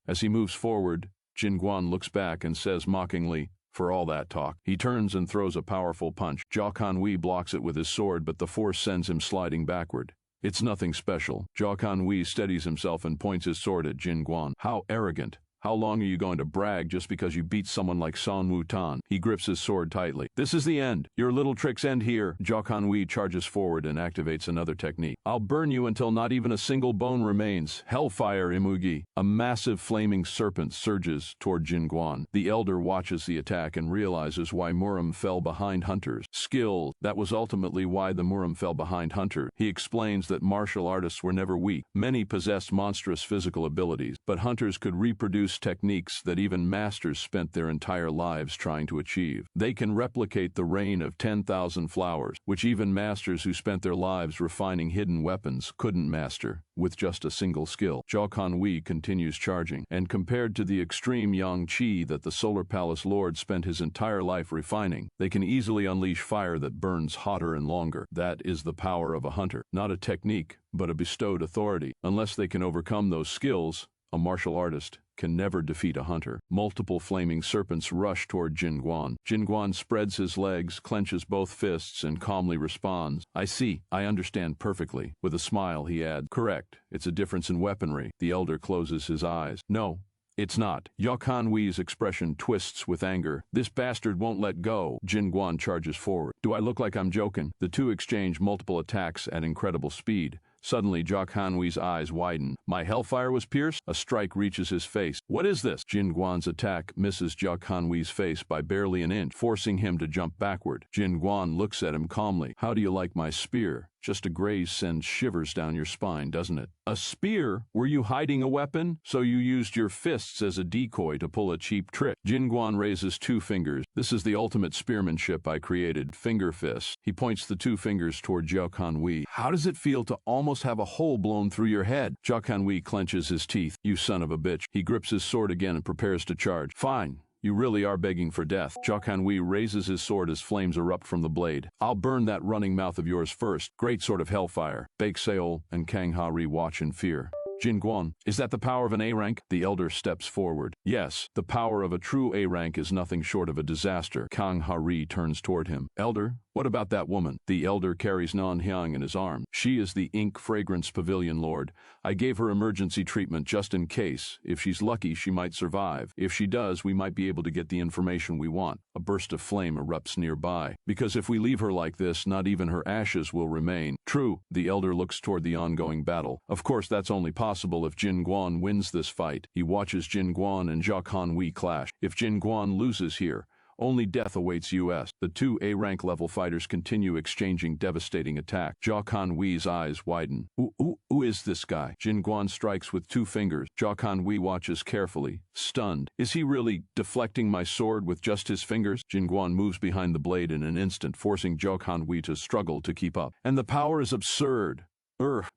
As he moves forward, Jin-Gwon looks back and says mockingly, "For all that talk." He turns and throws a powerful punch. Juk Han-wee blocks it with his sword, but the force sends him sliding backward. It's nothing special. Juk Han-wee steadies himself and points his sword at Jin-Gwon. "How arrogant. How long are you going to brag just because you beat someone like Son Woo-tan?" He grips his sword tightly. "This is the end. Your little tricks end here." Juk Han-wee charges forward and activates another technique. "I'll burn you until not even a single bone remains." Hellfire Imugi. A massive flaming serpent surges toward Jin-Gwon. The elder watches the attack and realizes why Muram fell behind hunters. Skill. That was ultimately why the Muram fell behind hunter. He explains that martial artists were never weak. Many possessed monstrous physical abilities, but hunters could reproduce produce techniques that even masters spent their entire lives trying to achieve. They can replicate the rain of 10,000 flowers, which even masters who spent their lives refining hidden weapons couldn't master with just a single skill. Jiao Wei continues charging, and compared to the extreme yang qi that the Solar Palace Lord spent his entire life refining, they can easily unleash fire that burns hotter and longer. That is the power of a hunter, not a technique, but a bestowed authority. Unless they can overcome those skills, a martial artist can never defeat a hunter. Multiple flaming serpents rush toward Jin-Gwon. Jin-Gwon spreads his legs, clenches both fists, and calmly responds. I see. I understand perfectly. With a smile, he adds, correct. It's a difference in weaponry. The elder closes his eyes. No, it's not. Jiao Wei's expression twists with anger. This bastard won't let go. Jin-Gwon charges forward. Do I look like I'm joking? The two exchange multiple attacks at incredible speed. Suddenly, Jiao Wei's eyes widen. My hellfire was pierced? A strike reaches his face. What is this? Jin-Gwon's attack misses Jiao Wei's face by barely an inch, forcing him to jump backward. Jin-Gwon looks at him calmly. How do you like my spear? Just a graze sends shivers down your spine, doesn't it? A spear? Were you hiding a weapon? So you used your fists as a decoy to pull a cheap trick. Jin-Gwon raises two fingers. This is the ultimate spearmanship I created, finger fists. He points the two fingers toward Jiao Wei. How does it feel to almost have a hole blown through your head? Jiao Wei clenches his teeth. You son of a bitch. He grips his sword again and prepares to charge. Fine. You really are begging for death. Jiao Wei raises his sword as flames erupt from the blade. I'll burn that running mouth of yours first. Great sword of hellfire. Baek Seol and Kang Ha-ri watch in fear. Jin-Gwon, is that the power of an A rank? The elder steps forward. Yes, the power of a true A rank is nothing short of a disaster. Kang Ha-ri turns toward him. Elder, what about that woman? The elder carries Nan Hyang in his arm. She is the Ink Fragrance Pavilion Lord. I gave her emergency treatment just in case. If she's lucky, she might survive. If she does, we might be able to get the information we want. A burst of flame erupts nearby. Because if we leave her like this, not even her ashes will remain. True, the elder looks toward the ongoing battle. Of course, that's only possible if Jin-Gwon wins this fight. He watches Jin-Gwon and Jiao Wei clash. If Jin-Gwon loses here, only death awaits U.S. The two A-rank level fighters continue exchanging devastating attacks. Jiao Wei's eyes widen. Who is this guy? Jin-Gwon strikes with two fingers. Jiao Wei watches carefully, stunned. Is he really deflecting my sword with just his fingers? Jin-Gwon moves behind the blade in an instant, forcing Jiao Wei to struggle to keep up. And the power is absurd.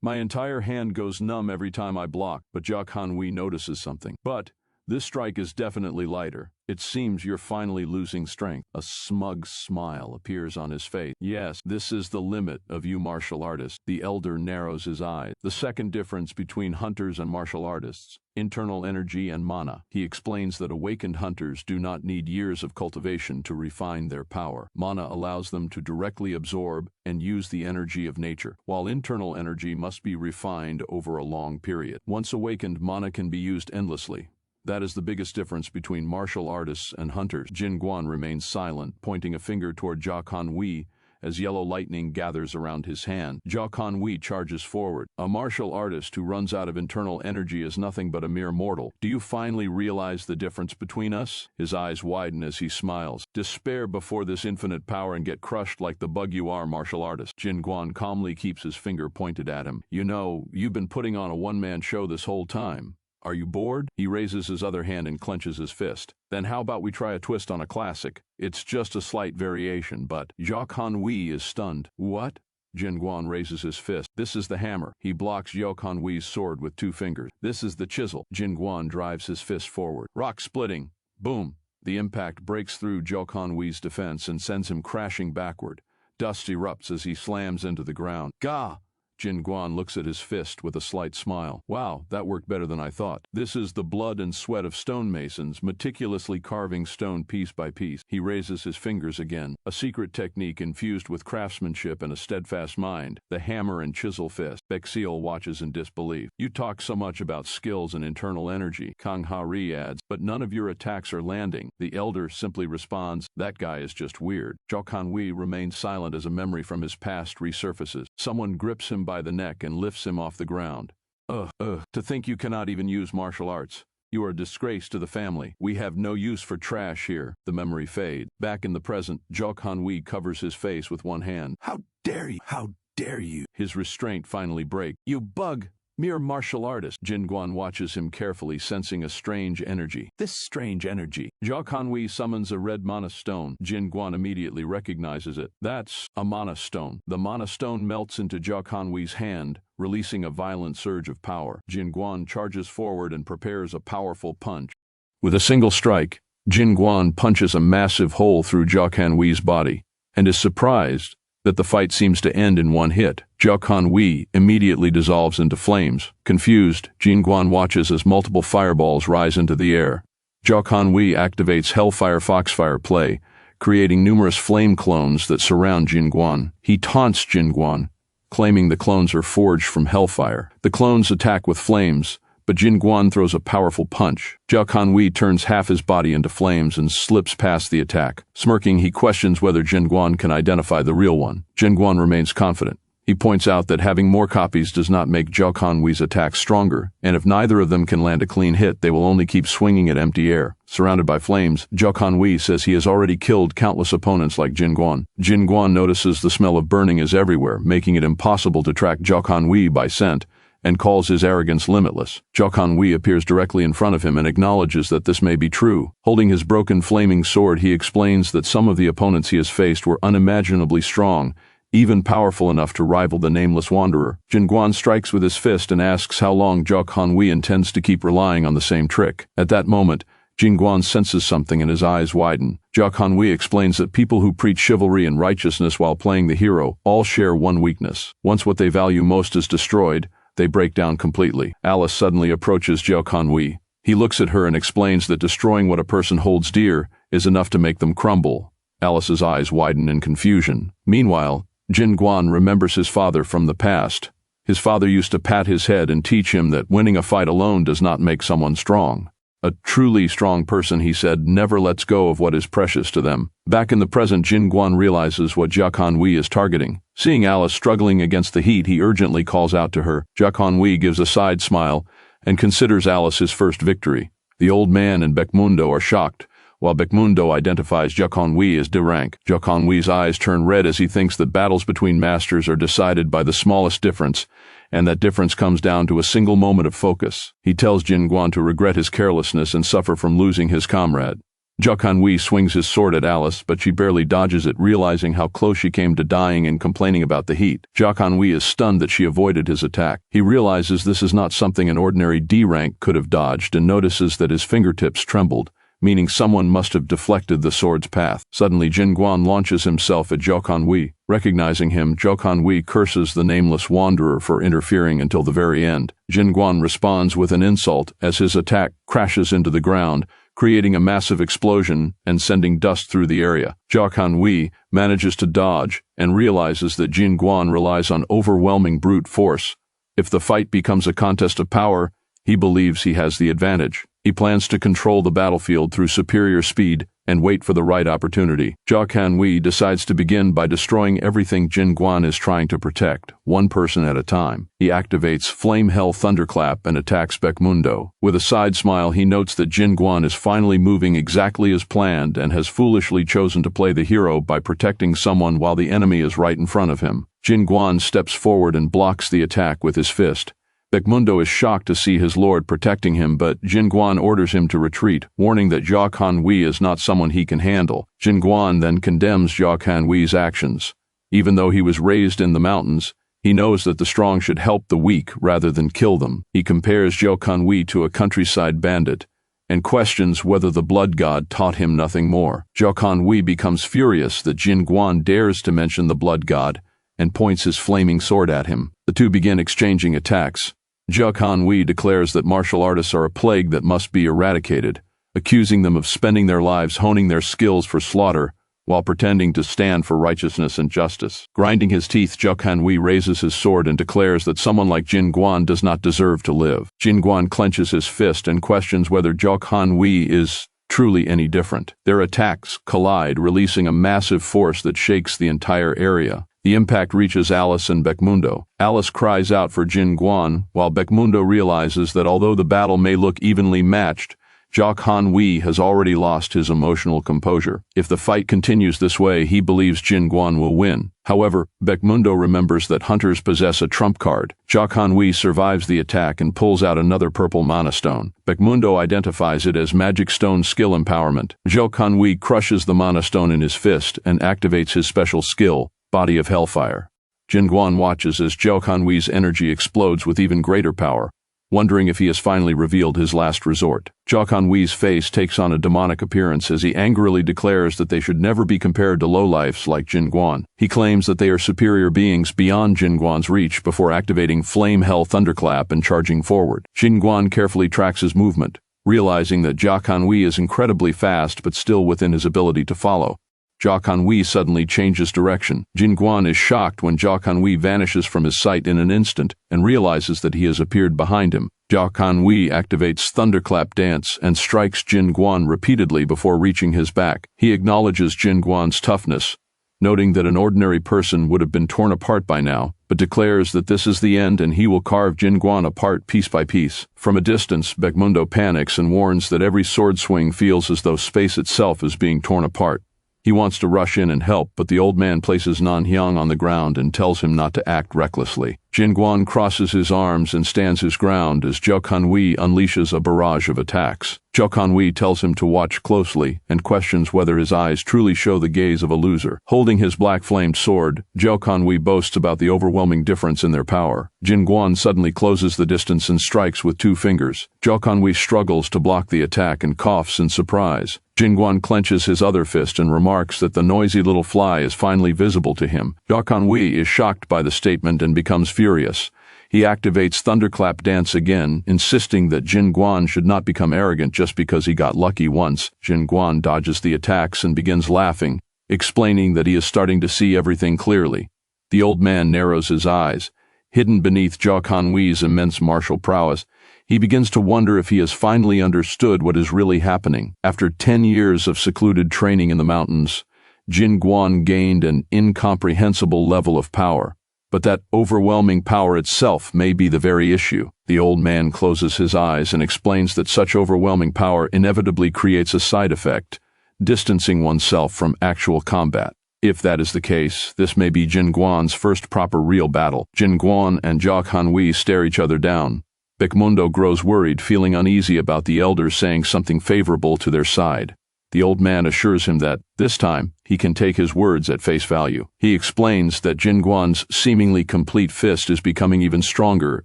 My entire hand goes numb every time I block, but Jiao Wei notices something. But this strike is definitely lighter. It seems you're finally losing strength. A smug smile appears on his face. Yes, this is the limit of you martial artists. The elder narrows his eyes. The second difference between hunters and martial artists: internal energy and mana. He explains that awakened hunters do not need years of cultivation to refine their power. Mana allows them to directly absorb and use the energy of nature, while internal energy must be refined over a long period. Once awakened, mana can be used endlessly. That is the biggest difference between martial artists and hunters. Jin-Gwon remains silent, pointing a finger toward Jiao Wei as yellow lightning gathers around his hand. Jiao Wei charges forward. A martial artist who runs out of internal energy is nothing but a mere mortal. Do you finally realize the difference between us? His eyes widen as he smiles. Despair before this infinite power and get crushed like the bug you are, martial artist. Jin-Gwon calmly keeps his finger pointed at him. You know, you've been putting on a one-man show this whole time. Are you bored? He raises his other hand and clenches his fist. Then how about we try a twist on a classic? It's just a slight variation, but Jiao Wei is stunned. What? Jin-Gwon raises his fist. This is the hammer. He blocks Jiao Wei's sword with two fingers. This is the chisel. Jin-Gwon drives his fist forward. Rock splitting. Boom. The impact breaks through Jiao Wei's defense and sends him crashing backward. Dust erupts as he slams into the ground. Gah! Jin-Gwon looks at his fist with a slight smile. Wow, that worked better than I thought. This is the blood and sweat of stonemasons, meticulously carving stone piece by piece. He raises his fingers again. A secret technique infused with craftsmanship and a steadfast mind. The hammer and chisel fist. Baek Seol watches in disbelief. You talk so much about skills and internal energy, Kang Ha-ri adds, but none of your attacks are landing. The elder simply responds, that guy is just weird. Jiao Wei remains silent as a memory from his past resurfaces. Someone grips him by the neck and lifts him off the ground. To think you cannot even use martial arts. You are a disgrace to the family. We have no use for trash here. The memory fades. Back in the present, Jiao Wei covers his face with one hand. How dare you? How dare you? His restraint finally breaks. You bug! Mere martial artist. Jin-Gwon watches him carefully, sensing a strange energy. This strange energy. Jia Kanwi summons a red mana stone. Jin-Gwon immediately recognizes it. That's a mana stone. The mana stone melts into Jia Kanwi's hand, releasing a violent surge of power. Jin-Gwon charges forward and prepares a powerful punch. With a single strike, Jin-Gwon punches a massive hole through Jia Kanwi's body, and is surprised that the fight seems to end in one hit. Jia Kanwi immediately dissolves into flames. Confused, Jin-Gwon watches as multiple fireballs rise into the air. Jia Kanwi activates Hellfire Foxfire play, creating numerous flame clones that surround Jin-Gwon. He taunts Jin-Gwon, claiming the clones are forged from Hellfire. The clones attack with flames, but Jin-Gwon throws a powerful punch. Jia Kanwi turns half his body into flames and slips past the attack. Smirking, he questions whether Jin-Gwon can identify the real one. Jin-Gwon remains confident. He points out that having more copies does not make Jia Kanwi's attack stronger, and if neither of them can land a clean hit, they will only keep swinging at empty air. Surrounded by flames, Jia Kanwi says he has already killed countless opponents like Jin-Gwon. Jin-Gwon notices the smell of burning is everywhere, making it impossible to track Jia Kanwi by scent, and calls his arrogance limitless. Jia Kanwi appears directly in front of him and acknowledges that this may be true. Holding his broken flaming sword, he explains that some of the opponents he has faced were unimaginably strong, even powerful enough to rival the nameless wanderer. Jin-Gwon strikes with his fist and asks how long Jia Kanwi intends to keep relying on the same trick. At that moment, Jin-Gwon senses something and his eyes widen. Jia Kanwi explains that people who preach chivalry and righteousness while playing the hero all share one weakness. Once what they value most is destroyed, they break down completely. Alice suddenly approaches Jia Kanwi. He looks at her and explains that destroying what a person holds dear is enough to make them crumble. Alice's eyes widen in confusion. Meanwhile, Jin-Gwon remembers his father from the past. His father used to pat his head and teach him that winning a fight alone does not make someone strong. A truly strong person, he said, never lets go of what is precious to them. Back in the present, Jin-Gwon realizes what Jia Kanwi is targeting. Seeing Alice struggling against the heat, he urgently calls out to her. Jia Kanwi gives a side smile and considers Alice his first victory. The old man and Baekmundo are shocked, while Baekmundo identifies Jia Kanwi as D-rank. Jia Kanwi's eyes turn red as he thinks that battles between masters are decided by the smallest difference, and that difference comes down to a single moment of focus. He tells Jin-Gwon to regret his carelessness and suffer from losing his comrade. Jia Kanwi swings his sword at Alice, but she barely dodges it, realizing how close she came to dying and complaining about the heat. Jia Kanwi is stunned that she avoided his attack. He realizes this is not something an ordinary D-rank could have dodged and notices that his fingertips trembled, meaning someone must have deflected the sword's path. Suddenly, Jin-Gwon launches himself at Jia Kanwi. Recognizing him, Jia Kanwi curses the nameless wanderer for interfering until the very end. Jin-Gwon responds with an insult as his attack crashes into the ground, creating a massive explosion and sending dust through the area. Jia Kanwi manages to dodge and realizes that Jin-Gwon relies on overwhelming brute force. If the fight becomes a contest of power, he believes he has the advantage. He plans to control the battlefield through superior speed and wait for the right opportunity. Jia Kanwi decides to begin by destroying everything Jin-Gwon is trying to protect, one person at a time. He activates Flame Hell Thunderclap and attacks Baekmundo. With a side smile, he notes that Jin-Gwon is finally moving exactly as planned and has foolishly chosen to play the hero by protecting someone while the enemy is right in front of him. Jin-Gwon steps forward and blocks the attack with his fist. Baekmundo is shocked to see his lord protecting him, but Jin-Gwon orders him to retreat, warning that Jia Kanwi is not someone he can handle. Jin-Gwon then condemns Jia Kanwi's actions. Even though he was raised in the mountains, he knows that the strong should help the weak rather than kill them. He compares Jia Kanwi to a countryside bandit and questions whether the blood god taught him nothing more. Jia Kanwi becomes furious that Jin-Gwon dares to mention the blood god and points his flaming sword at him. The two begin exchanging attacks. Jia Kanwi declares that martial artists are a plague that must be eradicated, accusing them of spending their lives honing their skills for slaughter while pretending to stand for righteousness and justice. Grinding his teeth, Jia Kanwi raises his sword and declares that someone like Jin-Gwon does not deserve to live. Jin-Gwon clenches his fist and questions whether Jia Kanwi is truly any different. Their attacks collide, releasing a massive force that shakes the entire area. The impact reaches Alice and Baekmundo. Alice cries out for Jin-Gwon, while Baekmundo realizes that although the battle may look evenly matched, Jacques Han-wei has already lost his emotional composure. If the fight continues this way, he believes Jin-Gwon will win. However, Baekmundo remembers that hunters possess a trump card. Jacques Han-wei survives the attack and pulls out another purple mana stone. Baekmundo identifies it as magic stone skill empowerment. Jacques Han-wei crushes the mana stone in his fist and activates his special skill, Body of Hellfire. Jin-Gwon watches as Jacques Han-wei's energy explodes with even greater power, wondering if he has finally revealed his last resort. Jacques Han-wei's face takes on a demonic appearance as he angrily declares that they should never be compared to lowlifes like Jin-Gwon. He claims that they are superior beings beyond Jin-Gwon's reach before activating Flame Hell Thunderclap and charging forward. Jin-Gwon carefully tracks his movement, realizing that Jacques Han-wei is incredibly fast but still within his ability to follow. Jacques Han-wei suddenly changes direction. Jin-Gwon is shocked when Jacques Han-wei vanishes from his sight in an instant and realizes that he has appeared behind him. Jacques Han-wei activates Thunderclap Dance and strikes Jin-Gwon repeatedly before reaching his back. He acknowledges Jin-Gwon's toughness, noting that an ordinary person would have been torn apart by now, but declares that this is the end and he will carve Jin-Gwon apart piece by piece. From a distance, Baekmundo panics and warns that every sword swing feels as though space itself is being torn apart. He wants to rush in and help, but the old man places Nan-hyung on the ground and tells him not to act recklessly. Jin-Gwon crosses his arms and stands his ground as Jacques Han-wei unleashes a barrage of attacks. Jacques Han-wei tells him to watch closely and questions whether his eyes truly show the gaze of a loser. Holding his black-flamed sword, Jacques Han-wei boasts about the overwhelming difference in their power. Jin-Gwon suddenly closes the distance and strikes with 2 fingers. Jacques Han-wei struggles to block the attack and coughs in surprise. Jin-Gwon clenches his other fist and remarks that the noisy little fly is finally visible to him. Jacques Han-wei is shocked by the statement and becomes furious. He activates Thunderclap Dance again, insisting that Jin-Gwon should not become arrogant just because he got lucky once. Jin-Gwon dodges the attacks and begins laughing, explaining that he is starting to see everything clearly. The old man narrows his eyes. Hidden beneath Jacques Han-wei's immense martial prowess, he begins to wonder if he has finally understood what is really happening. After 10 years of secluded training in the mountains, Jin-Gwon gained an incomprehensible level of power. But that overwhelming power itself may be the very issue. The old man closes his eyes and explains that such overwhelming power inevitably creates a side effect, distancing oneself from actual combat. If that is the case, this may be Jin-Gwon's first proper real battle. Jin-Gwon and Jacques Han-wei stare each other down. Baekmundo grows worried, feeling uneasy about the elders saying something favorable to their side. The old man assures him that, this time, he can take his words at face value. He explains that Jin-Gwon's seemingly complete fist is becoming even stronger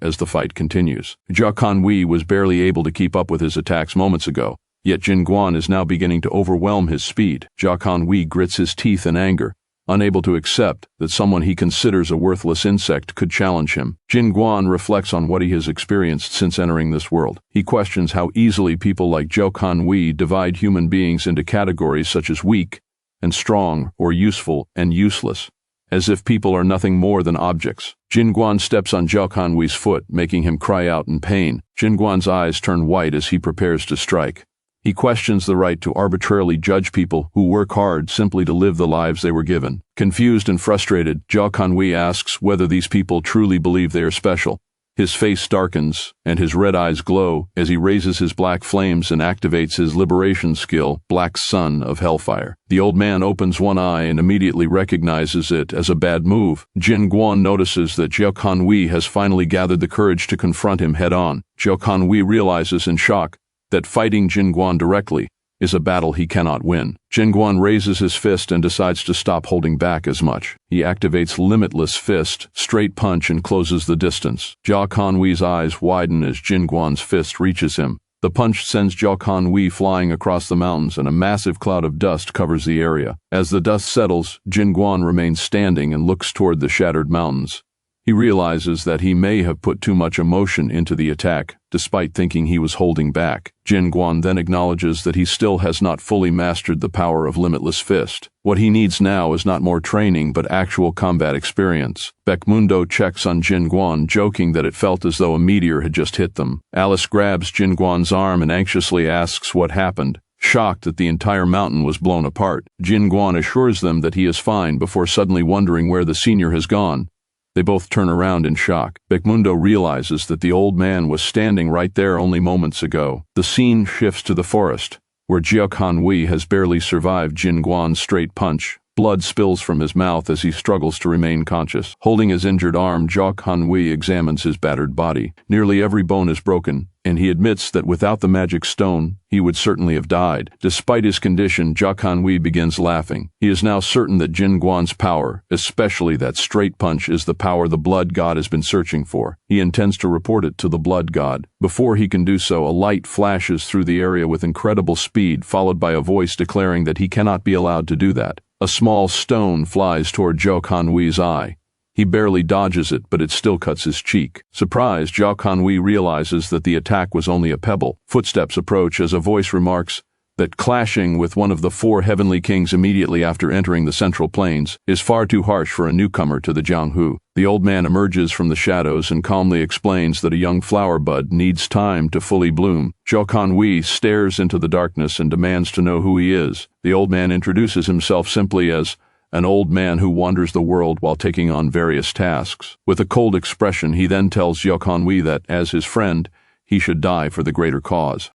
as the fight continues. Jacques Han-wei was barely able to keep up with his attacks moments ago, yet Jin-Gwon is now beginning to overwhelm his speed. Jacques Han-wei grits his teeth in anger, unable to accept that someone he considers a worthless insect could challenge him. Jin-Gwon reflects on what he has experienced since entering this world. He questions how easily people like Jacques Han-wei divide human beings into categories such as weak and strong or useful and useless, as if people are nothing more than objects. Jin-Gwon steps on Jacques Han-wei's foot, making him cry out in pain. Jin-Gwon's eyes turn white as he prepares to strike. He questions the right to arbitrarily judge people who work hard simply to live the lives they were given. Confused and frustrated, Jacques Han-wei asks whether these people truly believe they are special. His face darkens, and his red eyes glow as he raises his black flames and activates his liberation skill, Black Sun of Hellfire. The old man opens one eye and immediately recognizes it as a bad move. Jin-Gwon notices that Jacques Han-wei has finally gathered the courage to confront him head-on. Jacques Han-wei realizes in shock that fighting Jin-Gwon directly is a battle he cannot win. Jin-Gwon raises his fist and decides to stop holding back as much. He activates Limitless Fist, Straight Punch, and closes the distance. Jacques Han-wei's eyes widen as Jin-Gwon's fist reaches him. The punch sends Jacques Han-wei flying across the mountains, and a massive cloud of dust covers the area. As the dust settles, Jin-Gwon remains standing and looks toward the shattered mountains. He realizes that he may have put too much emotion into the attack, despite thinking he was holding back. Jin-Gwon then acknowledges that he still has not fully mastered the power of Limitless Fist. What he needs now is not more training but actual combat experience. Baekmundo checks on Jin-Gwon, joking that it felt as though a meteor had just hit them. Alice grabs Jin-Gwon's arm and anxiously asks what happened. Shocked that the entire mountain was blown apart, Jin-Gwon assures them that he is fine before suddenly wondering where the senior has gone. They both turn around in shock. Baekmundo realizes that the old man was standing right there only moments ago. The scene shifts to the forest, where Jiao Kanwei has barely survived Jin-Gwon's straight punch. Blood spills from his mouth as he struggles to remain conscious. Holding his injured arm, Jiao Kanwei examines his battered body. Nearly every bone is broken, and he admits that without the magic stone, he would certainly have died. Despite his condition, Jiao Kanwei begins laughing. He is now certain that Jin-Gwon's power, especially that straight punch, is the power the blood god has been searching for. He intends to report it to the blood god. Before he can do so, a light flashes through the area with incredible speed, followed by a voice declaring that he cannot be allowed to do that. A small stone flies toward Jiao Kanwei's eye. He barely dodges it, but it still cuts his cheek. Surprised, Jiao Kanwei realizes that the attack was only a pebble. Footsteps approach as a voice remarks that clashing with one of the 4 heavenly kings immediately after entering the central plains is far too harsh for a newcomer to the Jianghu. The old man emerges from the shadows and calmly explains that a young flower bud needs time to fully bloom. Jiao Kanwei stares into the darkness and demands to know who he is. The old man introduces himself simply as an old man who wanders the world while taking on various tasks. With a cold expression, he then tells Jiao Kanwei that, as his friend, he should die for the greater cause.